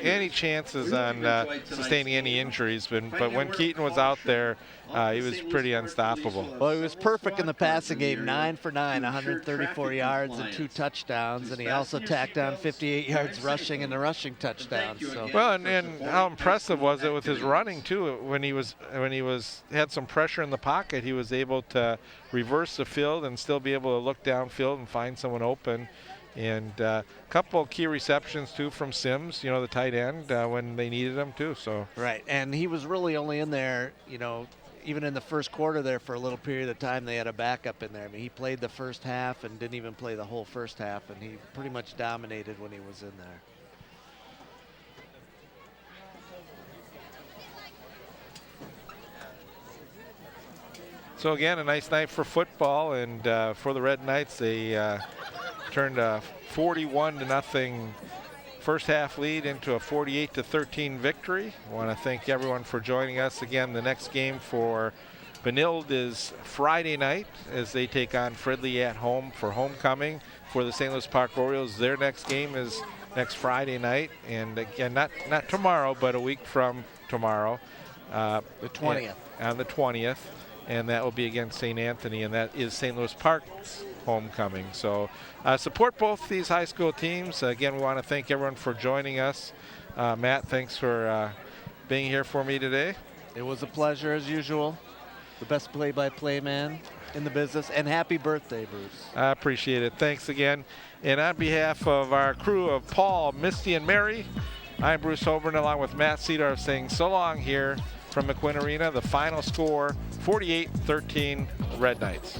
Speaker 1: any chances on sustaining any injuries. But when Keaton was out there, he was pretty unstoppable.
Speaker 2: Well, he was perfect in the passing game, 9 for 9, 134 yards and 2 touchdowns, and he also tacked on 58 yards rushing and a rushing touchdown. So.
Speaker 1: Well, and how impressive was it with his running too? When he had some pressure in the pocket, he was able to reverse the field and still be able to look downfield and find someone open. And a couple key receptions too from Sims, the tight end, when they needed him too. So
Speaker 2: right, and he was really only in there, even in the first quarter there for a little period of time. They had a backup in there. I mean, he played the first half and didn't even play the whole first half, and he pretty much dominated when he was in there.
Speaker 1: So again, a nice night for football, and for the Red Knights, they turned a 41-0 first half lead into a 48-13 victory. I want to thank everyone for joining us. Again, the next game for Benilde is Friday night as they take on Fridley at home for homecoming. For the St. Louis Park Orioles, their next game is next Friday night, and again, not tomorrow, but a week from tomorrow.
Speaker 2: The 20th.
Speaker 1: On the 20th, and that will be against St. Anthony, and that is St. Louis Park's homecoming. So support both these high school teams. Again, we want to thank everyone for joining us. Matt, thanks for being here for me today.
Speaker 2: It was a pleasure as usual. The best play-by-play man in the business, and happy birthday, Bruce.
Speaker 1: I appreciate it. Thanks again. And on behalf of our crew of Paul, Misty, and Mary, I'm Bruce Hoburn along with Matt Cedar saying so long here from McQuinn Arena. The final score, 48-13 Red Knights.